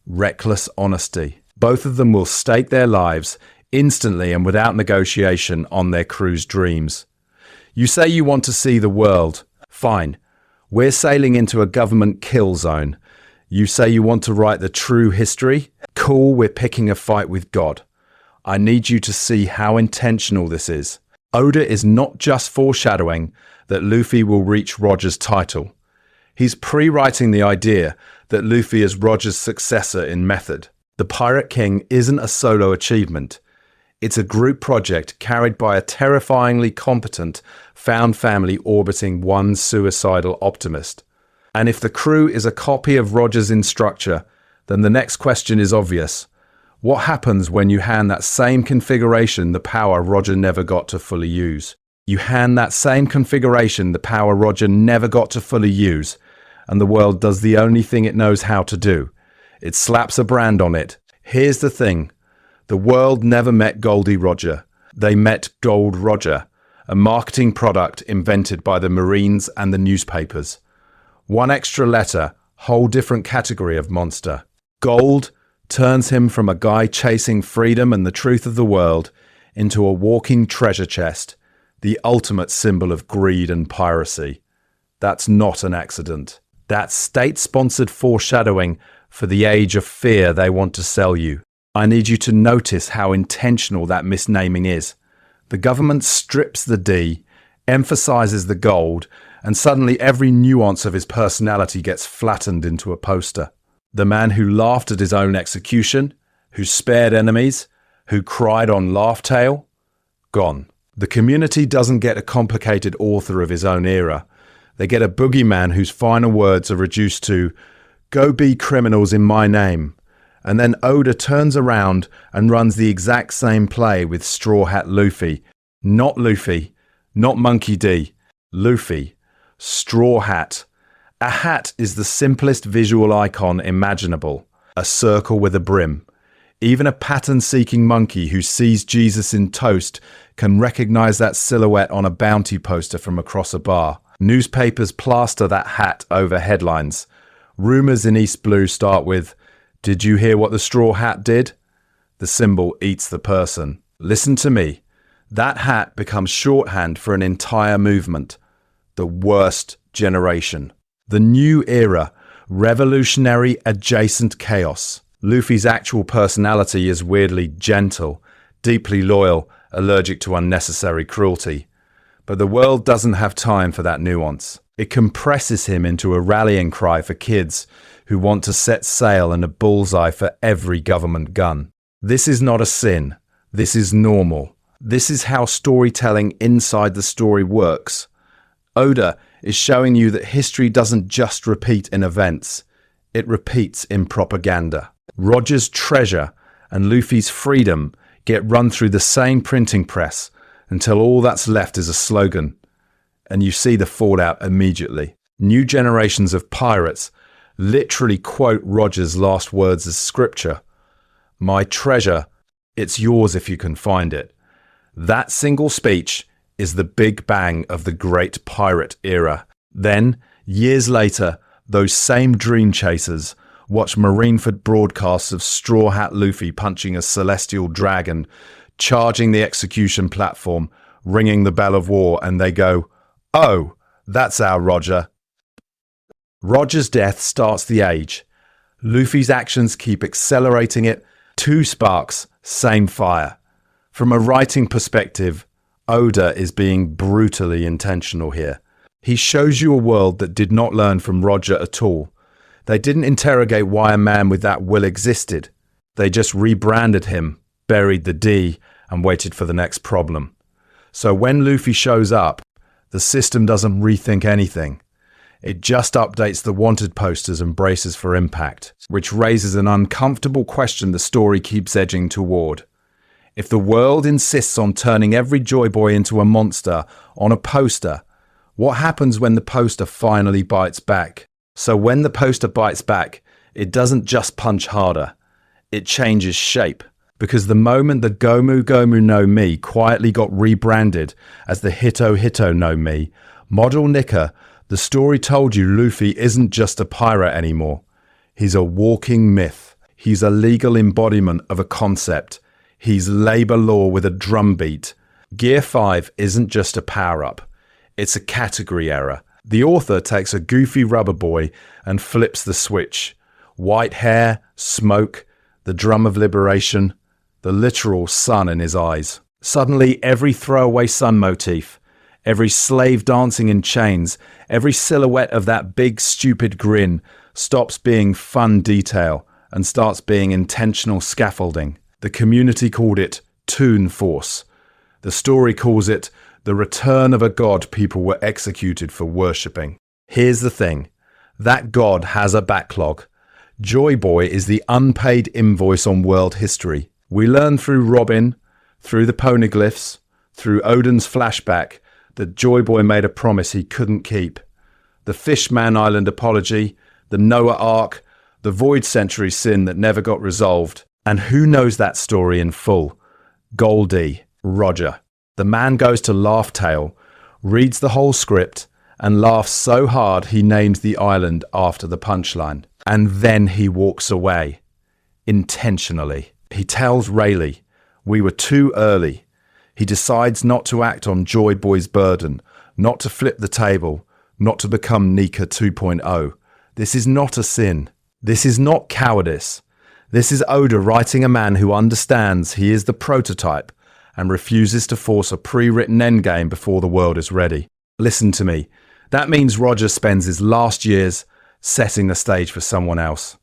A: Reckless honesty. Both of them will stake their lives instantly and without negotiation on their crew's dreams. You say you want to see the world. Fine. We're sailing into a government kill zone. You say you want to write the true history? Cool, we're picking a fight with God. I need you to see how intentional this is. Oda is not just foreshadowing that Luffy will reach Roger's title. He's pre-writing the idea that Luffy is Roger's successor in method. The Pirate King isn't a solo achievement. It's a group project carried by a terrifyingly competent found family orbiting one suicidal optimist. And if the crew is a copy of Roger's instructor, then the next question is obvious. What happens when you hand that same configuration the power Roger never got to fully use? You hand that same configuration the power Roger never got to fully use, and the world does the only thing it knows how to do. It slaps a brand on it. Here's the thing. The world never met Goldie Roger. They met Gold Roger, a marketing product invented by the Marines and the newspapers. One extra letter, whole different category of monster. Gold turns him from a guy chasing freedom and the truth of the world into a walking treasure chest, the ultimate symbol of greed and piracy. That's not an accident. That's state-sponsored foreshadowing for the age of fear they want to sell you. I need you to notice how intentional that misnaming is. The government strips the D, emphasizes the gold, and suddenly every nuance of his personality gets flattened into a poster. The man who laughed at his own execution, who spared enemies, who cried on Laugh Tale, gone. The community doesn't get a complicated author of his own era. They get a boogeyman whose final words are reduced to, "Go be criminals in my name." And then Oda turns around and runs the exact same play with Straw Hat Luffy. Not Luffy, not Monkey D. Luffy. Straw Hat. A hat is the simplest visual icon imaginable. A circle with a brim. Even a pattern-seeking monkey who sees Jesus in toast can recognize that silhouette on a bounty poster from across a bar. Newspapers plaster that hat over headlines. Rumors in East Blue start with, "Did you hear what the straw hat did?" The symbol eats the person. Listen to me. That hat becomes shorthand for an entire movement. The worst generation. The new era. Revolutionary adjacent chaos. Luffy's actual personality is weirdly gentle, deeply loyal, allergic to unnecessary cruelty. But the world doesn't have time for that nuance. It compresses him into a rallying cry for kids who want to set sail and a bullseye for every government gun. This is not a sin. This is normal. This is how storytelling inside the story works. Oda is showing you that history doesn't just repeat in events. It repeats in propaganda. Roger's treasure and Luffy's freedom get run through the same printing press until all that's left is a slogan. And you see the fallout immediately. New generations of pirates literally quote Roger's last words as scripture. "My treasure, it's yours if you can find it." That single speech is the big bang of the great pirate era. Then, years later, those same dream chasers watch Marineford broadcasts of Straw Hat Luffy punching a celestial dragon, charging the execution platform, ringing the bell of war, and they go, "Oh, that's our Roger." Roger's death starts the age. Luffy's actions keep accelerating it. Two sparks, same fire. From a writing perspective, Oda is being brutally intentional here. He shows you a world that did not learn from Roger at all. They didn't interrogate why a man with that will existed. They just rebranded him, buried the D, and waited for the next problem. So when Luffy shows up, the system doesn't rethink anything. It just updates the wanted posters and braces for impact, which raises an uncomfortable question the story keeps edging toward. If the world insists on turning every Joy Boy into a monster on a poster, what happens when the poster finally bites back? So when the poster bites back, it doesn't just punch harder, it changes shape. Because the moment the Gomu Gomu no Mi quietly got rebranded as the Hito Hito no Mi, Model Nika, the story told you Luffy isn't just a pirate anymore. He's a walking myth. He's a legal embodiment of a concept. He's labor law with a drumbeat. Gear 5 isn't just a power-up. It's a category error. The author takes a goofy rubber boy and flips the switch. White hair, smoke, the drum of liberation, the literal sun in his eyes. Suddenly, every throwaway sun motif, Every slave dancing in chains, every silhouette of that big stupid grin stops being fun detail and starts being intentional scaffolding. The community called it Toon Force. The story calls it the return of a god people were executed for worshipping. Here's the thing. That god has a backlog. Joy Boy is the unpaid invoice on world history. We learn through Robin, through the poneglyphs, through Odin's flashback, that Joy Boy made a promise he couldn't keep. The Fishman Island apology, the Noah Ark, the Void Century sin that never got resolved. And who knows that story in full? Gol D, Roger. The man goes to Laugh Tale, reads the whole script, and laughs so hard he names the island after the punchline. And then he walks away. Intentionally. He tells Rayleigh, "We were too early." He decides not to act on Joy Boy's burden, not to flip the table, not to become Nika 2.0. This is not a sin. This is not cowardice. This is Oda writing a man who understands he is the prototype and refuses to force a pre-written endgame before the world is ready. Listen to me. That means Roger spends his last years setting the stage for someone else.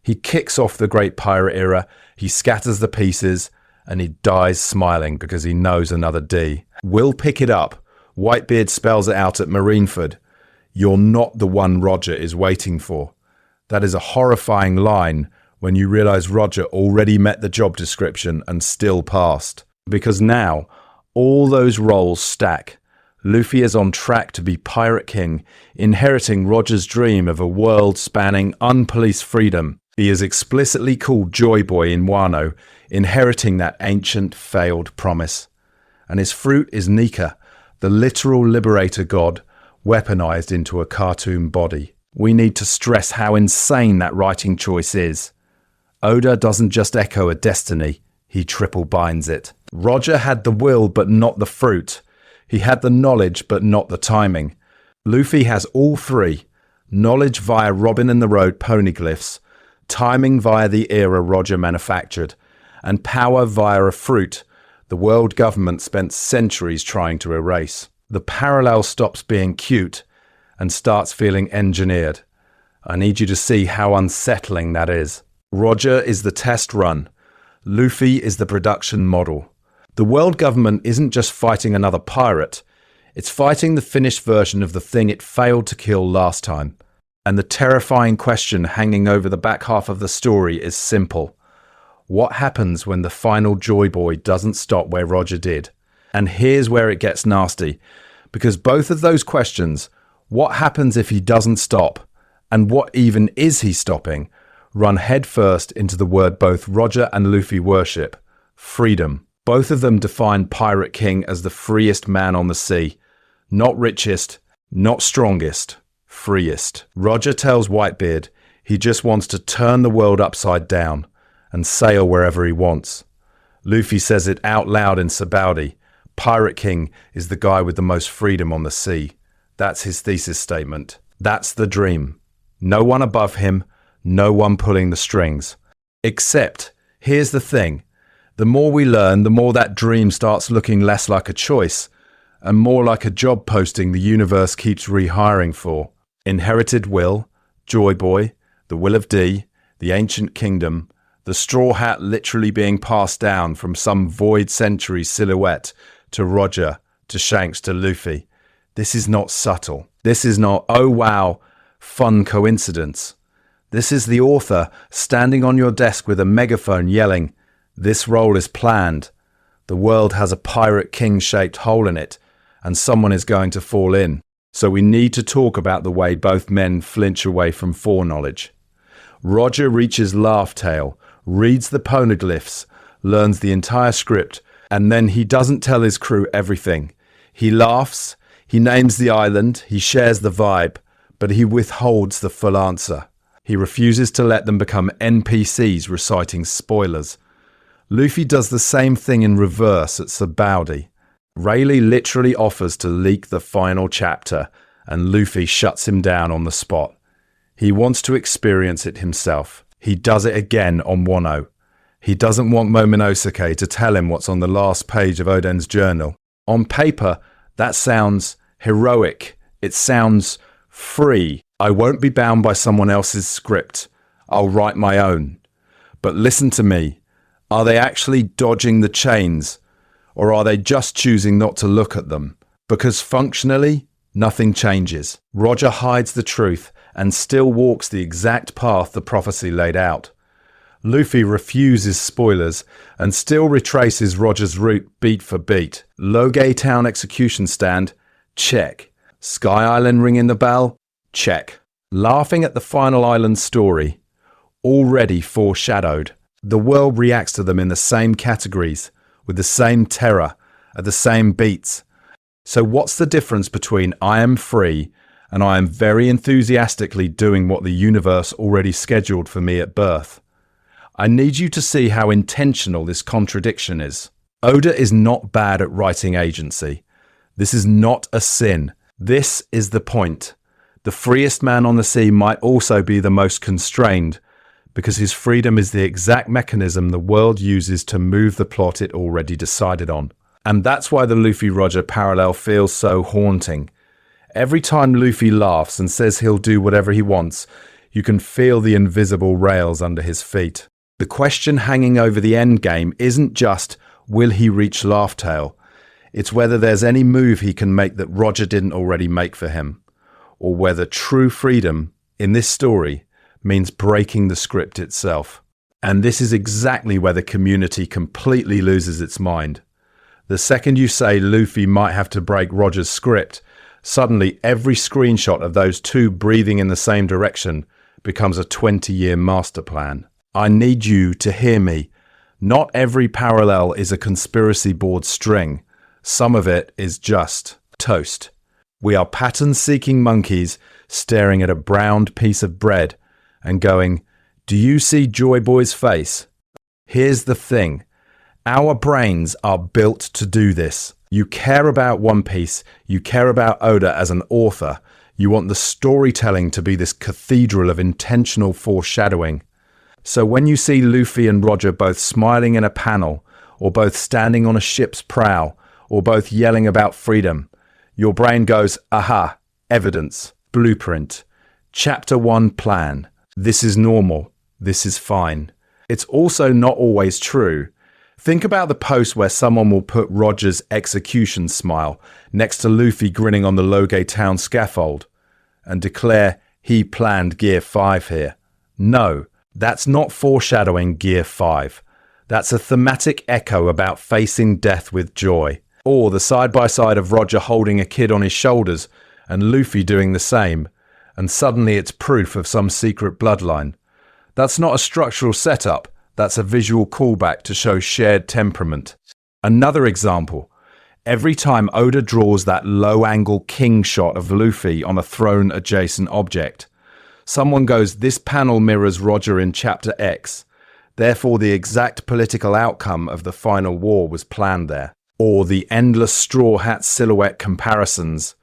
A: He kicks off the Great Pirate Era, he scatters the pieces, and he dies smiling because he knows another D. We'll pick it up. Whitebeard spells it out at Marineford. You're not the one Roger is waiting for. That is a horrifying line when you realize Roger already met the job description and still passed. Because now, all those roles stack. Luffy is on track to be Pirate King, inheriting Roger's dream of a world-spanning, unpoliced freedom. He is explicitly called Joy Boy in Wano, inheriting that ancient, failed promise. And his fruit is Nika, the literal liberator god, weaponized into a cartoon body. We need to stress how insane that writing choice is. Oda doesn't just echo a destiny, he triple binds it. Roger had the will but not the fruit. He had the knowledge but not the timing. Luffy has all three. Knowledge via Robin and the Road poneglyphs, timing via the era Roger manufactured, and power via a fruit the world government spent centuries trying to erase. The parallel stops being cute and starts feeling engineered. I need you to see how unsettling that is. Roger is the test run. Luffy is the production model. The world government isn't just fighting another pirate. It's fighting the finished version of the thing it failed to kill last time. And the terrifying question hanging over the back half of the story is simple. What happens when the final Joy Boy doesn't stop where Roger did? And here's where it gets nasty. Because both of those questions, what happens if he doesn't stop, and what even is he stopping, run headfirst into the word both Roger and Luffy worship, freedom. Both of them define Pirate King as the freest man on the sea. Not richest, not strongest, freest. Roger tells Whitebeard he just wants to turn the world upside down and sail wherever he wants. Luffy says it out loud in Sabaody. Pirate King is the guy with the most freedom on the sea. That's his thesis statement. That's the dream. No one above him, no one pulling the strings. Except, here's the thing. The more we learn, the more that dream starts looking less like a choice and more like a job posting the universe keeps rehiring for. Inherited will, Joy Boy, the Will of D, the Ancient Kingdom, the straw hat literally being passed down from some Void Century silhouette to Roger, to Shanks, to Luffy. This is not subtle. This is not, oh wow, fun coincidence. This is the author standing on your desk with a megaphone yelling, "This role is planned. The world has a Pirate King-shaped hole in it, and someone is going to fall in." So we need to talk about the way both men flinch away from foreknowledge. Roger reaches Laugh Tale, reads the poneglyphs, learns the entire script, and then he doesn't tell his crew everything. He laughs, he names the island, he shares the vibe, but he withholds the full answer. He refuses to let them become NPCs reciting spoilers. Luffy does the same thing in reverse at Sabaody. Rayleigh literally offers to leak the final chapter, and Luffy shuts him down on the spot. He wants to experience it himself. He does it again on Wano. He doesn't want Momonosuke to tell him what's on the last page of Oden's journal. On paper, That sounds heroic. It sounds free. I won't be bound by someone else's script. I'll write my own. But listen to me. Are they actually dodging the chains? Or are they just choosing not to look at them? Because functionally, nothing changes. Roger hides the truth and still walks the exact path the prophecy laid out. Luffy refuses spoilers and still retraces Roger's route beat for beat. Logay Town execution stand? Check. Sky Island ringing the bell? Check. Laughing at the final island story? Already foreshadowed. The world reacts to them in the same categories, with the same terror, at the same beats. So what's the difference between I am free and I am very enthusiastically doing what the universe already scheduled for me at birth? I need you to see how intentional this contradiction is. Oda is not bad at writing agency. This is not a sin. This is the point. The freest man on the sea might also be the most constrained, because his freedom is the exact mechanism the world uses to move the plot it already decided on. And that's why the Luffy-Roger parallel feels so haunting. Every time Luffy laughs and says he'll do whatever he wants, you can feel the invisible rails under his feet. The question hanging over the endgame isn't just, will he reach Laugh Tale? It's whether there's any move he can make that Roger didn't already make for him, or whether true freedom, in this story, means breaking the script itself. And this is exactly where the community completely loses its mind. The second you say Luffy might have to break Roger's script, suddenly every screenshot of those two breathing in the same direction becomes a 20-year master plan. I need you to hear me. Not every parallel is a conspiracy board string. Some of it is just toast. We are pattern-seeking monkeys staring at a browned piece of bread and going, do you see Joy Boy's face? Here's the thing. Our brains are built to do this. You care about One Piece. You care about Oda as an author. You want the storytelling to be this cathedral of intentional foreshadowing. So when you see Luffy and Roger both smiling in a panel, or both standing on a ship's prow, or both yelling about freedom, your brain goes, aha, evidence, blueprint, chapter 1 plan. This is normal. This is fine. It's also not always true. Think about the post where someone will put Roger's execution smile next to Luffy grinning on the Logay Town scaffold and declare he planned Gear 5 here. No, that's not foreshadowing Gear 5. That's a thematic echo about facing death with joy. Or the side-by-side of Roger holding a kid on his shoulders and Luffy doing the same, and suddenly it's proof of some secret bloodline. That's not a structural setup, that's a visual callback to show shared temperament. Another example, every time Oda draws that low-angle king shot of Luffy on a throne-adjacent object, someone goes, this panel mirrors Roger in Chapter X, therefore the exact political outcome of the final war was planned there. Or the endless straw hat silhouette comparisons,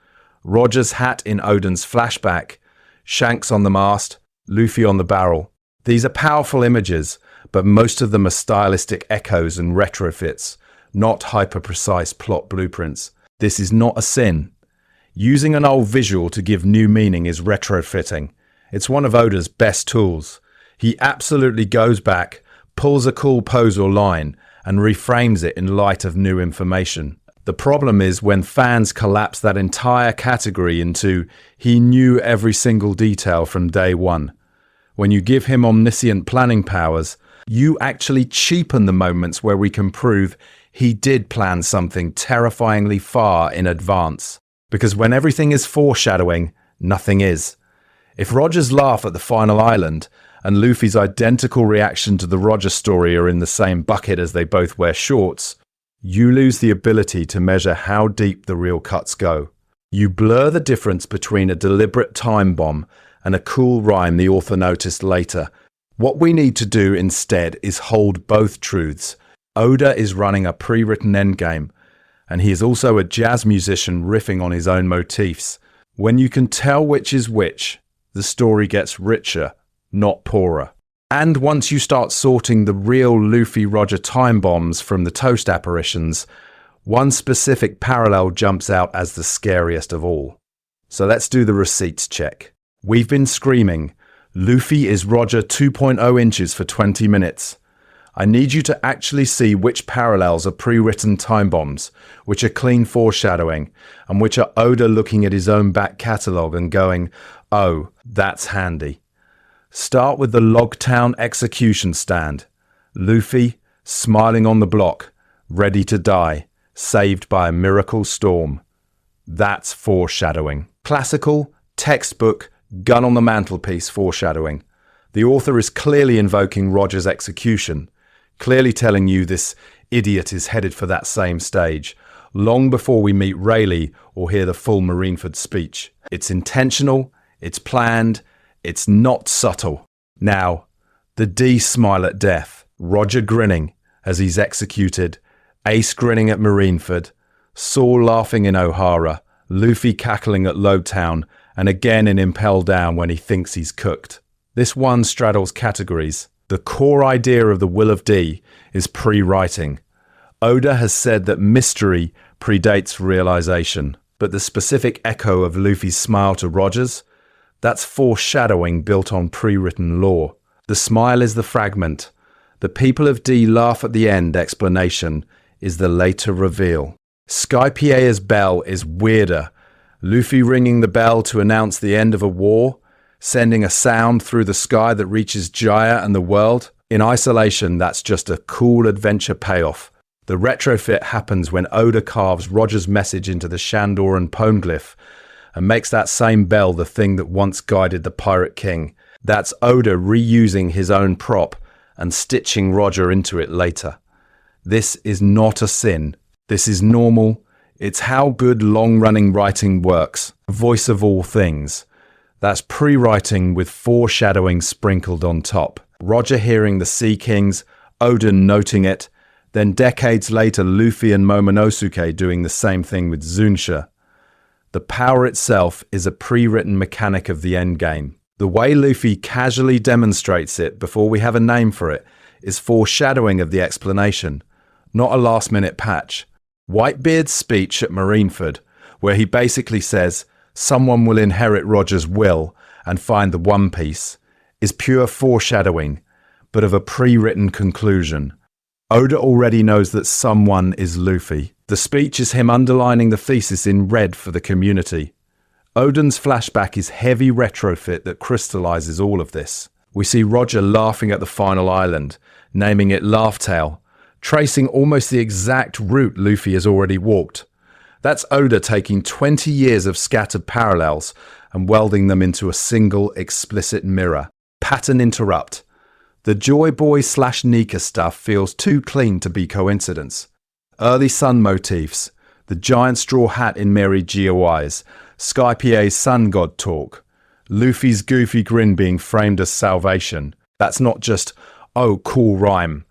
A: Roger's hat in Oden's flashback, Shanks on the mast, Luffy on the barrel. These are powerful images, but most of them are stylistic echoes and retrofits, not hyper-precise plot blueprints. This is not a sin. Using an old visual to give new meaning is retrofitting. It's one of Oda's best tools. He absolutely goes back, pulls a cool pose or line, and reframes it in light of new information. The problem is when fans collapse that entire category into he knew every single detail from day one. When you give him omniscient planning powers, you actually cheapen the moments where we can prove he did plan something terrifyingly far in advance. Because when everything is foreshadowing, nothing is. If Roger's laugh at the final island and Luffy's identical reaction to the Roger story are in the same bucket as they both wear shorts, you lose the ability to measure how deep the real cuts go. You blur the difference between a deliberate time bomb and a cool rhyme the author noticed later. What we need to do instead is hold both truths. Oda is running a pre-written endgame, and he is also a jazz musician riffing on his own motifs. When you can tell which is which, the story gets richer, not poorer. And once you start sorting the real Luffy-Roger time bombs from the toast apparitions, one specific parallel jumps out as the scariest of all. So let's do the receipts check. We've been screaming, Luffy is Roger 2.0 inches for 20 minutes. I need you to actually see which parallels are pre-written time bombs, which are clean foreshadowing, and which are Oda looking at his own back catalogue and going, oh, that's handy. Start with the Logtown execution stand. Luffy, smiling on the block, ready to die, saved by a miracle storm. That's foreshadowing. Classical, textbook, gun on the mantelpiece foreshadowing. The author is clearly invoking Roger's execution, clearly telling you this idiot is headed for that same stage, long before we meet Rayleigh or hear the full Marineford speech. It's intentional, it's planned, it's not subtle. Now, the D smile at death, Roger grinning as he's executed, Ace grinning at Marineford, Saul laughing in O'Hara, Luffy cackling at Logtown, and again in Impel Down when he thinks he's cooked. This one straddles categories. The core idea of the Will of D is pre-writing. Oda has said that mystery predates realization, but the specific echo of Luffy's smile to Rogers, that's foreshadowing built on pre-written lore. The smile is the fragment. The people of D laugh at the end explanation is the later reveal. Skypiea's bell is weirder. Luffy ringing the bell to announce the end of a war, sending a sound through the sky that reaches Jaya and the world. In isolation, that's just a cool adventure payoff. The retrofit happens when Oda carves Roger's message into the Shandoran poneglyph and makes that same bell the thing that once guided the Pirate King. That's Oda reusing his own prop and stitching Roger into it later. This is not a sin. This is normal. It's how good long-running writing works. Voice of all things. That's pre-writing with foreshadowing sprinkled on top. Roger hearing the Sea Kings, Oden noting it, then decades later Luffy and Momonosuke doing the same thing with Zunisha. The power itself is a pre-written mechanic of the endgame. The way Luffy casually demonstrates it before we have a name for it is foreshadowing of the explanation, not a last-minute patch. Whitebeard's speech at Marineford, where he basically says someone will inherit Roger's will and find the One Piece, is pure foreshadowing, but of a pre-written conclusion. Oda already knows that someone is Luffy. The speech is him underlining the thesis in red for the community. Oden's flashback is heavy retrofit that crystallizes all of this. We see Roger laughing at the final island, naming it Laughtail, tracing almost the exact route Luffy has already walked. That's Oda taking 20 years of scattered parallels and welding them into a single explicit mirror. Pattern interrupt. The Joy Boy / Nika stuff feels too clean to be coincidence. Early sun motifs, the giant straw hat in Mary GOIs, Skypiea's sun god talk, Luffy's goofy grin being framed as salvation. That's not just, oh, cool rhyme.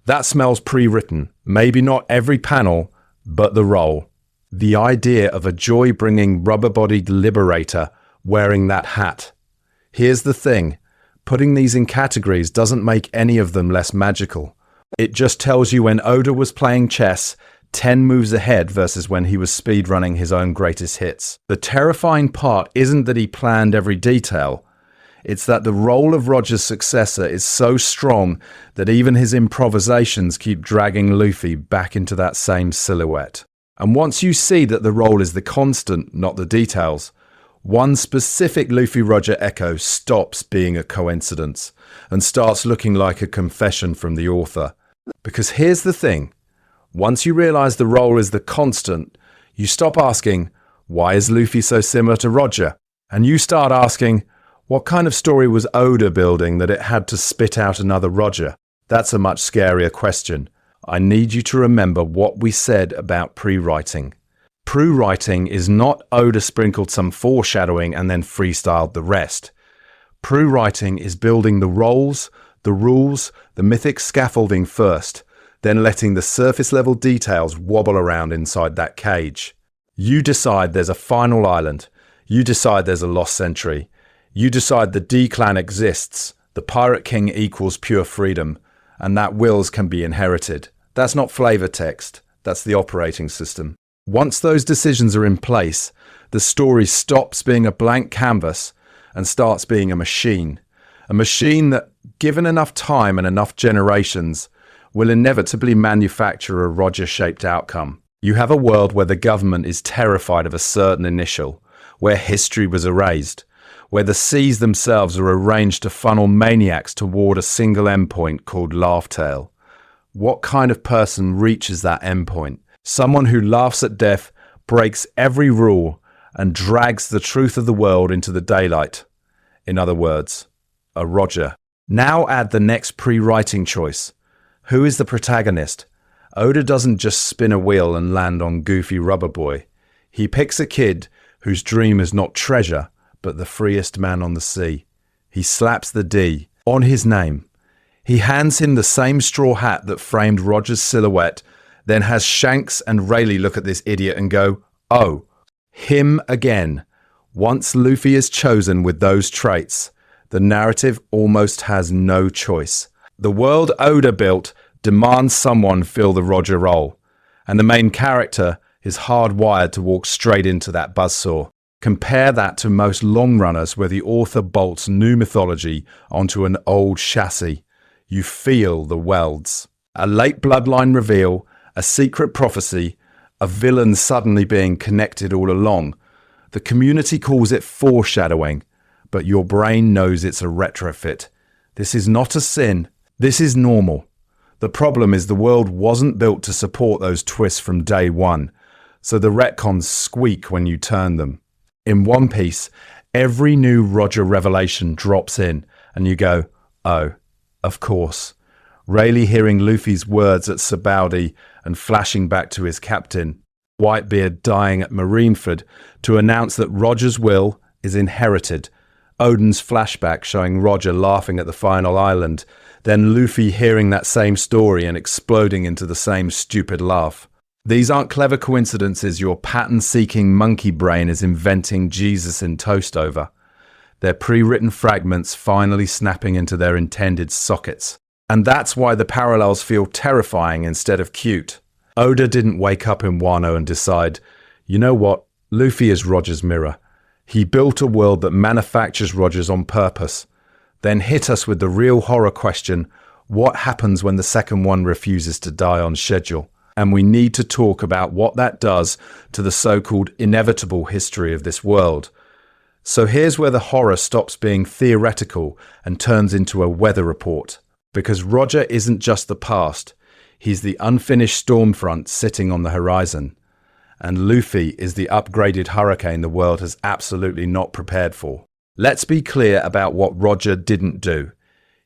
A: That smells pre-written. Maybe not every panel, but the role. The idea of a joy-bringing rubber-bodied liberator wearing that hat. Here's the thing. Putting these in categories doesn't make any of them less magical. It just tells you when Oda was playing chess 10 moves ahead versus when he was speedrunning his own greatest hits. The terrifying part isn't that he planned every detail. It's that the role of Roger's successor is so strong that even his improvisations keep dragging Luffy back into that same silhouette. And once you see that the role is the constant, not the details, one specific Luffy-Roger echo stops being a coincidence and starts looking like a confession from the author. Because here's the thing. Once you realize the role is the constant, you stop asking, why is Luffy so similar to Roger? And you start asking, what kind of story was Oda building that it had to spit out another Roger? That's a much scarier question. I need you to remember what we said about pre-writing. Pre-writing is not Oda sprinkled some foreshadowing and then freestyled the rest. Pre-writing is building the roles, the rules, the mythic scaffolding first, then letting the surface level details wobble around inside that cage. You decide there's a final island. You decide there's a lost century. You decide the D-clan exists, the Pirate King equals pure freedom, and that wills can be inherited. That's not flavor text. That's the operating system. Once those decisions are in place, the story stops being a blank canvas and starts being a machine. A machine that, given enough time and enough generations, will inevitably manufacture a Roger-shaped outcome. You have a world where the government is terrified of a certain initial, where history was erased, where the seas themselves are arranged to funnel maniacs toward a single endpoint called Laugh Tale. What kind of person reaches that endpoint? Someone who laughs at death, breaks every rule, and drags the truth of the world into the daylight. In other words, a Roger. Now add the next pre-writing choice. Who is the protagonist? Oda doesn't just spin a wheel and land on Goofy Rubber Boy. He picks a kid whose dream is not treasure, but the freest man on the sea. He slaps the D on his name. He hands him the same straw hat that framed Roger's silhouette, then has Shanks and Rayleigh look at this idiot and go, oh, him again. Once Luffy is chosen with those traits, the narrative almost has no choice. The world Oda built demands someone fill the Roger role, and the main character is hardwired to walk straight into that buzzsaw. Compare that to most long runners where the author bolts new mythology onto an old chassis. You feel the welds. A late bloodline reveal, a secret prophecy, a villain suddenly being connected all along. The community calls it foreshadowing, but your brain knows it's a retrofit. This is not a sin. This is normal. The problem is the world wasn't built to support those twists from day one, so the retcons squeak when you turn them. In One Piece, every new Roger revelation drops in, and you go, oh, of course. Rayleigh hearing Luffy's words at Sabaody and flashing back to his captain, Whitebeard dying at Marineford to announce that Roger's will is inherited, Oden's flashback showing Roger laughing at the final island, then Luffy hearing that same story and exploding into the same stupid laugh. These aren't clever coincidences your pattern-seeking monkey brain is inventing Jesus in toast over. They're pre-written fragments finally snapping into their intended sockets. And that's why the parallels feel terrifying instead of cute. Oda didn't wake up in Wano and decide, you know what, Luffy is Roger's mirror. He built a world that manufactures Rogers on purpose. Then hit us with the real horror question, what happens when the second one refuses to die on schedule? And we need to talk about what that does to the so-called inevitable history of this world. So here's where the horror stops being theoretical and turns into a weather report. Because Roger isn't just the past, he's the unfinished stormfront sitting on the horizon. And Luffy is the upgraded hurricane the world has absolutely not prepared for. Let's be clear about what Roger didn't do.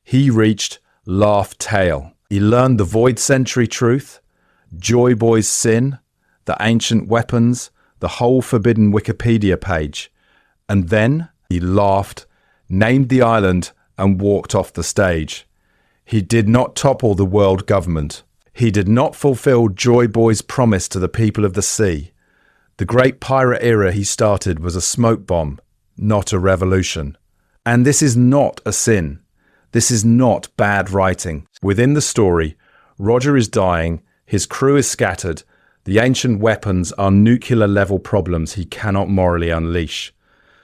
A: He reached Laugh Tale. He learned the Void Century truth, Joy Boy's sin, the ancient weapons, the whole forbidden Wikipedia page. And then he laughed, named the island, and walked off the stage. He did not topple the world government. He did not fulfill Joy Boy's promise to the people of the sea. The great pirate era he started was a smoke bomb, not a revolution. And this is not a sin. This is not bad writing. Within the story, Roger is dying, his crew is scattered, the ancient weapons are nuclear-level problems he cannot morally unleash.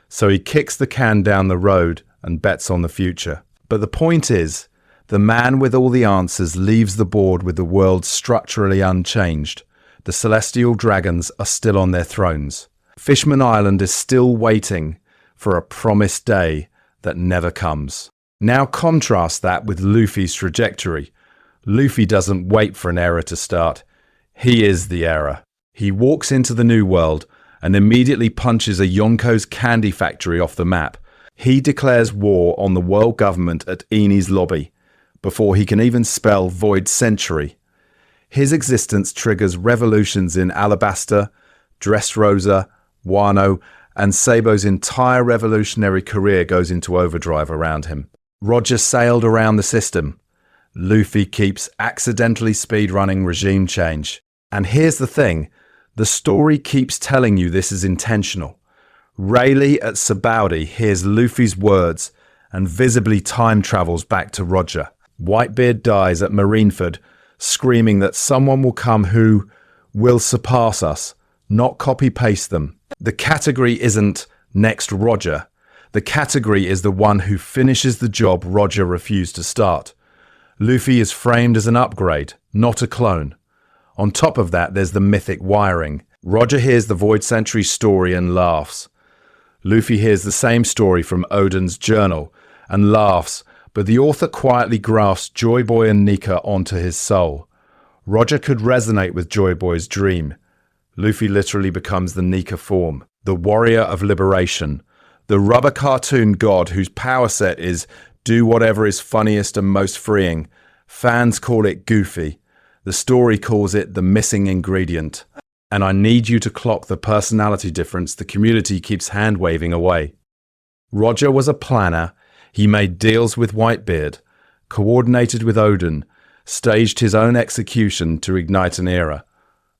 A: So he kicks the can down the road and bets on the future. But the point is, the man with all the answers leaves the board with the world structurally unchanged. The celestial dragons are still on their thrones. Fishman Island is still waiting for a promised day that never comes. Now contrast that with Luffy's trajectory. Luffy doesn't wait for an era to start. He is the era. He walks into the new world and immediately punches a Yonko's candy factory off the map. He declares war on the world government at Eni's lobby before he can even spell Void Century. His existence triggers revolutions in Alabasta, Dressrosa, Wano, and Sabo's entire revolutionary career goes into overdrive around him. Roger sailed around the system. Luffy keeps accidentally speedrunning regime change. And here's the thing, the story keeps telling you this is intentional. Rayleigh at Sabaody hears Luffy's words and visibly time travels back to Roger. Whitebeard dies at Marineford, screaming that someone will come who will surpass us, not copy-paste them. The category isn't next Roger. The category is the one who finishes the job Roger refused to start. Luffy is framed as an upgrade, not a clone. On top of that, there's the mythic wiring. Roger hears the Void Century story and laughs. Luffy hears the same story from Oden's journal and laughs, but the author quietly grafts Joy Boy and Nika onto his soul. Roger could resonate with Joy Boy's dream. Luffy literally becomes the Nika form, the warrior of liberation, the rubber cartoon god whose power set is do whatever is funniest and most freeing. Fans call it goofy. The story calls it the missing ingredient. And I need you to clock the personality difference the community keeps hand-waving away. Roger was a planner. He made deals with Whitebeard, coordinated with Oden, staged his own execution to ignite an era.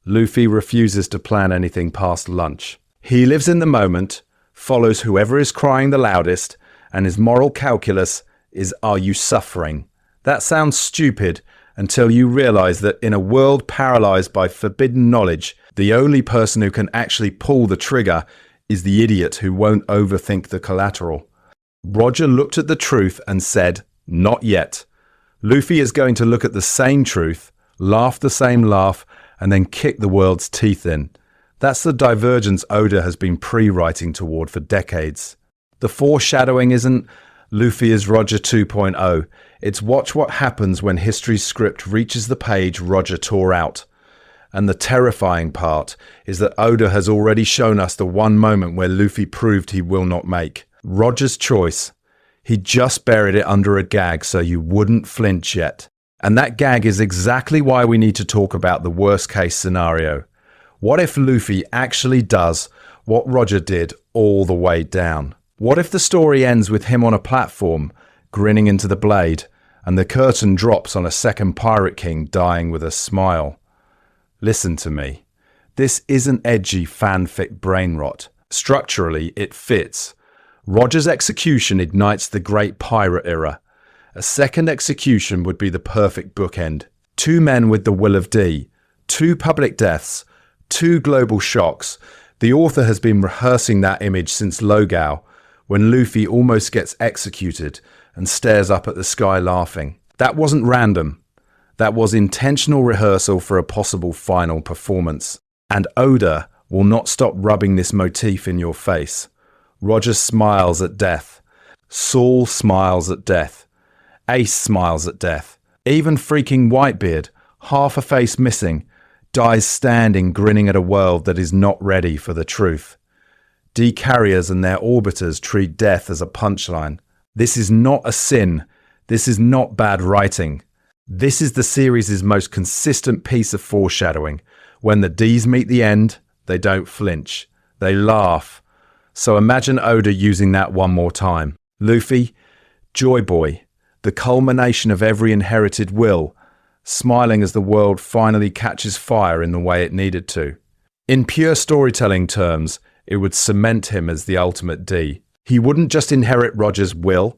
A: Luffy refuses to plan anything past lunch. He lives in the moment, follows whoever is crying the loudest, and his moral calculus is, are you suffering? That sounds stupid until you realize that in a world paralyzed by forbidden knowledge, the only person who can actually pull the trigger is the idiot who won't overthink the collateral. Roger looked at the truth and said, not yet. Luffy is going to look at the same truth, laugh the same laugh, and then kick the world's teeth in. That's the divergence Oda has been pre-writing toward for decades. The foreshadowing isn't Luffy is Roger 2.0. It's watch what happens when history's script reaches the page Roger tore out. And the terrifying part is that Oda has already shown us the one moment where Luffy proved he will not make. Roger's choice. He just buried it under a gag so you wouldn't flinch yet. And that gag is exactly why we need to talk about the worst case scenario. What if Luffy actually does what Roger did all the way down? What if the story ends with him on a platform, grinning into the blade, and the curtain drops on a second Pirate King dying with a smile? Listen to me. This isn't edgy fanfic brain rot. Structurally, it fits. Roger's execution ignites the Great Pirate Era. A second execution would be the perfect bookend. 2 men with the will of D, 2 public deaths, 2 global shocks. The author has been rehearsing that image since Logao, when Luffy almost gets executed and stares up at the sky laughing. That wasn't random. That was intentional rehearsal for a possible final performance. And Oda will not stop rubbing this motif in your face. Roger smiles at death. Saul smiles at death. Ace smiles at death. Even freaking Whitebeard, half a face missing, dies standing grinning at a world that is not ready for the truth. D-carriers and their orbiters treat death as a punchline. This is not a sin. This is not bad writing. This is the series' most consistent piece of foreshadowing. When the Ds meet the end, they don't flinch. They laugh. So imagine Oda using that one more time. Luffy, Joy Boy, the culmination of every inherited will, smiling as the world finally catches fire in the way it needed to. In pure storytelling terms, it would cement him as the ultimate D. He wouldn't just inherit Roger's will,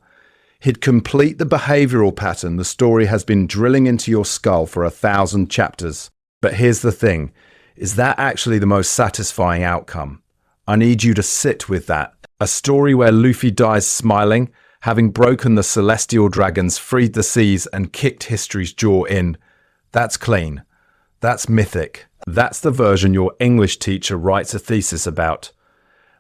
A: he'd complete the behavioral pattern the story has been drilling into your skull for 1,000 chapters. But here's the thing, is that actually the most satisfying outcome? I need you to sit with that. A story where Luffy dies smiling, having broken the celestial dragons, freed the seas, and kicked history's jaw in. That's clean. That's mythic. That's the version your English teacher writes a thesis about.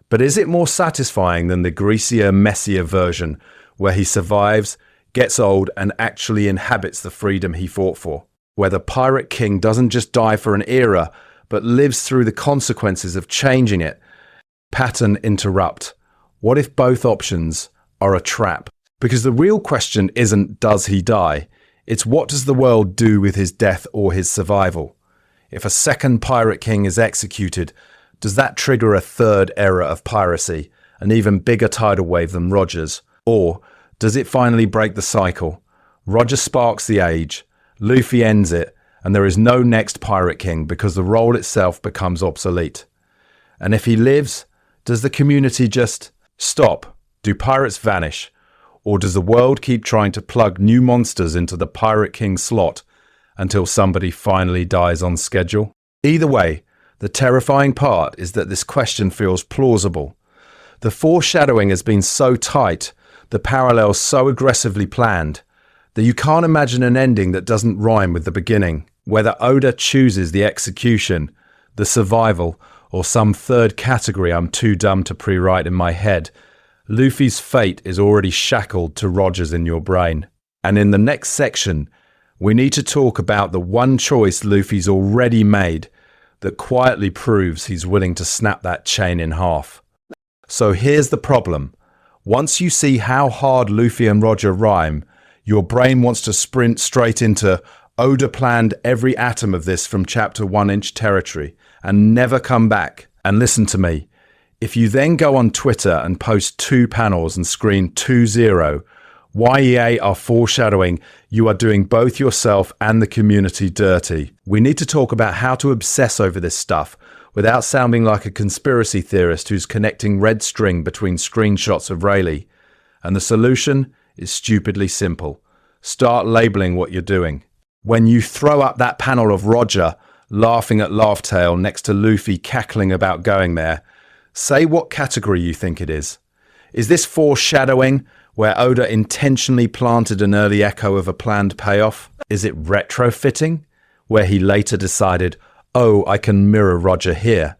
A: But is it more satisfying than the greasier, messier version, where he survives, gets old, and actually inhabits the freedom he fought for? Where the Pirate King doesn't just die for an era, but lives through the consequences of changing it? Pattern interrupt. What if both options are a trap? Because the real question isn't does he die? It's what does the world do with his death or his survival? If a second Pirate King is executed, does that trigger a third era of piracy, an even bigger tidal wave than Roger's? Or does it finally break the cycle? Roger sparks the age, Luffy ends it, and there is no next Pirate King because the role itself becomes obsolete. And if he lives, does the community just stop? Do pirates vanish? Or does the world keep trying to plug new monsters into the Pirate King slot until somebody finally dies on schedule? Either way, the terrifying part is that this question feels plausible. The foreshadowing has been so tight, the parallels so aggressively planned, that you can't imagine an ending that doesn't rhyme with the beginning. Whether Oda chooses the execution, the survival, or some third category I'm too dumb to pre-write in my head, Luffy's fate is already shackled to Roger's in your brain. And in the next section, we need to talk about the one choice Luffy's already made that quietly proves he's willing to snap that chain in half. So here's the problem. Once you see how hard Luffy and Roger rhyme, your brain wants to sprint straight into Oda planned every atom of this from chapter 1-inch territory and never come back. And listen to me, if you then go on Twitter and post 2 panels and scream 2-0, YEA are foreshadowing you are doing both yourself and the community dirty. We need to talk about how to obsess over this stuff without sounding like a conspiracy theorist who's connecting red string between screenshots of Rayleigh. And the solution is stupidly simple. Start labeling what you're doing. When you throw up that panel of Roger laughing at Laughtail next to Luffy cackling about going there, say what category you think it is. Is this foreshadowing, where Oda intentionally planted an early echo of a planned payoff? Is it retrofitting, where he later decided, oh, I can mirror Roger here?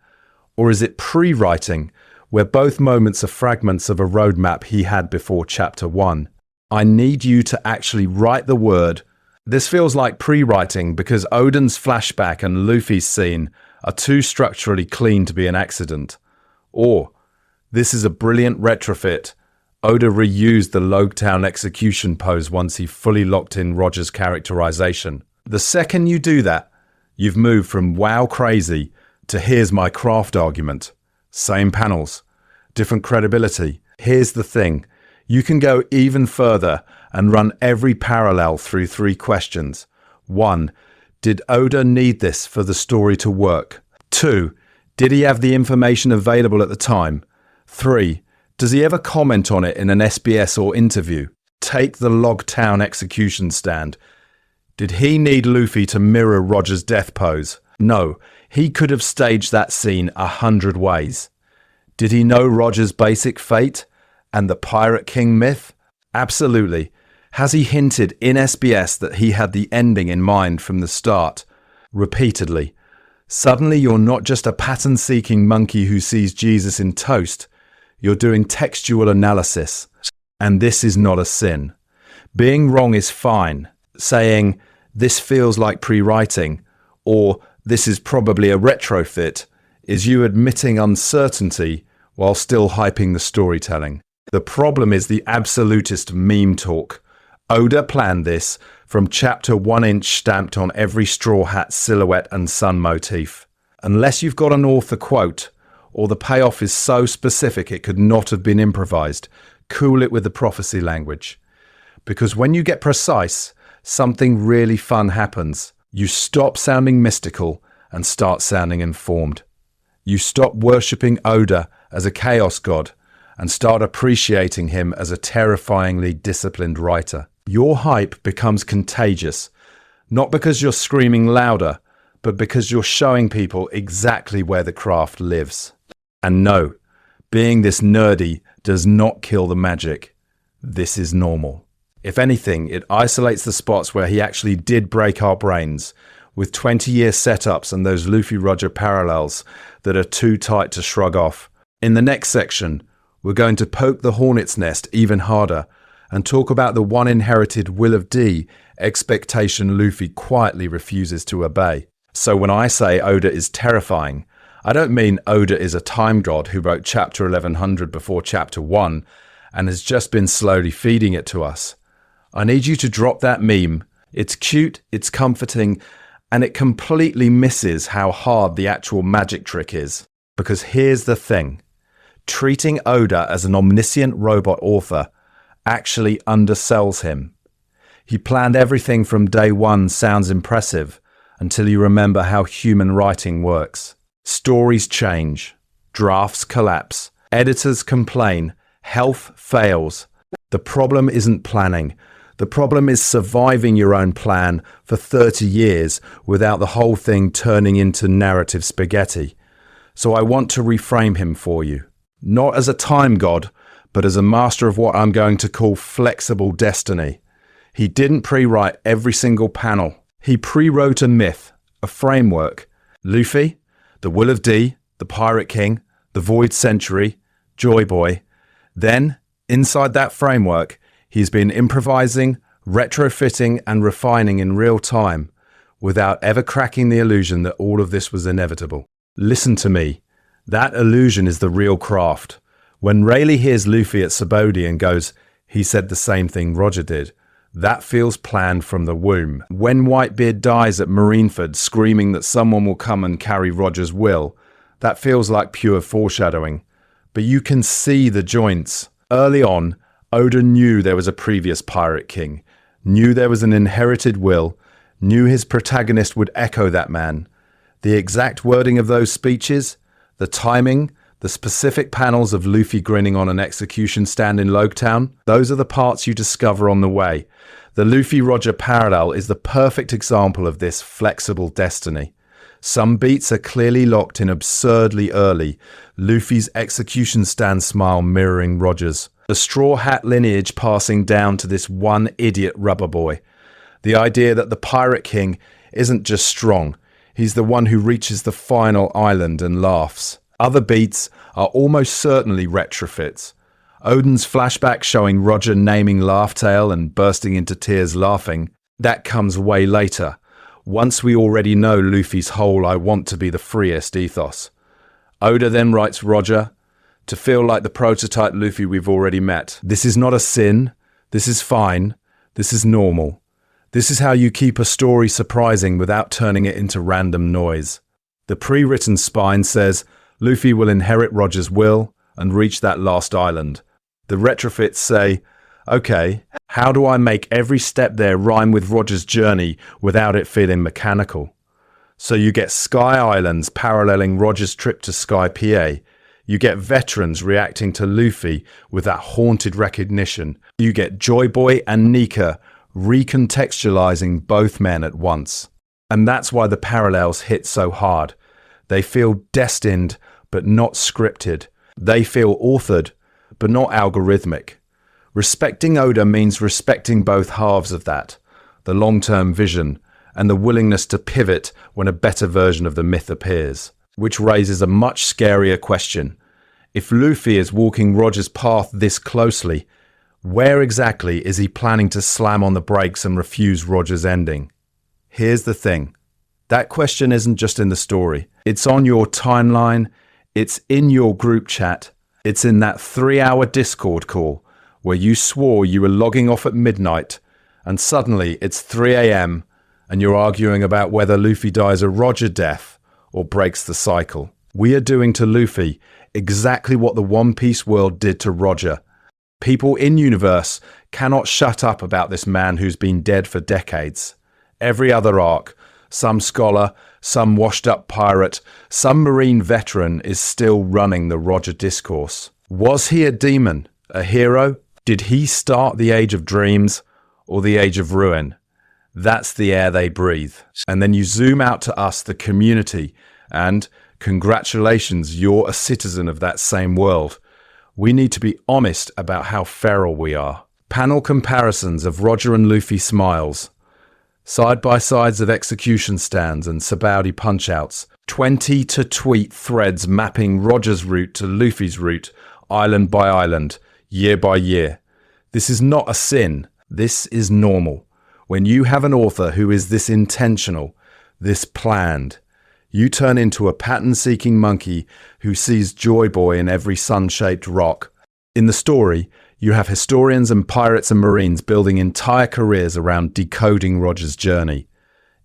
A: Or is it pre-writing, where both moments are fragments of a roadmap he had before chapter 1? I need you to actually write the word. This feels like pre-writing because Oden's flashback and Luffy's scene are too structurally clean to be an accident. Or, this is a brilliant retrofit. Oda reused the Logtown execution pose once he fully locked in Roger's characterization. The second you do that, you've moved from wow crazy to here's my craft argument. Same panels, different credibility. Here's the thing. You can go even further and run every parallel through 3 questions. 1. Did Oda need this for the story to work? 2. Did he have the information available at the time? 3. Does he ever comment on it in an SBS or interview? Take the Logtown execution stand. Did he need Luffy to mirror Roger's death pose? No, he could have staged that scene 100 ways. Did he know Roger's basic fate and the Pirate King myth? Absolutely. Has he hinted in SBS that he had the ending in mind from the start? Repeatedly. Suddenly you're not just a pattern-seeking monkey who sees Jesus in toast. You're doing textual analysis. And this is not a sin. Being wrong is fine. Saying, this feels like pre-writing, or this is probably a retrofit, is you admitting uncertainty while still hyping the storytelling. The problem is the absolutist meme talk. Oda planned this from chapter 1-inch stamped on every straw hat silhouette and sun motif. Unless you've got an author quote, or the payoff is so specific it could not have been improvised, cool it with the prophecy language. Because when you get precise, something really fun happens. You stop sounding mystical and start sounding informed. You stop worshipping Oda as a chaos god and start appreciating him as a terrifyingly disciplined writer. Your hype becomes contagious, not because you're screaming louder, but because you're showing people exactly where the craft lives. And no, being this nerdy does not kill the magic. This is normal. If anything, it isolates the spots where he actually did break our brains, with 20-year setups and those Luffy-Roger parallels that are too tight to shrug off. In the next section, we're going to poke the hornet's nest even harder and talk about the one inherited Will of D expectation Luffy quietly refuses to obey. So when I say Oda is terrifying, I don't mean Oda is a time god who wrote chapter 1100 before chapter 1 and has just been slowly feeding it to us. I need you to drop that meme. It's cute, it's comforting, and it completely misses how hard the actual magic trick is. Because here's the thing. Treating Oda as an omniscient robot author actually undersells him. He planned everything from day one sounds impressive until you remember how human writing works. Stories change, drafts collapse, editors complain, health fails. The problem isn't planning. The problem is surviving your own plan for 30 years without the whole thing turning into narrative spaghetti. So I want to reframe him for you. Not as a time god, but as a master of what I'm going to call flexible destiny. He didn't pre-write every single panel. He pre-wrote a myth, a framework. Luffy, the Will of D, the Pirate King, the Void Century, Joy Boy. Then, inside that framework, he's been improvising, retrofitting, and refining in real time without ever cracking the illusion that all of this was inevitable. Listen to me. That illusion is the real craft. When Rayleigh hears Luffy at Sabaody and goes, "He said the same thing Roger did," that feels planned from the womb. When Whitebeard dies at Marineford screaming that someone will come and carry Roger's will, that feels like pure foreshadowing. But you can see the joints. Early on, Oda knew there was a previous Pirate King, knew there was an inherited will, knew his protagonist would echo that man. The exact wording of those speeches, the timing, the specific panels of Luffy grinning on an execution stand in Loguetown, those are the parts you discover on the way. The Luffy-Roger parallel is the perfect example of this flexible destiny. Some beats are clearly locked in absurdly early, Luffy's execution stand smile mirroring Roger's. The Straw Hat lineage passing down to this one idiot rubber boy. The idea that the Pirate King isn't just strong, he's the one who reaches the final island and laughs. Other beats are almost certainly retrofits. Oden's flashback showing Roger naming Laughtail and bursting into tears laughing, that comes way later, once we already know Luffy's whole "I want to be the freest" ethos. Oda then writes Roger to feel like the prototype Luffy we've already met. This is not a sin, this is fine, this is normal. This is how you keep a story surprising without turning it into random noise. The pre-written spine says Luffy will inherit Roger's will and reach that last island. The retrofits say, okay, how do I make every step there rhyme with Roger's journey without it feeling mechanical? So you get Sky Islands paralleling Roger's trip to Sky PA. You get veterans reacting to Luffy with that haunted recognition. You get Joy Boy and Nika recontextualizing both men at once. And that's why the parallels hit so hard. They feel destined, but not scripted. They feel authored, but not algorithmic. Respecting Oda means respecting both halves of that, the long-term vision and the willingness to pivot when a better version of the myth appears. Which raises a much scarier question. If Luffy is walking Roger's path this closely, where exactly is he planning to slam on the brakes and refuse Roger's ending? Here's the thing. That question isn't just in the story. It's on your timeline, it's in your group chat, it's in that 3-hour Discord call where you swore you were logging off at midnight and suddenly it's 3 a.m. and you're arguing about whether Luffy dies a Roger death or breaks the cycle. We are doing to Luffy exactly what the One Piece world did to Roger. People in universe cannot shut up about this man who's been dead for decades. Every other arc, some scholar, some washed-up pirate, some marine veteran is still running the Roger discourse. Was he a demon? A hero? Did he start the Age of Dreams or the Age of Ruin? That's the air they breathe. And then you zoom out to us, the community, and congratulations, you're a citizen of that same world. We need to be honest about how feral we are. Panel comparisons of Roger and Luffy smiles. Side-by-sides of execution stands and Sabaody punch-outs. 20 to tweet threads mapping Roger's route to Luffy's route, island by island, year by year. This is not a sin. This is normal. When you have an author who is this intentional, this planned, you turn into a pattern-seeking monkey who sees Joy Boy in every sun-shaped rock. In the story, you have historians and pirates and marines building entire careers around decoding Roger's journey.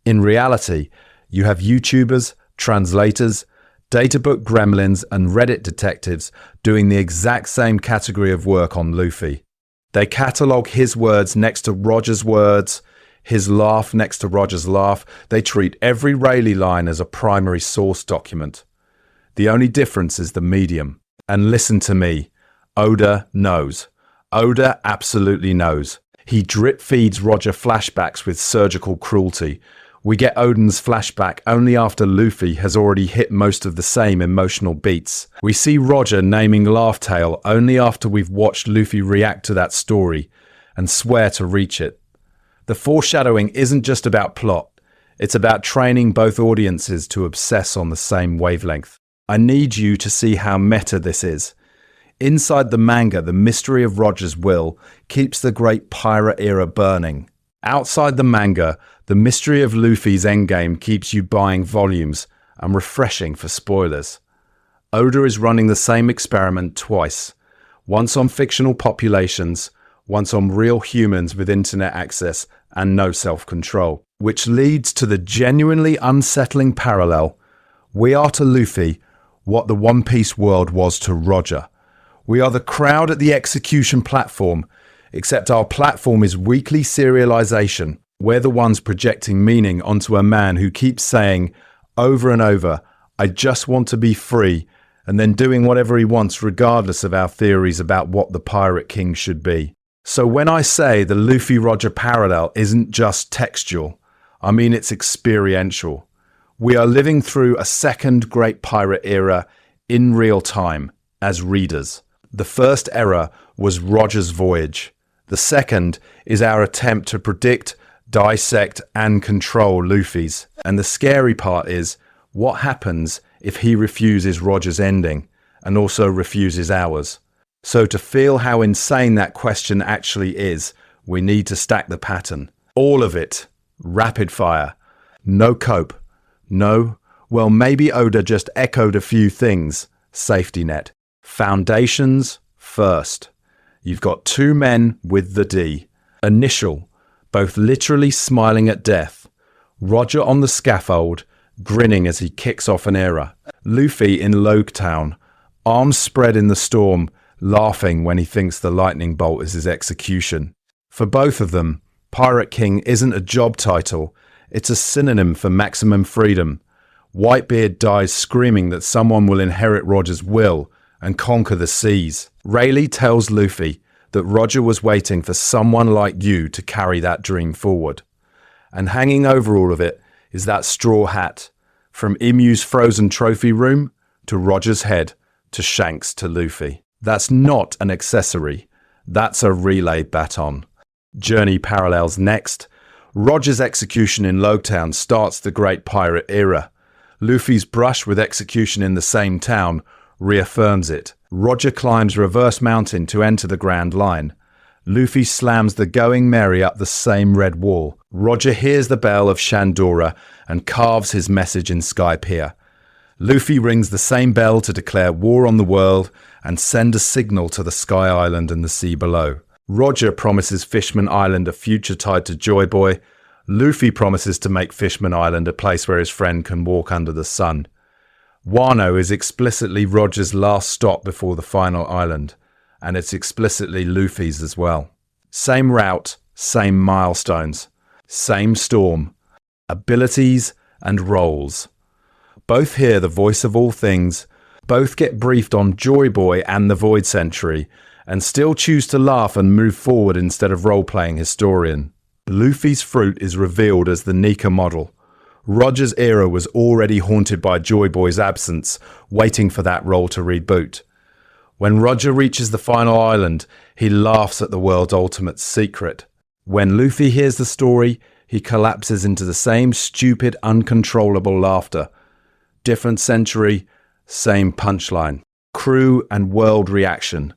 A: In reality, you have YouTubers, translators, databook gremlins, and Reddit detectives doing the exact same category of work on Luffy. They catalogue his words next to Roger's words, his laugh next to Roger's laugh. They treat every Rayleigh line as a primary source document. The only difference is the medium. And listen to me, Oda knows. Oda absolutely knows. He drip feeds Roger flashbacks with surgical cruelty. We get Oden's flashback only after Luffy has already hit most of the same emotional beats. We see Roger naming Laugh Tale only after we've watched Luffy react to that story and swear to reach it. The foreshadowing isn't just about plot, it's about training both audiences to obsess on the same wavelength. I need you to see how meta this is. Inside the manga, the mystery of Roger's will keeps the great pirate era burning. Outside the manga, the mystery of Luffy's endgame keeps you buying volumes and refreshing for spoilers. Oda is running the same experiment twice, once on fictional populations, once on real humans with internet access and no self-control, which leads to the genuinely unsettling parallel. We are to Luffy what the One Piece world was to Roger. We are the crowd at the execution platform, except our platform is weekly serialization. We're the ones projecting meaning onto a man who keeps saying over and over, I just want to be free, and then doing whatever he wants regardless of our theories about what the Pirate King should be. So when I say the Luffy-Roger parallel isn't just textual, I mean it's experiential. We are living through a second great pirate era in real time as readers. The first era was Roger's voyage. The second is our attempt to predict, dissect, and control Luffy's. And the scary part is, what happens if he refuses Roger's ending and also refuses ours? So to feel how insane that question actually is, we need to stack the pattern. All of it. Rapid fire. No cope. No. Well, maybe Oda just echoed a few things. Safety net. Foundations first. You've got two men with the D. Initial, both literally smiling at death. Roger on the scaffold, grinning as he kicks off an era. Luffy in Loguetown, arms spread in the storm, laughing when he thinks the lightning bolt is his execution. For both of them, Pirate King isn't a job title, it's a synonym for maximum freedom. Whitebeard dies screaming that someone will inherit Roger's will and conquer the seas. Rayleigh tells Luffy that Roger was waiting for someone like you to carry that dream forward. And hanging over all of it is that straw hat, from Emu's frozen trophy room to Roger's head to Shanks to Luffy. That's not an accessory, that's a relay baton. Journey parallels next. Roger's execution in Loguetown starts the Great Pirate Era. Luffy's brush with execution in the same town reaffirms it. Roger climbs Reverse Mountain to enter the Grand Line. Luffy slams the Going Merry up the same red wall. Roger hears the bell of Shandora and carves his message in Sky Pier. Luffy rings the same bell to declare war on the world and send a signal to the Sky Island and the sea below. Roger promises Fishman Island a future tied to Joy Boy. Luffy promises to make Fishman Island a place where his friend can walk under the sun. Wano is explicitly Roger's last stop before the final island, and it's explicitly Luffy's as well. Same route, same milestones, same storm, abilities and roles. Both hear the voice of all things, both get briefed on Joy Boy and the Void Century, and still choose to laugh and move forward instead of role-playing historian. Luffy's fruit is revealed as the Nika model. Roger's era was already haunted by Joy Boy's absence, waiting for that role to reboot. When Roger reaches the final island, he laughs at the world's ultimate secret. When Luffy hears the story, he collapses into the same stupid, uncontrollable laughter. Different century, same punchline. Crew and world reaction.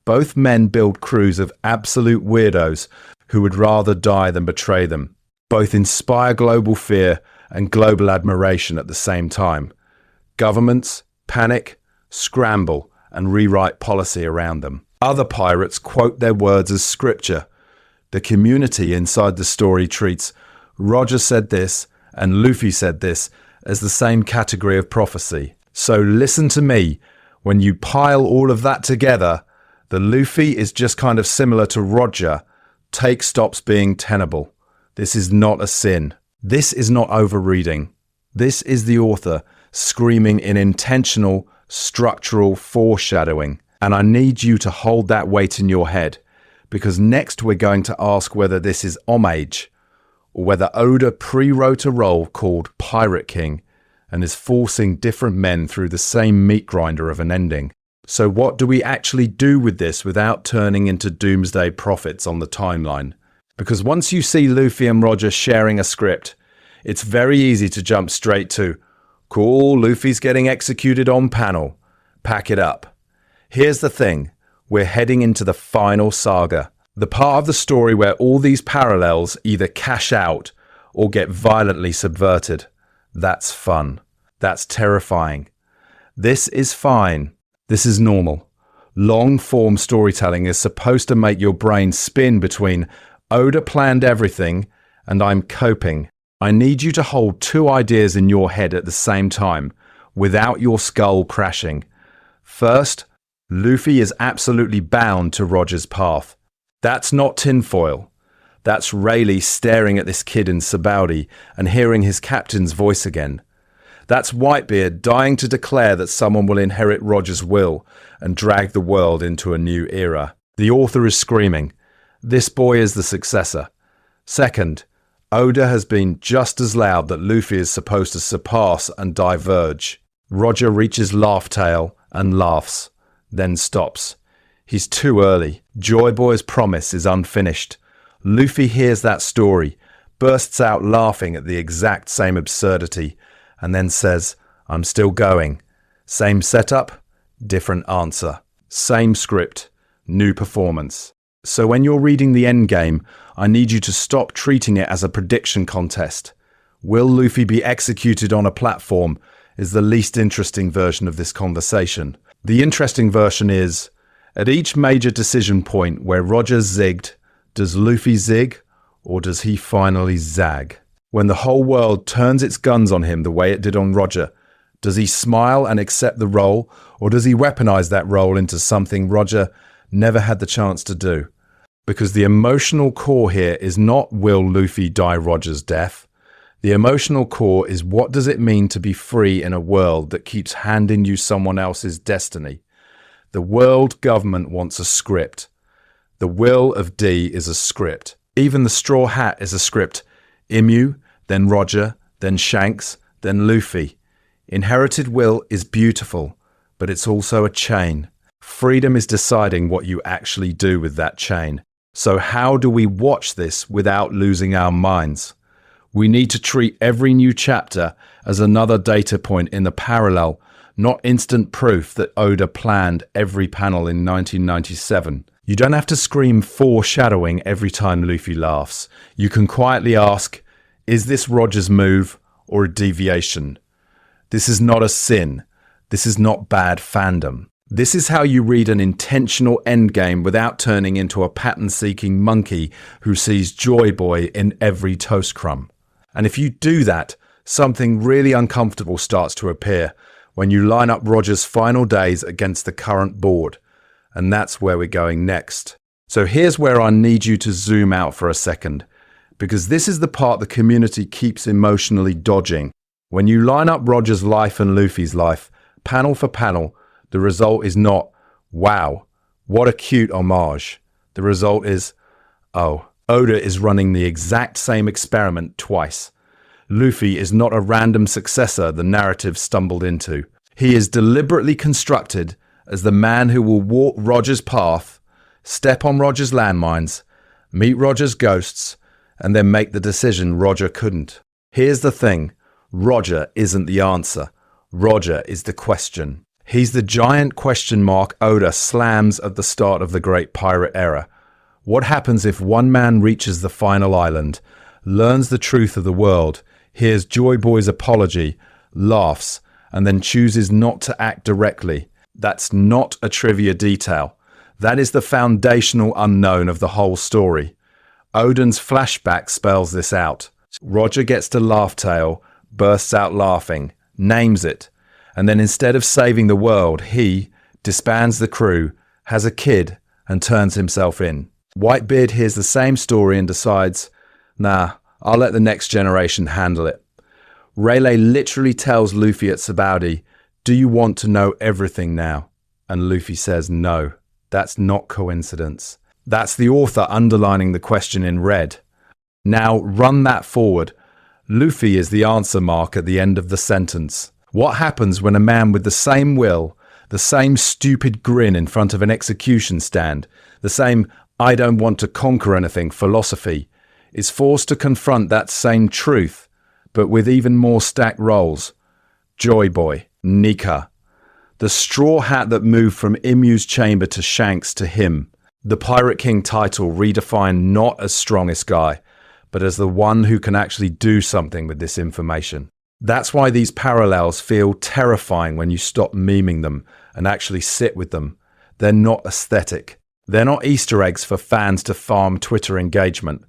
A: Both men build crews of absolute weirdos who would rather die than betray them. Both inspire global fear and global admiration at the same time. Governments panic, scramble, and rewrite policy around them. Other pirates quote their words as scripture. The community inside the story treats Roger said this and Luffy said this as the same category of prophecy. So listen to me, when you pile all of that together, the Luffy is just kind of similar to Roger. Take stops being tenable. This is not a sin. This is not overreading. This is the author screaming in intentional, structural foreshadowing. And I need you to hold that weight in your head, because next we're going to ask whether this is homage, or whether Oda pre-wrote a role called Pirate King and is forcing different men through the same meat grinder of an ending. So what do we actually do with this without turning into doomsday prophets on the timeline? Because once you see Luffy and Roger sharing a script, it's very easy to jump straight to, cool, Luffy's getting executed on panel. Pack it up. Here's the thing. We're heading into the final saga. The part of the story where all these parallels either cash out or get violently subverted. That's fun. That's terrifying. This is fine. This is normal. Long-form storytelling is supposed to make your brain spin between Oda planned everything and I'm coping. I need you to hold two ideas in your head at the same time without your skull crashing. First, Luffy is absolutely bound to Roger's path. That's not tinfoil. That's Rayleigh staring at this kid in Sabaody and hearing his captain's voice again. That's Whitebeard dying to declare that someone will inherit Roger's will and drag the world into a new era. The author is screaming, this boy is the successor. Second, Oda has been just as loud that Luffy is supposed to surpass and diverge. Roger reaches Laugh Tale and laughs, then stops. He's too early. Joy Boy's promise is unfinished. Luffy hears that story, bursts out laughing at the exact same absurdity, and then says, I'm still going. Same setup, different answer. Same script, new performance. So when you're reading the endgame, I need you to stop treating it as a prediction contest. Will Luffy be executed on a platform is the least interesting version of this conversation. The interesting version is, at each major decision point where Roger zigged, does Luffy zig or does he finally zag? When the whole world turns its guns on him the way it did on Roger, does he smile and accept the role, or does he weaponize that role into something Roger never had the chance to do? Because the emotional core here is not will Luffy die Roger's death. The emotional core is what does it mean to be free in a world that keeps handing you someone else's destiny? The world government wants a script. The will of D is a script. Even the Straw Hat is a script. Emu, then Roger, then Shanks, then Luffy. Inherited will is beautiful, but it's also a chain. Freedom is deciding what you actually do with that chain. So how do we watch this without losing our minds? We need to treat every new chapter as another data point in the parallel, not instant proof that Oda planned every panel in 1997. You don't have to scream foreshadowing every time Luffy laughs. You can quietly ask, is this Roger's move or a deviation? This is not a sin. This is not bad fandom. This is how you read an intentional endgame without turning into a pattern-seeking monkey who sees Joy Boy in every toast crumb. And if you do that, something really uncomfortable starts to appear when you line up Roger's final days against the current board. And that's where we're going next. So here's where I need you to zoom out for a second, because this is the part the community keeps emotionally dodging. When you line up Roger's life and Luffy's life, panel for panel, the result is not, wow, what a cute homage. The result is, oh, Oda is running the exact same experiment twice. Luffy is not a random successor the narrative stumbled into. He is deliberately constructed as the man who will walk Roger's path, step on Roger's landmines, meet Roger's ghosts, and then make the decision Roger couldn't. Here's the thing, Roger isn't the answer. Roger is the question. He's the giant question mark Oda slams at the start of the Great Pirate Era. What happens if one man reaches the final island, learns the truth of the world, hears Joy Boy's apology, laughs, and then chooses not to act directly? That's not a trivia detail. That is the foundational unknown of the whole story. Oden's flashback spells this out. Roger gets to Laugh Tale, bursts out laughing, names it, and then instead of saving the world, he disbands the crew, has a kid, and turns himself in. Whitebeard hears the same story and decides, nah, I'll let the next generation handle it. Rayleigh literally tells Luffy at Sabaody, do you want to know everything now? And Luffy says no. That's not coincidence. That's the author underlining the question in red. Now run that forward. Luffy is the answer mark at the end of the sentence. What happens when a man with the same will, the same stupid grin in front of an execution stand, the same "I don't want to conquer anything" philosophy, is forced to confront that same truth, but with even more stacked roles? Joy Boy, Nika. The straw hat that moved from Imu's chamber to Shanks to him. The Pirate King title redefined not as strongest guy, but as the one who can actually do something with this information. That's why these parallels feel terrifying when you stop memeing them and actually sit with them. They're not aesthetic. They're not Easter eggs for fans to farm Twitter engagement.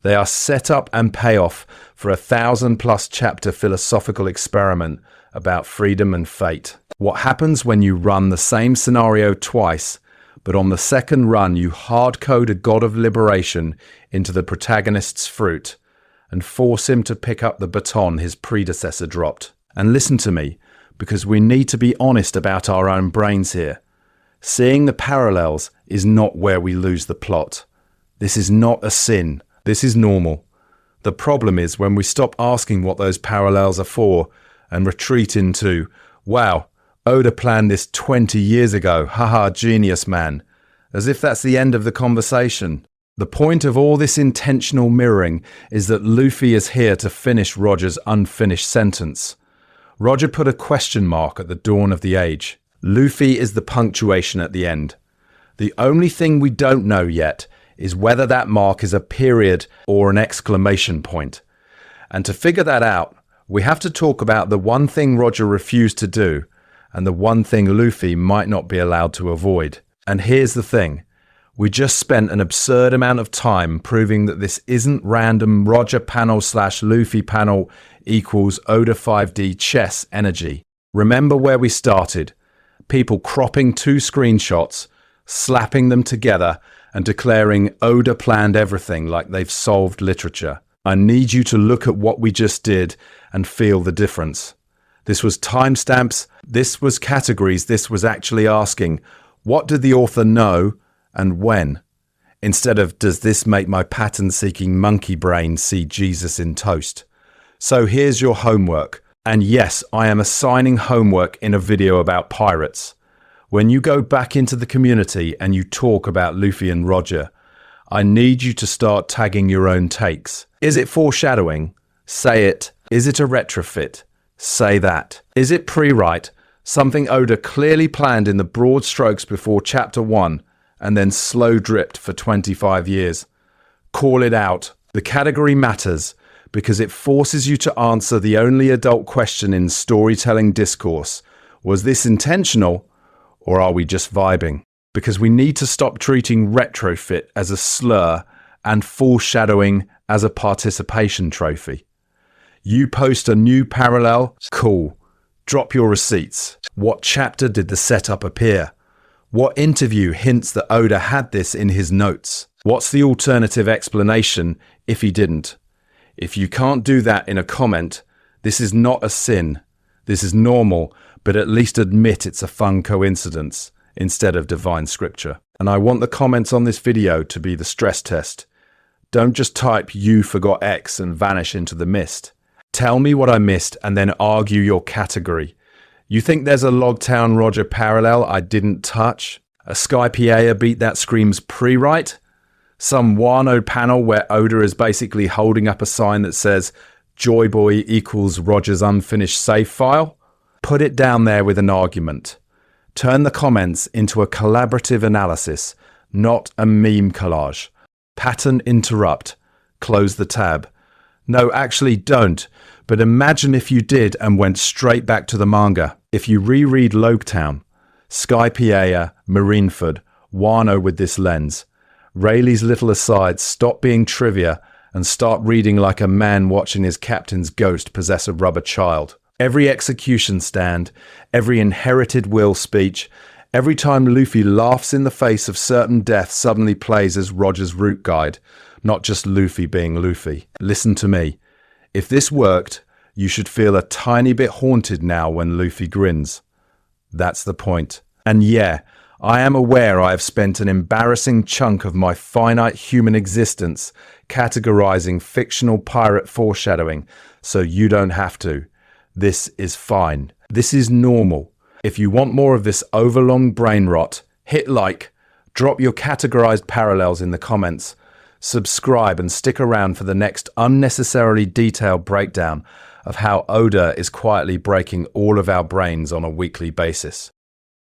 A: They are set up and payoff for a 1,000+ chapter philosophical experiment about freedom and fate. What happens when you run the same scenario twice, but on the second run you hard-code a god of liberation into the protagonist's fruit and force him to pick up the baton his predecessor dropped? And listen to me, because we need to be honest about our own brains here. Seeing the parallels is not where we lose the plot. This is not a sin. This is normal. The problem is when we stop asking what those parallels are for and retreat into, wow, Oda planned this 20 years ago, haha, genius man, as if that's the end of the conversation. The point of all this intentional mirroring is that Luffy is here to finish Roger's unfinished sentence. Roger put a question mark at the dawn of the age. Luffy is the punctuation at the end. The only thing we don't know yet is whether that mark is a period or an exclamation point. And to figure that out, we have to talk about the one thing Roger refused to do and the one thing Luffy might not be allowed to avoid. And here's the thing. We just spent an absurd amount of time proving that this isn't random Roger panel / Luffy panel equals Oda 5D chess energy. Remember where we started. People cropping 2 screenshots, slapping them together, and declaring Oda planned everything like they've solved literature. I need you to look at what we just did and feel the difference. This was timestamps, this was categories, this was actually asking, what did the author know and when? Instead of, does this make my pattern-seeking monkey brain see Jesus in toast? So here's your homework. And yes, I am assigning homework in a video about pirates. When you go back into the community and you talk about Luffy and Roger, I need you to start tagging your own takes. Is it foreshadowing? Say it. Is it a retrofit? Say that. Is it pre-write? Something Oda clearly planned in the broad strokes before chapter 1 and then slow dripped for 25 years? Call it out. The category matters because it forces you to answer the only adult question in storytelling discourse. Was this intentional? Or are we just vibing? Because we need to stop treating retrofit as a slur and foreshadowing as a participation trophy. You post a new parallel? Cool. Drop your receipts. What chapter did the setup appear? What interview hints that Oda had this in his notes? What's the alternative explanation if he didn't? If you can't do that in a comment, this is not a sin. This is normal, but at least admit it's a fun coincidence instead of divine scripture. And I want the comments on this video to be the stress test. Don't just type "you forgot X" and vanish into the mist. Tell me what I missed and then argue your category. You think there's a Logtown Roger parallel I didn't touch? A Skypiea beat that screams pre-write? Some Wano panel where Oda is basically holding up a sign that says Joy Boy equals Roger's unfinished save file? Put it down there with an argument. Turn the comments into a collaborative analysis, not a meme collage. Pattern interrupt. Close the tab. No, actually don't. But imagine if you did and went straight back to the manga. If you reread Logtown, Skypiea, Marineford, Wano with this lens, Rayleigh's little asides stop being trivia and start reading like a man watching his captain's ghost possess a rubber child. Every execution stand, every inherited will speech, every time Luffy laughs in the face of certain death suddenly plays as Roger's route guide, not just Luffy being Luffy. Listen to me. If this worked, you should feel a tiny bit haunted now when Luffy grins. That's the point. And yeah, I am aware I have spent an embarrassing chunk of my finite human existence categorizing fictional pirate foreshadowing, so you don't have to. This is fine. This is normal. If you want more of this overlong brain rot, hit like, drop your categorized parallels in the comments, subscribe and stick around for the next unnecessarily detailed breakdown of how Oda is quietly breaking all of our brains on a weekly basis.